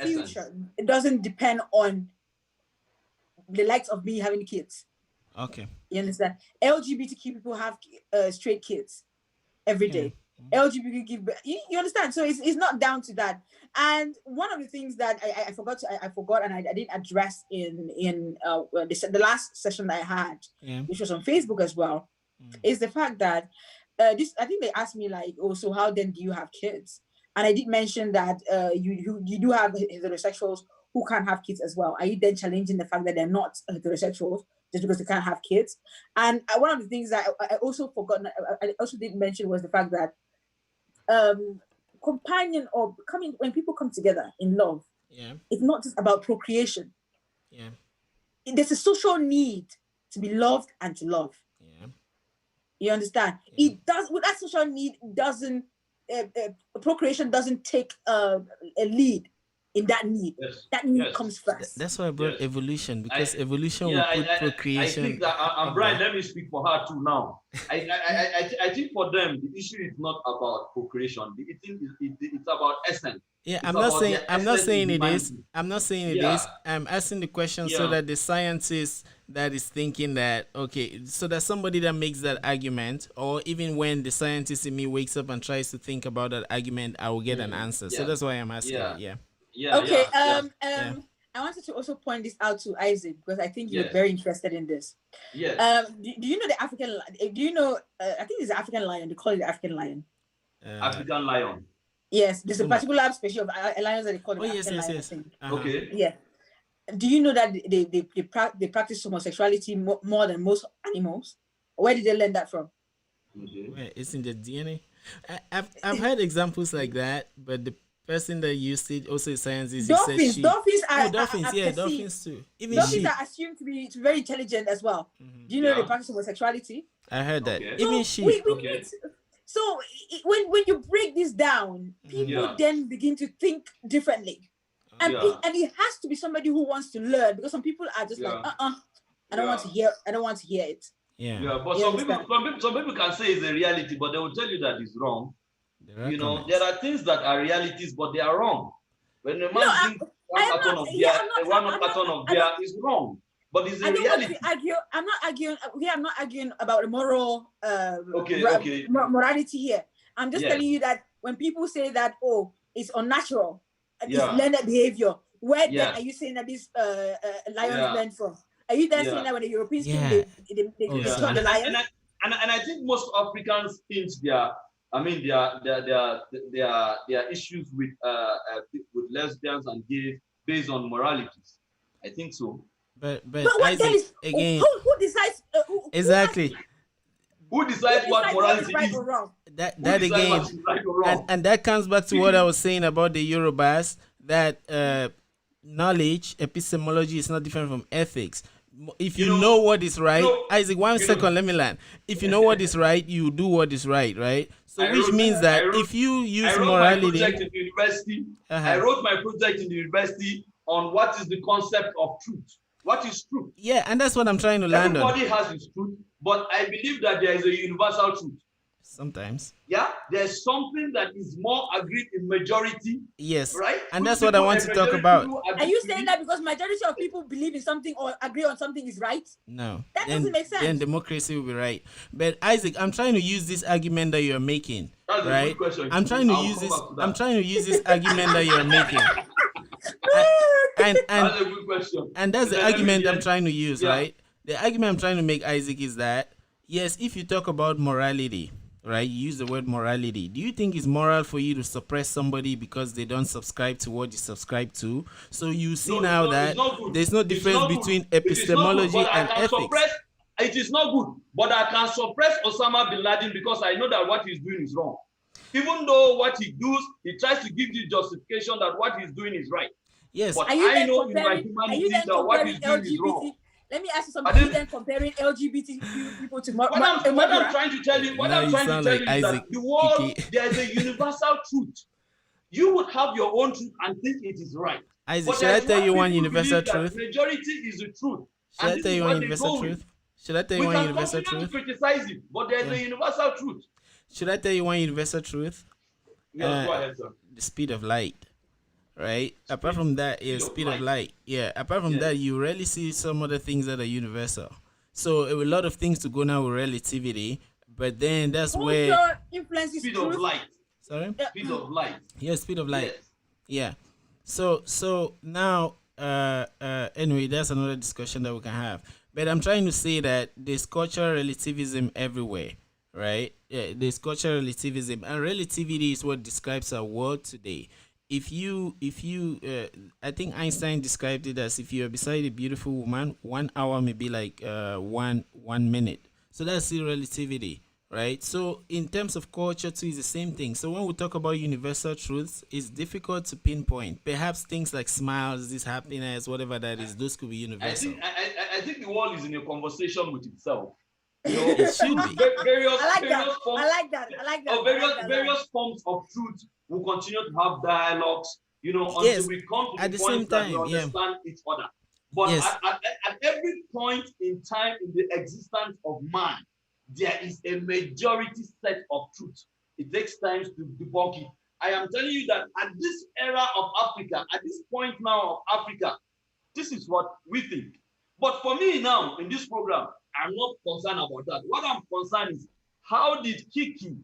future, it doesn't depend on the likes of me having kids. Okay. You understand? LGBTQ people have straight kids every day. LGBTQ give, you understand? So it's not down to that. And one of the things that I forgot and I didn't address in the last session that I had, which was on Facebook as well, is the fact that I think they asked me like, oh, so how then do you have kids? And I did mention that you do have heterosexuals who can't have kids as well. Are you then challenging the fact that they're not heterosexuals just because they can't have kids? And one of the things that I also forgot, I also didn't mention, was the fact that companion or coming, when people come together in love, it's not just about procreation. There's a social need to be loved and to love. You understand? It does. With that social need, doesn't procreation doesn't take a lead in that need. That need comes first. That's why I brought evolution, because evolution will put procreation. I think that Brian, let me speak for her too now. I think for them the issue is not about procreation. It's about essence. I'm not saying it is. I'm asking the question so that the scientist that is thinking that, okay, so that somebody that makes that argument, or even when the scientist in me wakes up and tries to think about that argument, I will get an answer. So that's why I'm asking. I wanted to also point this out to Isaac, because I think you're very interested in this. Do you know the African? Do you know? I think it's the African lion. They call it the African lion. African lion. Yes, there's a particular species of lions that they call it African lion. Yes. Okay. Yeah. Do you know that they practice homosexuality more than most animals? Where did they learn that from? Well, it's in the DNA. I've heard examples like that, but the person that used it also science is dolphins. Dolphins too. Even dolphins are assumed to be very intelligent as well. Do you know they practice homosexuality? I heard that. Okay. Even sheep. So when you break this down, people then begin to think differently. And it has to be somebody who wants to learn, because some people are just like, I don't want to hear it. But some people can say it's a reality, but they will tell you that it's wrong. There are things that are realities, but they are wrong. When a man drinks one carton of beer is wrong, but it's a reality. I'm not arguing about the moral morality here. I'm just telling you that when people say that, oh, it's unnatural, it's learned behavior, where then are you saying that these lions learn from? Are you then saying that when the Europeans came, they taught the lions? And I think most Africans think their issues with lesbians and gays based on moralities. I think so. But Isaac, again, who decides? Exactly. Who decides what morality right is? or wrong? That again, right or wrong? and that comes back to what I was saying about the Yorubas, that knowledge, epistemology is not different from ethics. If you know what is right, Isaac, 1 second, let me land. If you know what is right, you do what is right, right? So which means that if you use morality, my project in the university, I wrote my project in the university on what is the concept of truth. What is truth? Yeah, and that's what I'm trying to land on. Everybody has his truth, but I believe that there is a universal truth. Sometimes. Yeah, there's something that is more agreed in majority. Yes. Right? And that's what I want to talk about. Are you saying that because majority of people believe in something or agree on something is right? No. That doesn't make sense. Then democracy will be right. But Isaac, I'm trying to use this argument that you're making. That's right? a good question. I'm trying to use this argument that you're making. That's a good question. And that's the argument I'm trying to use, right? The argument I'm trying to make, Isaac, is that yes, if you talk about morality, right? You use the word morality. Do you think it's moral for you to suppress somebody because they don't subscribe to what you subscribe to? So you see that there's no difference between epistemology and ethics. It is not good, but I can suppress Osama bin Laden because I know that what he's doing is wrong. Even though what he does, he tries to give you justification that what he's doing is right. Yes. But I know in my humanity that what he's doing is wrong. Let me ask you something. Are you then comparing LGBT people to what I'm trying to tell you, is that the world, there is a universal truth. You would have your own truth and think it is right. Isaac, should I tell you one universal truth? Majority is the truth. Should I tell you one universal truth? Should I tell you one universal truth? We can criticize it, but there's a universal truth. Should I tell you one universal truth? Yes, go ahead, sir. The speed of light. Right. Apart from that, speed of light. Yeah. Apart from that, you rarely see some other things that are universal. So a lot of things to go now with relativity, but then that's where influences speed of light. Sorry. Speed of light. Yeah, speed of light. Yes. Yeah. So now, anyway, that's another discussion that we can have. But I'm trying to say that there's cultural relativism everywhere, right? Yeah, there's cultural relativism, and relativity is what describes our world today. If you, I think Einstein described it as if you're beside a beautiful woman, 1 hour may be like 1 minute. So that's the relativity, right? So in terms of culture too, is the same thing. So when we talk about universal truths, it's difficult to pinpoint. Perhaps things like smiles, this happiness, whatever that is, those could be universal. I think the world is in a conversation with itself. You know, it should be. Various forms of truth will continue to have dialogues, until we come to the point that we understand each other. But at every point in time in the existence of man, there is a majority set of truth. It takes time to debunk it. I am telling you that at this era of Africa, at this point now of Africa, this is what we think. But for me now, in this program, I'm not concerned about that. What I'm concerned is, how did Kiki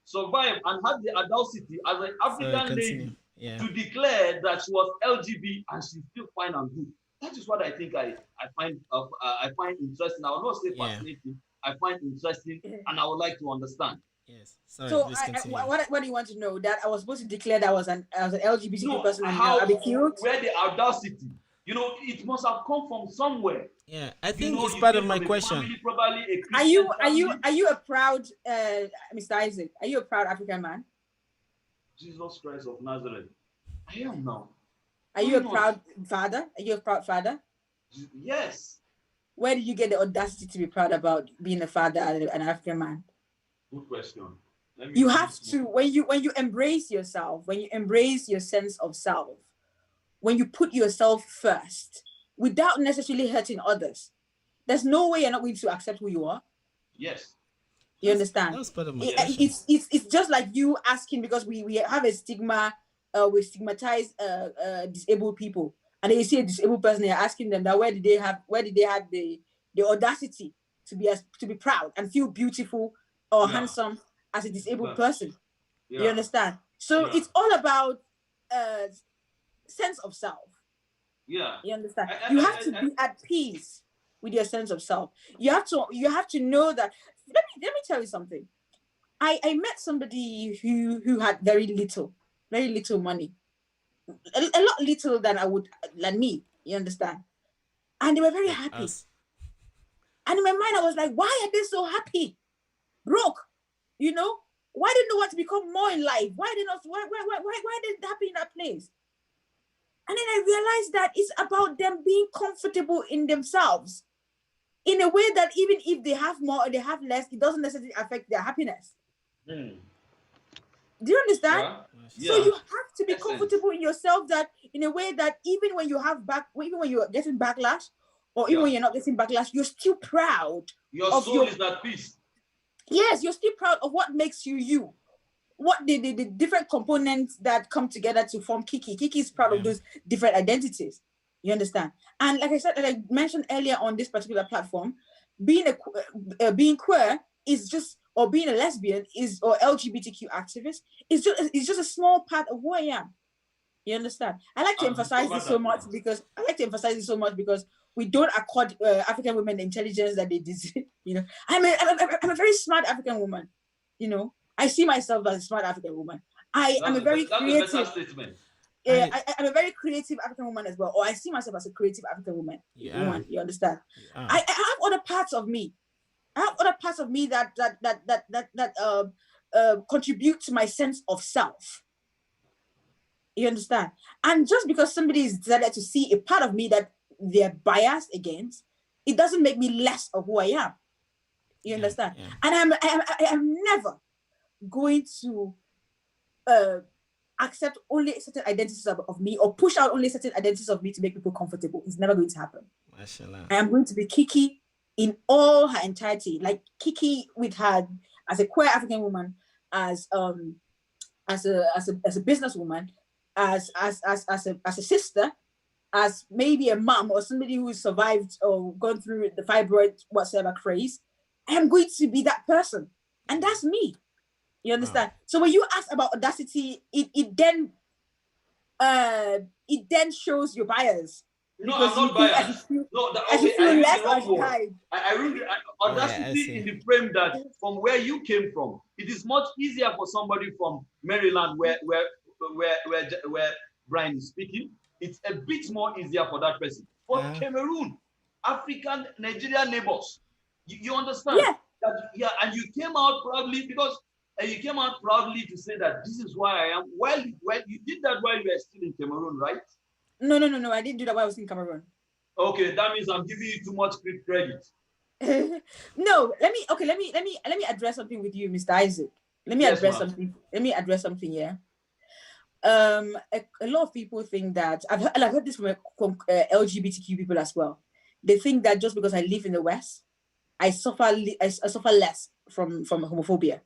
survive and have the audacity as an African lady to declare that she was LGBT and she's still fine and good? That is what I think I find interesting. I will not say fascinating. I find interesting, and I would like to understand. Yes. Sorry, so what do you want to know? That I was supposed to declare that I was an LGBT person and I'll be killed? Where the audacity? It must have come from somewhere. Yeah, I think it's part of my question. Are you a proud Mr. Isaac? Are you a proud African man? Jesus Christ of Nazareth. I am now. Are you a proud father? Are you a proud father? Yes. Where did you get the audacity to be proud about being a father and an African man? Good question. You have to, when you embrace yourself, when you embrace your sense of self, when you put yourself first, without necessarily hurting others, there's no way you're not going to accept who you are. Yes. You understand? That's part of my it's just like you asking, because we have a stigma, we stigmatize disabled people, and then you see a disabled person, you're asking them that where did they have the audacity to be proud and feel beautiful or handsome as a disabled person. You understand? So it's all about sense of self. Yeah. You understand? You have to be at peace with your sense of self. You have to know that. Let me tell you something. I met somebody who had very little money. A lot little than me. You understand? And they were very happy. And in my mind, I was like, why are they so happy? broke. You know, why didn't they want to become more in life? Why did not? Why did it happen in that place? And then I realized that it's about them being comfortable in themselves, in a way that even if they have more or they have less, it doesn't necessarily affect their happiness. Do you understand? So you have to be comfortable in yourself, that in a way that even when you have even when you're getting backlash, or even when you're not getting backlash, you're still proud. Your soul is at peace. Yes, you're still proud of what makes you you. What the different components that come together to form Kiki. Kiki is proud of those different identities. You understand? And like I said, like I mentioned earlier on this particular platform, being being queer is just, or being a lesbian is, or LGBTQ activist is just a small part of who I am. You understand? I like to emphasize this so much because we don't accord African women the intelligence that they deserve. You know, I'm a very smart African woman. You know, I see myself as a smart African woman. I'm a very creative. That's a better statement. I'm a very creative African woman as well, or I see myself as a creative African woman. Woman, you understand? I have other parts of me. I have other parts of me that contribute to my sense of self. You understand? And just because somebody is decided to see a part of me that they're biased against, it doesn't make me less of who I am. You understand? And I am never going to accept only certain identities of me, or push out only certain identities of me to make people comfortable. It's never going to happen. Mashallah. I am going to be Kiki in all her entirety, like Kiki with her as a queer African woman, as a businesswoman, as a sister, as maybe a mom or somebody who survived or gone through the fibroid whatsoever craze. I am going to be that person, and that's me. You understand? So when you ask about audacity, it then shows your bias. No, I'm not biased. Audacity in the frame that from where you came from, it is much easier for somebody from Maryland, where Brian is speaking. It's a bit more easier for that person. For Cameroon, African, Nigerian neighbors, you understand? And you came out proudly because you came out proudly to say that this is why I am. Well, you did that while you were still in Cameroon, right? No. I didn't do that while I was in Cameroon. Okay, that means I'm giving you too much credit. No, let me address something with you, Mr. Isaac. Let me address something here. A lot of people think that I've heard this from LGBTQ people as well. They think that just because I live in the West, I suffer less from homophobia.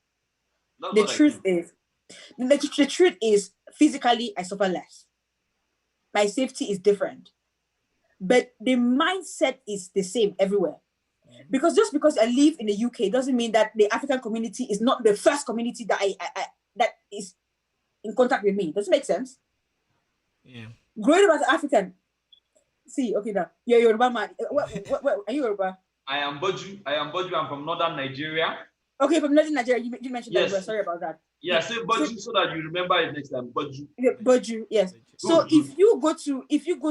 The truth is, physically I suffer less. My safety is different, but the mindset is the same everywhere. Because just because I live in the UK doesn't mean that the African community is not the first community that that is in contact with me. Does it make sense? Yeah. Growing up as an African, okay, now you're Yoruba man. What are you Yoruba? I am Boju. I'm from northern Nigeria. Okay, from northern Nigeria. You mentioned that. Sorry about that. Yeah, say Boju so that you remember it next time. Boju. Boju, yes. So if you go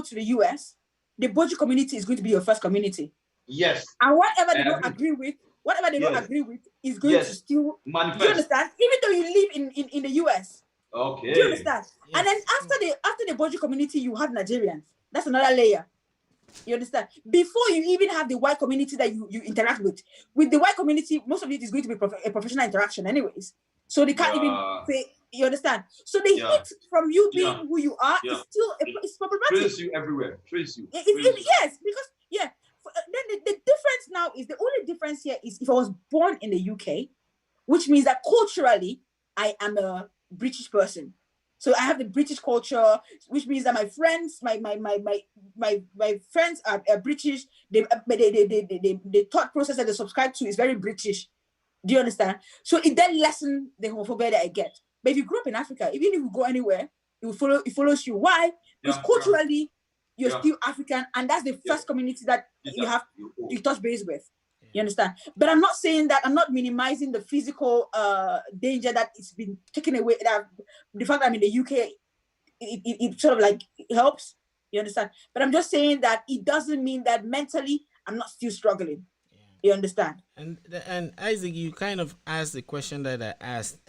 to the US, the Boju community is going to be your first community. Yes. And whatever they don't agree with is going to still manifest. Do you understand? Even though you live in the US. Okay. Do you understand? Yes. And then after the Boju community, you have Nigerians. That's another layer. You understand? Before you even have the white community that you interact with the white community, most of it is going to be a professional interaction anyways. So they can't even say, you understand? So the hit from you being who you are is still it's problematic. Trace you everywhere. Trace you. Yes, because then the difference now is, the only difference here is if I was born in the UK, which means that culturally I am a British person. So I have the British culture, which means that my friends, my friends are British. The thought process that they subscribe to is very British. Do you understand? So it then lessens the homophobia that I get. But if you grew up in Africa, even if you go anywhere, it follows you. Why? Because culturally, you're still African, and that's the first community that you touch base with. You understand? But I'm not saying that, I'm not minimizing the physical danger that it's been taken away. That the fact that I'm in the UK, it sort of like helps. You understand? But I'm just saying that it doesn't mean that mentally I'm not still struggling. You understand? And Isaac, you kind of asked the question that I asked.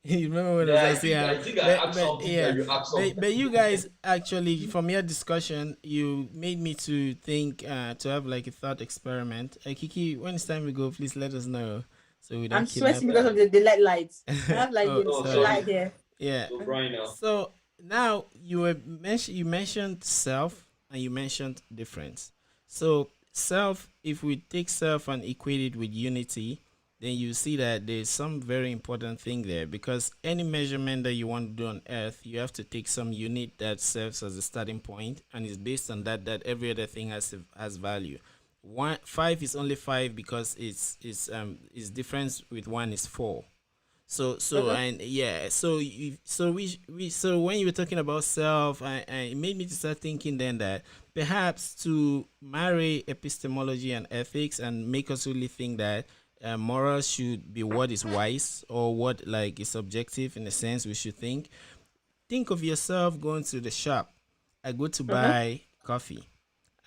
You remember when Yeah, I was saying, I think I asked but something yeah, that you asked something. but you guys actually, from your discussion, you made me to think, to have like a thought experiment. Kiki, when it's time we go, please let us know so we I'm don't sweating kidnap. because of the LED lights. I have like Oh, the sorry. light here. Yeah. So Brian now. So now you mentioned self and you mentioned difference. So self, if we take self and equate it with unity, then you see that there's some very important thing there, because any measurement that you want to do on earth, you have to take some unit that serves as a starting point, and it's based on that every other thing has value. 5 is only 5 because its difference with 1 is 4. So and yeah, so when you were talking about self, it made me to start thinking then that perhaps to marry epistemology and ethics and make us really think that morals should be what is wise, or what like is subjective in a sense. We should think of yourself going to the shop. I go to buy coffee.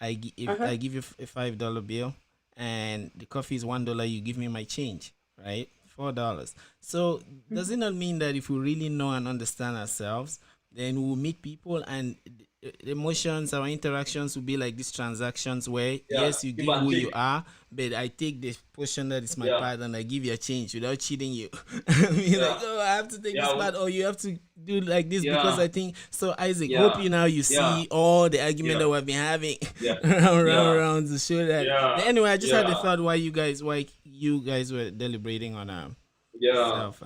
If I give you a $5 bill and the coffee is $1, you give me my change, right? $4. So does it not mean that if we really know and understand ourselves, then we'll meet people and the emotions, our interactions will be like these transactions where yes, you give who you are, but I take the portion that is my part and I give you a change without cheating you. I mean, like, oh, I have to take this part, or you have to do like this because I think so. Isaac, hope you see all the argument that we've been having around to show that. But anyway, I just had the thought why you guys were deliberating on self.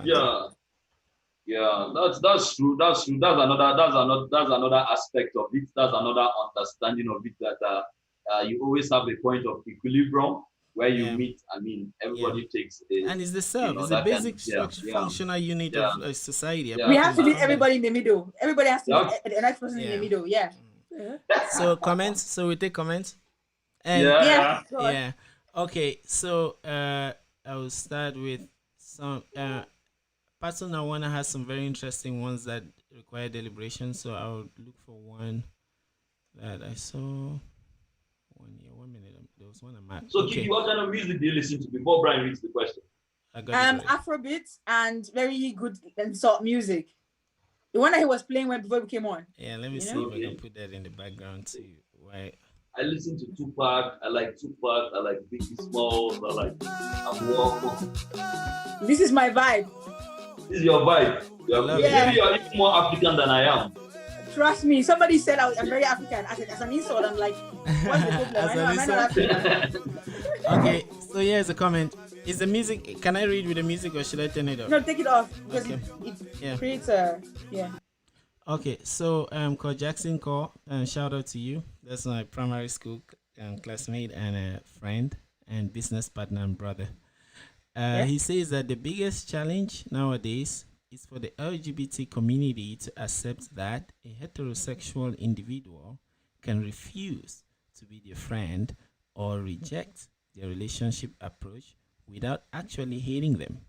That's true. That's true. That's another aspect of it. That's another understanding of it, that you always have a point of equilibrium where you meet. I mean, everybody takes and it's the self. It's the basic structure, functional unit of society. We have to meet everybody in the middle. Everybody has to be the next person in the middle. Yeah. So comments. So we take comments. And yeah. Okay. So I will start with some. Person I wanna has some very interesting ones that require deliberation. So I'll look for one that I saw. 1 year, 1 minute. There was one I'm at. So Kiki, what kind of music do you listen to before Brian reads the question? Afrobeat and very good and soft music. The one that he was playing when before we came on. Yeah, let me see if I can put that in the background too. Why? I listen to Tupac. I like Tupac. I like Biggie Smalls. I like Amwoko. This is my vibe. This is your vibe. Maybe you're even more African than I am. Trust me. Somebody said I'm very African. As an insult, I'm like, what's the problem? I'm not African. Okay, so here's a comment. Is the music? Can I read with the music or should I turn it off? No, take it off because it creates a Okay, so called Jackson Call, shout out to you. That's my primary school classmate and a friend and business partner and brother. He says that the biggest challenge nowadays is for the LGBT community to accept that a heterosexual individual can refuse to be their friend or reject their relationship approach without actually hating them.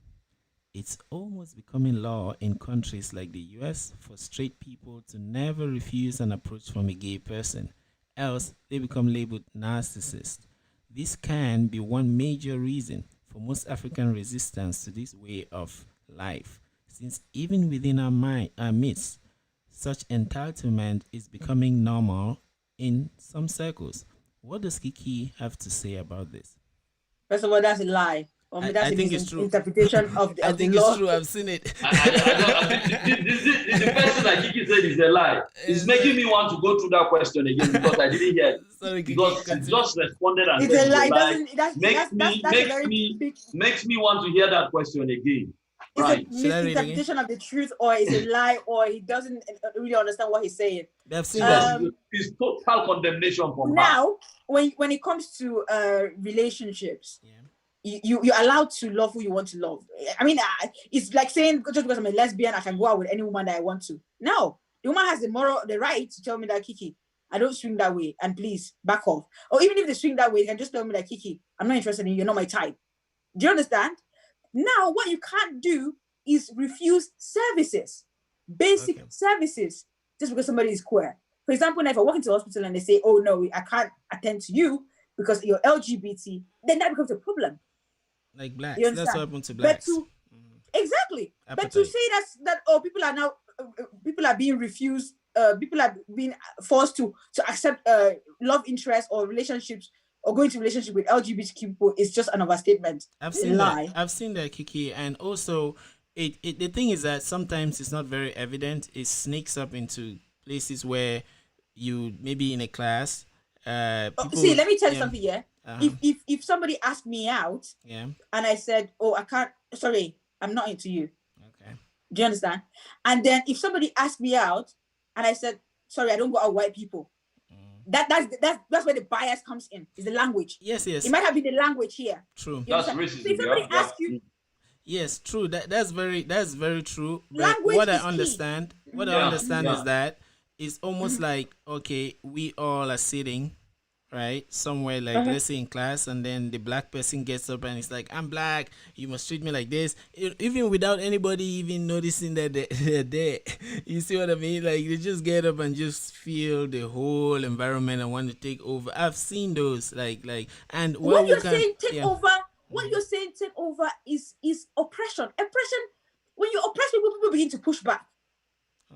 It's almost becoming law in countries like the US for straight people to never refuse an approach from a gay person, else they become labeled narcissists. This can be one major reason for most African resistance to this way of life, since even within our midst, such entitlement is becoming normal in some circles. What does Kiki have to say about this? First of all, that's a lie. I think it's true. Interpretation of the I think law. it's true. I've seen it. The person that Kiki said is a lie. It's making me want to go through that question again because I didn't hear it. Sorry, Kiki, because she just responded and it's said a lie. Makes me want to hear that question again. It's right. A misinterpretation of the truth, or it's a lie, or he doesn't really understand what he's saying. They've seen it's total condemnation from now, her. When it comes to relationships, you're allowed to love who you want to love. I mean, it's like saying just because I'm a lesbian, I can go out with any woman that I want to. No, the woman has the right to tell me that, Kiki, I don't swing that way, and please back off. Or even if they swing that way, they can just tell me that, Kiki, I'm not interested in you, you're not my type. Do you understand? Now, what you can't do is refuse services, basic services, just because somebody is queer. For example, now if I walk into the hospital and they say, oh, no, I can't attend to you, because you're LGBT, then that becomes a problem. Like blacks. You That's what understand? happened to blacks. Exactly. But to Appetite. say that people are now people are being refused, people are being forced to accept love interest or relationships or go into relationship with LGBTQ people is just an overstatement. I've A seen that. lie. I've seen that, Kiki, and also, the thing is that sometimes it's not very evident. It sneaks up into places where you maybe in a class, people. See, let me tell you yeah, something. Yeah, uh-huh, if somebody asked me out yeah, and I said, "Oh, I can't," sorry, I'm not into you. okay, Do you understand? And then if somebody asked me out and I said, "Sorry, I don't go out with white people," that's where the bias comes in. Is the language. yes, It yes, might have been the language here. true. You That's understand? So if racism, somebody yeah. asks you, Yes, true. That's very true. But language is key. What I Yeah, understand yeah. is that it's almost like, okay, we all are sitting right somewhere, like let's say in class, and then the black person gets up and it's like, I'm black, you must treat me like this, even without anybody even noticing that they're there. You see what I mean? Like they just get up and just feel the whole environment and want to take over. I've seen those, and well, When we you're can, saying take yeah. over, what you're saying take over is oppression. Oppression. When you oppress people, people begin to push back.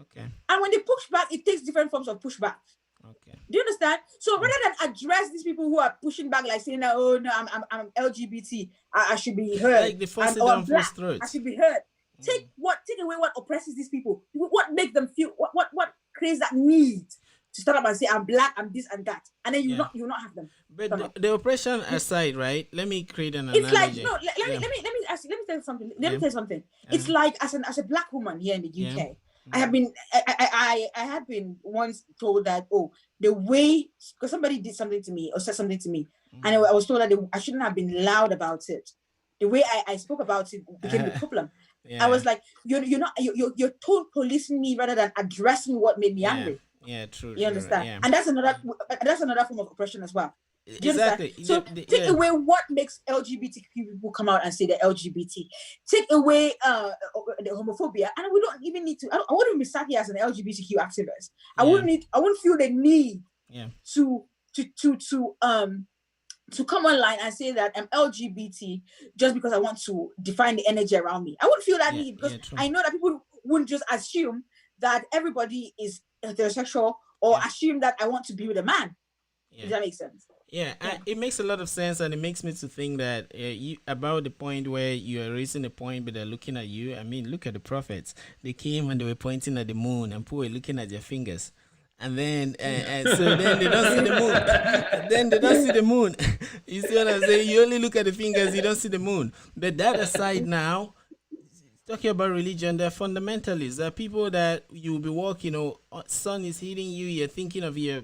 Okay. And when they push back, it takes different forms of pushback. Okay. Do you understand? So rather than address these people who are pushing back, like saying that, oh no, I'm LGBT, I should be heard. Like they force it or down I'm black, people's throats. I should be heard. Take away what oppresses these people. What makes them feel? What creates that need to start up and say I'm black, I'm this and that, and then you not have them. But the oppression aside, right? Let me create an It's like analogy. no. Let me ask you. Let me tell you something. Let me tell you something. Yeah. It's like as a black woman here in the UK, Yeah. I have been I had been once told that, oh, the way, because somebody did something to me or said something to me, and I was told that I shouldn't have been loud about it. The way I spoke about it became the problem. Yeah. I was like, you're told policing me rather than addressing what made me angry. Yeah, true. You understand? Yeah. And that's another form of oppression as well. Do you Exactly. understand? So take away what makes LGBTQ people come out and say they're LGBT. Take away the homophobia, and we don't even need to. I wouldn't be sat here as an LGBTQ activist. I wouldn't feel the need to come online and say that I'm LGBT just because I want to define the energy around me. I wouldn't feel that need, because I know that people wouldn't just assume that everybody is heterosexual or assume that I want to be with a man. Does that make sense? Yeah, it makes a lot of sense, and it makes me to think that you about the point where you are raising a point, but they're looking at you. I mean, look at the prophets. They came and they were pointing at the moon, and people were looking at their fingers. And then, so then they don't see the moon. Then they don't see the moon. You see what I'm saying? You only look at the fingers, you don't see the moon. But that aside now, talking about religion, they're fundamentalists. There are people that you'll be walking, sun is hitting you, you're thinking of your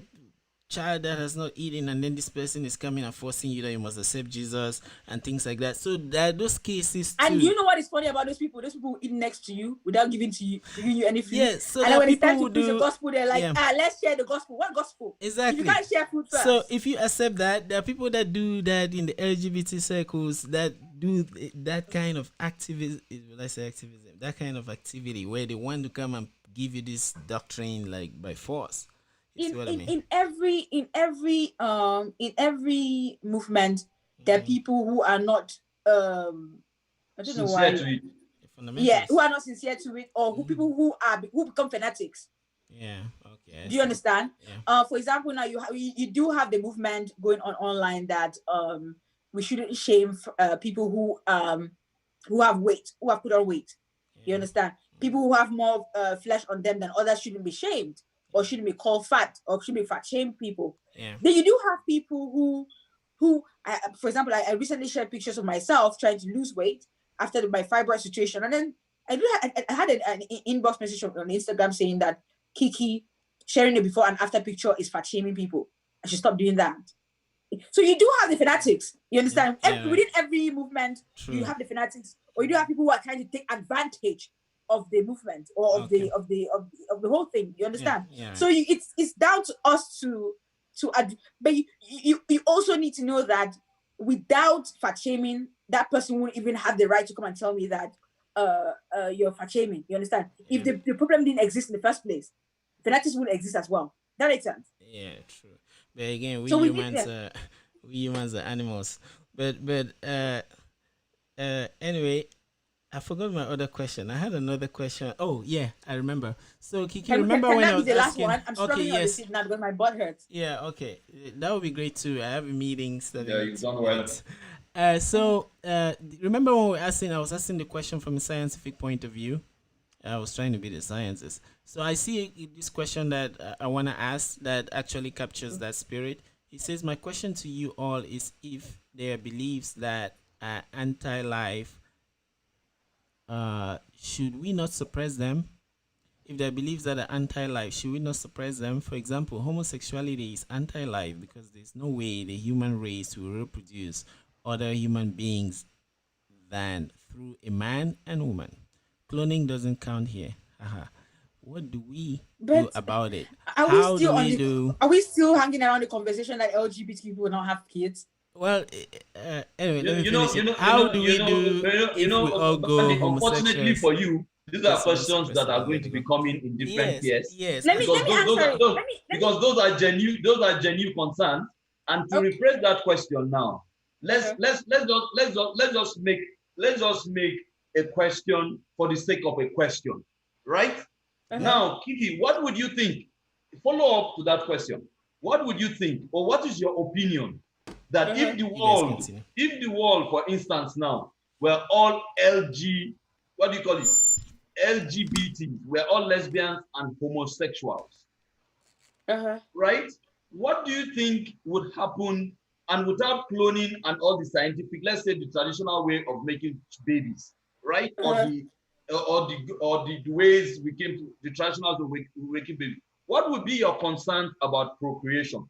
child that has not eaten, and then this person is coming and forcing you that you must accept Jesus and things like that. So there are those cases too. And you know what is funny about those people? Those people who eat next to you without giving you any food. Yes, so and then when it's time people to preach the gospel, they're like, let's share the gospel. What gospel? Exactly. If you can't share food first. So if you accept that, there are people that do that in the LGBT circles, that do that kind of activism. Will I say activism? That kind of activity where they want to come and give you this doctrine like by force. In every movement, there are people who are not I don't know why. Who are not sincere to it, or who people who become fanatics. Yeah. Okay. Do you understand? Yeah. For example, now you do have the movement going on online that we shouldn't shame people who have weight, who have put on weight. You understand? People who have more flesh on them than others shouldn't be shamed, or shouldn't be called fat, or shouldn't be fat shamed people. Yeah. Then you do have people who for example, I recently shared pictures of myself trying to lose weight after my fibroid situation, and then I had an inbox message on Instagram saying that Kiki, sharing the before and after picture is fat shaming people. I should stop doing that. So you do have the fanatics. You understand? Within every movement, you have the fanatics, or you do have people who are trying to take advantage of the movement or of the whole thing. You understand? So it's down to us but you also need to know that without fat shaming, that person won't even have the right to come and tell me that you're fat shaming. You understand? If the problem didn't exist in the first place, fanatics wouldn't exist as well. That makes sense. Yeah, true. But again, we we humans are animals. But anyway, I forgot my other question. I had another question. Oh yeah, I remember. So Kiki, remember can when that I be was the last asking? one? I'm Okay, struggling on the yes. seat now because my butt hurts. Yeah, okay. That would be great too. I have a meeting starting Yeah, in you've 2 done well. minutes. Remember when I was asking the question from a scientific point of view? I was trying to be the scientist. So I see this question that I want to ask that actually captures that spirit. It says, my question to you all is if there are beliefs that are anti-life, should we not suppress them? If there are beliefs that are anti-life, should we not suppress them? For example, homosexuality is anti-life because there's no way the human race will reproduce other human beings than through a man and woman. Cloning doesn't count here. Haha. What do we do about it? How do we do? Are we still hanging around the conversation that LGBT people will not have kids? Well, anyway, let me finish it. How do we do if we all go unfortunately homosexuals? for you, these are questions that are going to be coming in different years. Yes. Let me answer it. Because those are genuine concerns. And to rephrase that question now, let's just make a question for the sake of a question, right? Now, Kiki, what would you think? Follow up to that question. What would you think, or what is your opinion that if the world, for instance, now were all LGBT, we're all lesbians and homosexuals, right? What do you think would happen? And without cloning and all the scientific, let's say the traditional way of making babies, right? Or the ways we came to the traditional way of making babies. What would be your concerns about procreation?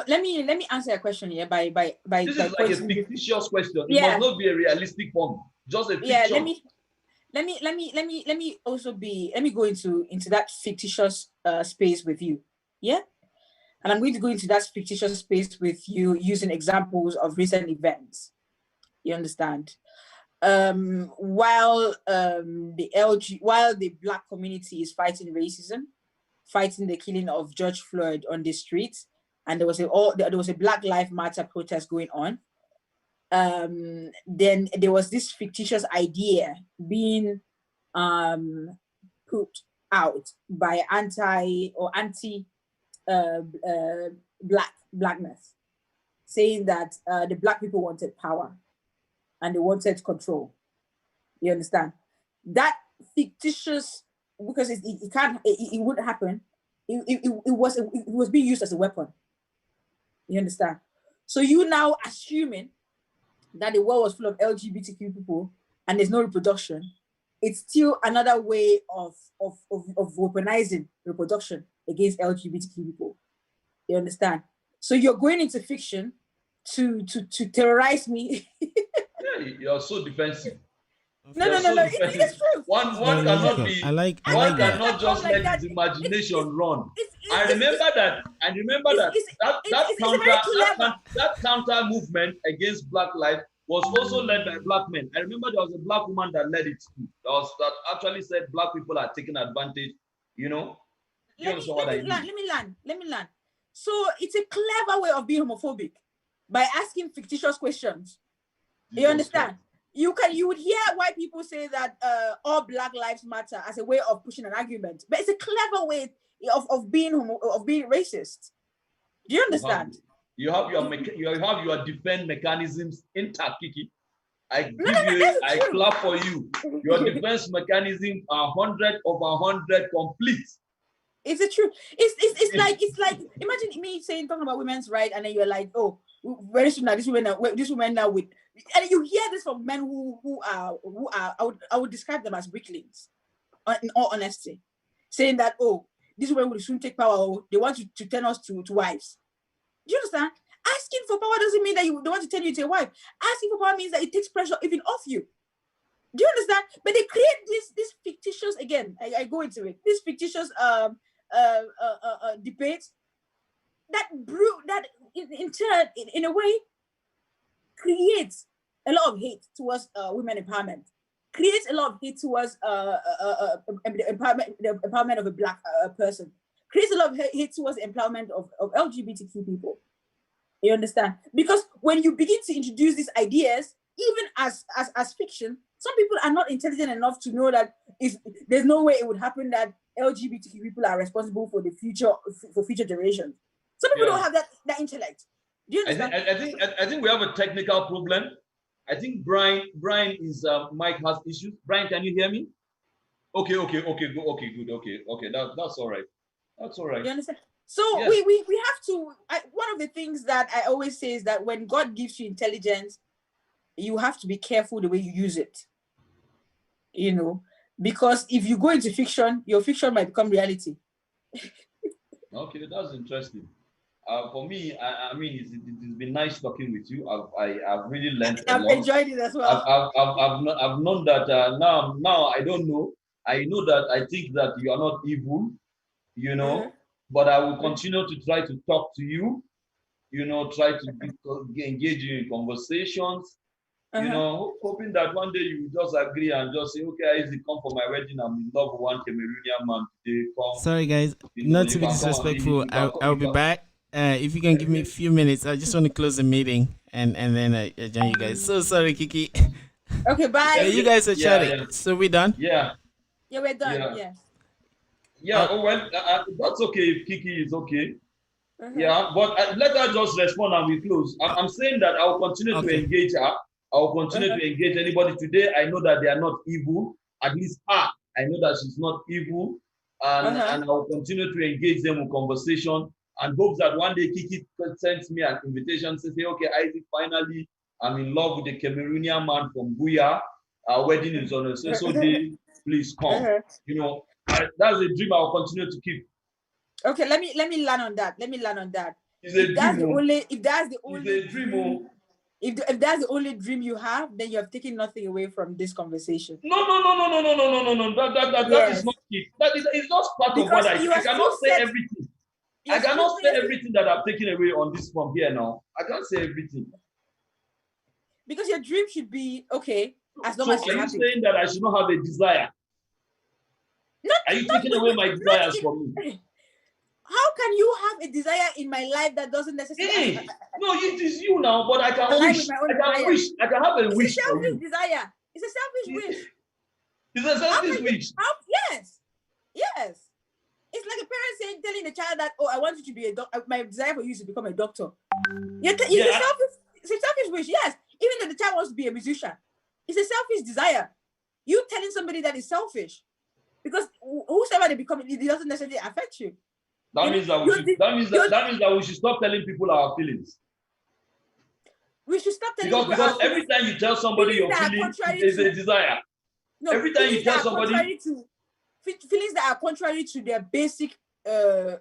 Let me answer a question here by this is like a fictitious question. It must not be a realistic one. Just a fiction. Let me also go into that fictitious space with you. Yeah. And I'm going to go into that fictitious space with you using examples of recent events. You understand? While the Black community is fighting racism, fighting the killing of George Floyd on the streets, and there was a Black Lives Matter protest going on. Then there was this fictitious idea being put out by anti blackness, saying that the Black people wanted power and they wanted control. You understand? That fictitious, because it wouldn't happen. It was being used as a weapon. You understand? So you now assuming that the world was full of LGBTQ people and there's no reproduction, it's still another way of weaponizing reproduction against LGBTQ people. You understand? So you're going into fiction to terrorize me. Yeah, you're so defensive. No. It's true. One cannot be. One cannot just let his imagination run. I remember that counter movement against Black life was also led by Black men. I remember there was a Black woman that led it too. That actually said Black people are taking advantage. You know. Let me land. So it's a clever way of being homophobic by asking fictitious questions. You understand? You would hear white people say that all Black lives matter as a way of pushing an argument, but it's a clever way of being racist. Do you understand? You have your defense mechanisms intact, Kiki. I clap for you. Your defense mechanisms are 100 over 100 complete. Is it true? It's like imagine me talking about women's rights, and then you're like, oh, very soon now this woman now with, and you hear this from men who are I would describe them as bricklings, in all honesty, saying that, oh, this woman will soon take power, or they want to turn us to wives. Do you understand? Asking for power doesn't mean that they want to turn you into a wife. Asking for power means that it takes pressure even off you. Do you understand? But they create this fictitious, again, I go into it, this fictitious debate that in turn, in a way, creates a lot of hate towards women empowerment, creates a lot of hate towards the empowerment of a Black person, creates a lot of hate towards the empowerment of LGBTQ people. You understand? Because when you begin to introduce these ideas, even as fiction, some people are not intelligent enough to know that if there's no way it would happen that LGBTQ people are responsible for the future for future generations. Some people don't have that intellect. Do you understand? I think we have a technical problem. I think Brian is Mike has issues. Brian, can you hear me? Okay, good. Okay. That's all right. That's all right. You understand? So yes. we have to. One of the things that I always say is that when God gives you intelligence, you have to be careful the way you use it. You know, because if you go into fiction, your fiction might become reality. Okay, that's interesting. For me, I mean, it's been nice talking with you. I've really learned a lot. I've enjoyed it as well. I've known that now I don't know. I know that I think that you are not evil, you know, but I will continue to try to talk to you, you know, try to engage you in conversations, you know, hoping that one day you will just agree and just say, okay, Isaac, come for my wedding. I'm in love with one Cameroonian man today. Come. Sorry, guys, not to be disrespectful. I'll be back. If you can give me a few minutes, I just want to close the meeting and then I join you guys. So sorry, Kiki. Okay, bye. You guys are chatting. Yeah. So we done? Yeah, we're done. Yes. Yeah. Well, that's okay if Kiki is okay. Yeah, but let her just respond and we close. I'm saying that I'll continue to engage her. I'll continue to engage anybody today. I know that they are not evil. At least I know that she's not evil, and I'll continue to engage them in conversation. And hope that one day Kiki sends me an invitation to say, okay, Isaac, finally, I'm in love with a Cameroonian man from Buya. Our wedding is on a so day. Please come. You know, that's a dream I'll continue to keep. Okay, let me land on that. It's a dream. If that's the only dream you have, then you have taken nothing away from this conversation. No. That is not it. It's not part of what I cannot say everything. I cannot say everything that I've taken away on this from here now. I can't say everything. Because your dream should be okay as long as you're happy. Are you saying that I should not have a desire? Are you taking away my desires from me? How can you have a desire in my life that doesn't necessarily? No, it is you now, but I can wish. I can have a wish. It's a selfish desire. It's a selfish wish. It's a selfish wish. Yes. It's like a parent telling the child that, oh, I want you to be a doctor. My desire for you is to become a doctor. It's a selfish wish, yes. Even though the child wants to be a musician, it's a selfish desire. You telling somebody that is selfish, because whosoever they become, it doesn't necessarily affect you. That means that we should stop telling people our feelings. We should stop telling people because every time you tell somebody your feelings, there's a desire. No, every time you tell somebody feelings that are contrary to their basic human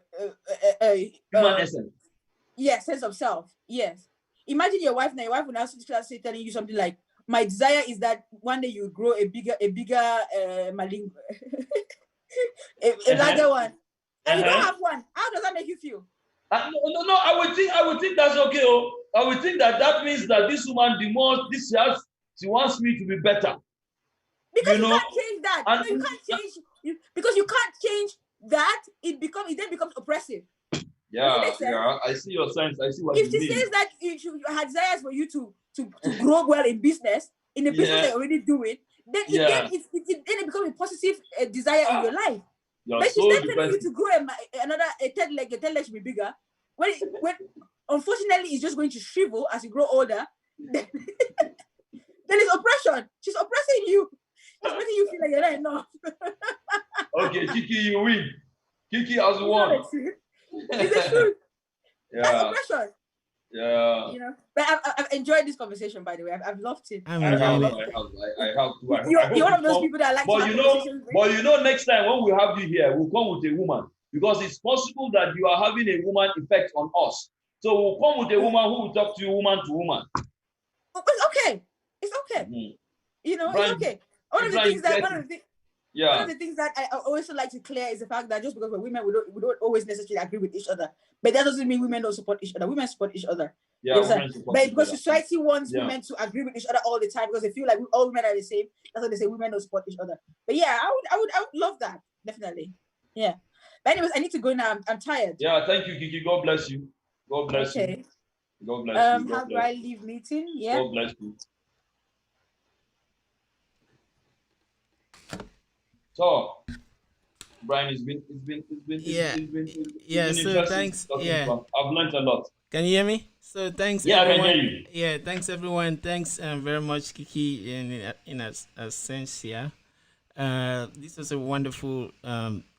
essence. Yes, sense of self. Yes. Imagine your wife now. Your wife will now say telling you something like, "My desire is that one day you grow a bigger maling, a larger one." And you don't have one. How does that make you feel? No. I would think that's okay. I would think that means that this woman, she wants me to be better. Because you can't change that. No, you can't change because you can't change that. It then becomes oppressive. Yeah. I see your sense. I see what you mean. If she says that her desires for you to grow well in business, in the business they're already doing, then it becomes a positive desire in your life. But she's not telling you to grow a third leg should be bigger. When unfortunately it's just going to shrivel as you grow older. Then it's oppression. She's oppressing you. She's making you feel like you're not enough. Okay, Kiki, you win. Kiki has won. It's the truth. That's oppression. Yeah. You know, but I've enjoyed this conversation, by the way. I've loved it. I have to. You're one of those people that like to have conversations with. But you know, next time when we have you here, we'll come with a woman. Because it's possible that you are having a woman effect on us. So we'll come with a woman who will talk to you woman to woman. It's okay. It's okay. Mm-hmm. You know, it's okay. One of the things that I also like to clear is the fact that just because we're women, we don't always necessarily agree with each other. But that doesn't mean women don't support each other. Women support each other. Yeah, but because society wants women to agree with each other all the time because they feel like all women are the same. That's why they say women don't support each other. But yeah, I would love that. Definitely. Yeah. But anyways, I need to go now. I'm tired. Yeah, thank you, Kiki. God bless you. God bless you. God bless you. How do I leave meeting? Yeah. God bless you. So, Brian, it's been So interesting thanks. talking to you. I've learned a lot. Can you hear me? So thanks everyone. everyone. I can hear you. Thanks everyone. Thanks very much, Kiki, in a sense. This was a wonderful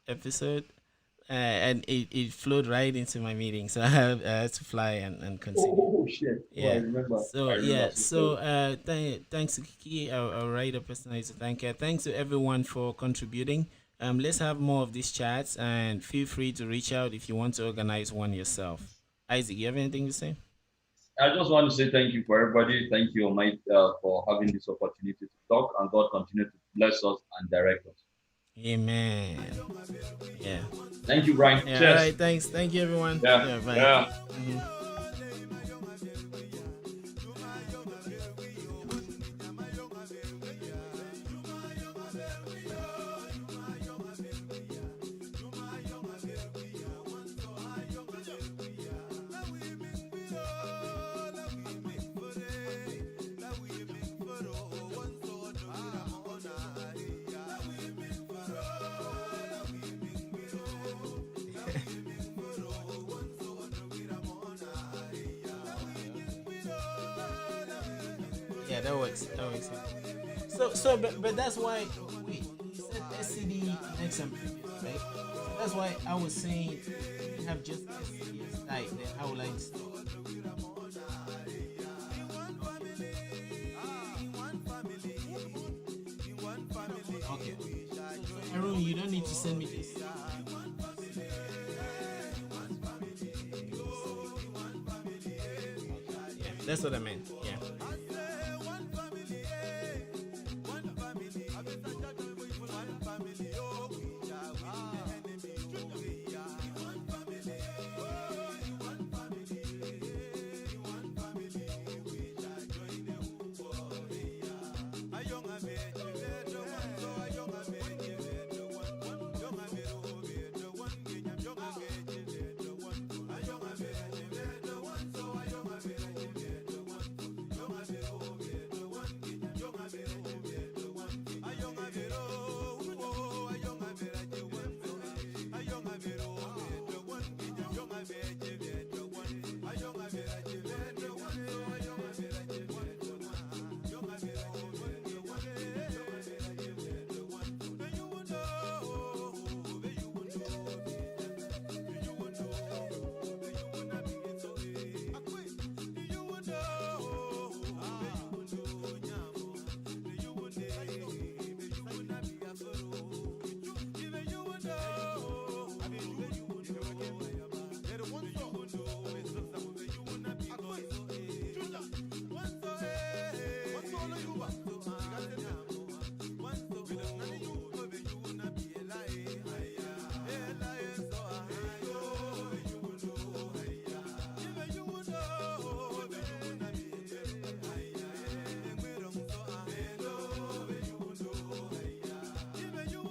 episode. And it flowed right into my meeting, so I had to fly and continue. Oh shit! Yeah. I remember. Thanks to Kiki, our writer personally to thank her. Thanks to everyone for contributing. Let's have more of these chats, and feel free to reach out if you want to organize one yourself. Isaac, you have anything to say? I just want to say thank you for everybody. Thank you, Almighty, for having this opportunity to talk, and God continue to bless us and direct us. Amen. Yeah. Thank you, Brian. Yeah. Cheers. All right. Thanks. Thank you, everyone. Yeah. Bye. Yeah. Yeah, that works. But that's why you said SCD next and previous, right? So that's why I was saying you have just SCD as type, then how will I install? Okay. So Arun, you don't need to send me this. Yeah, that's what I meant.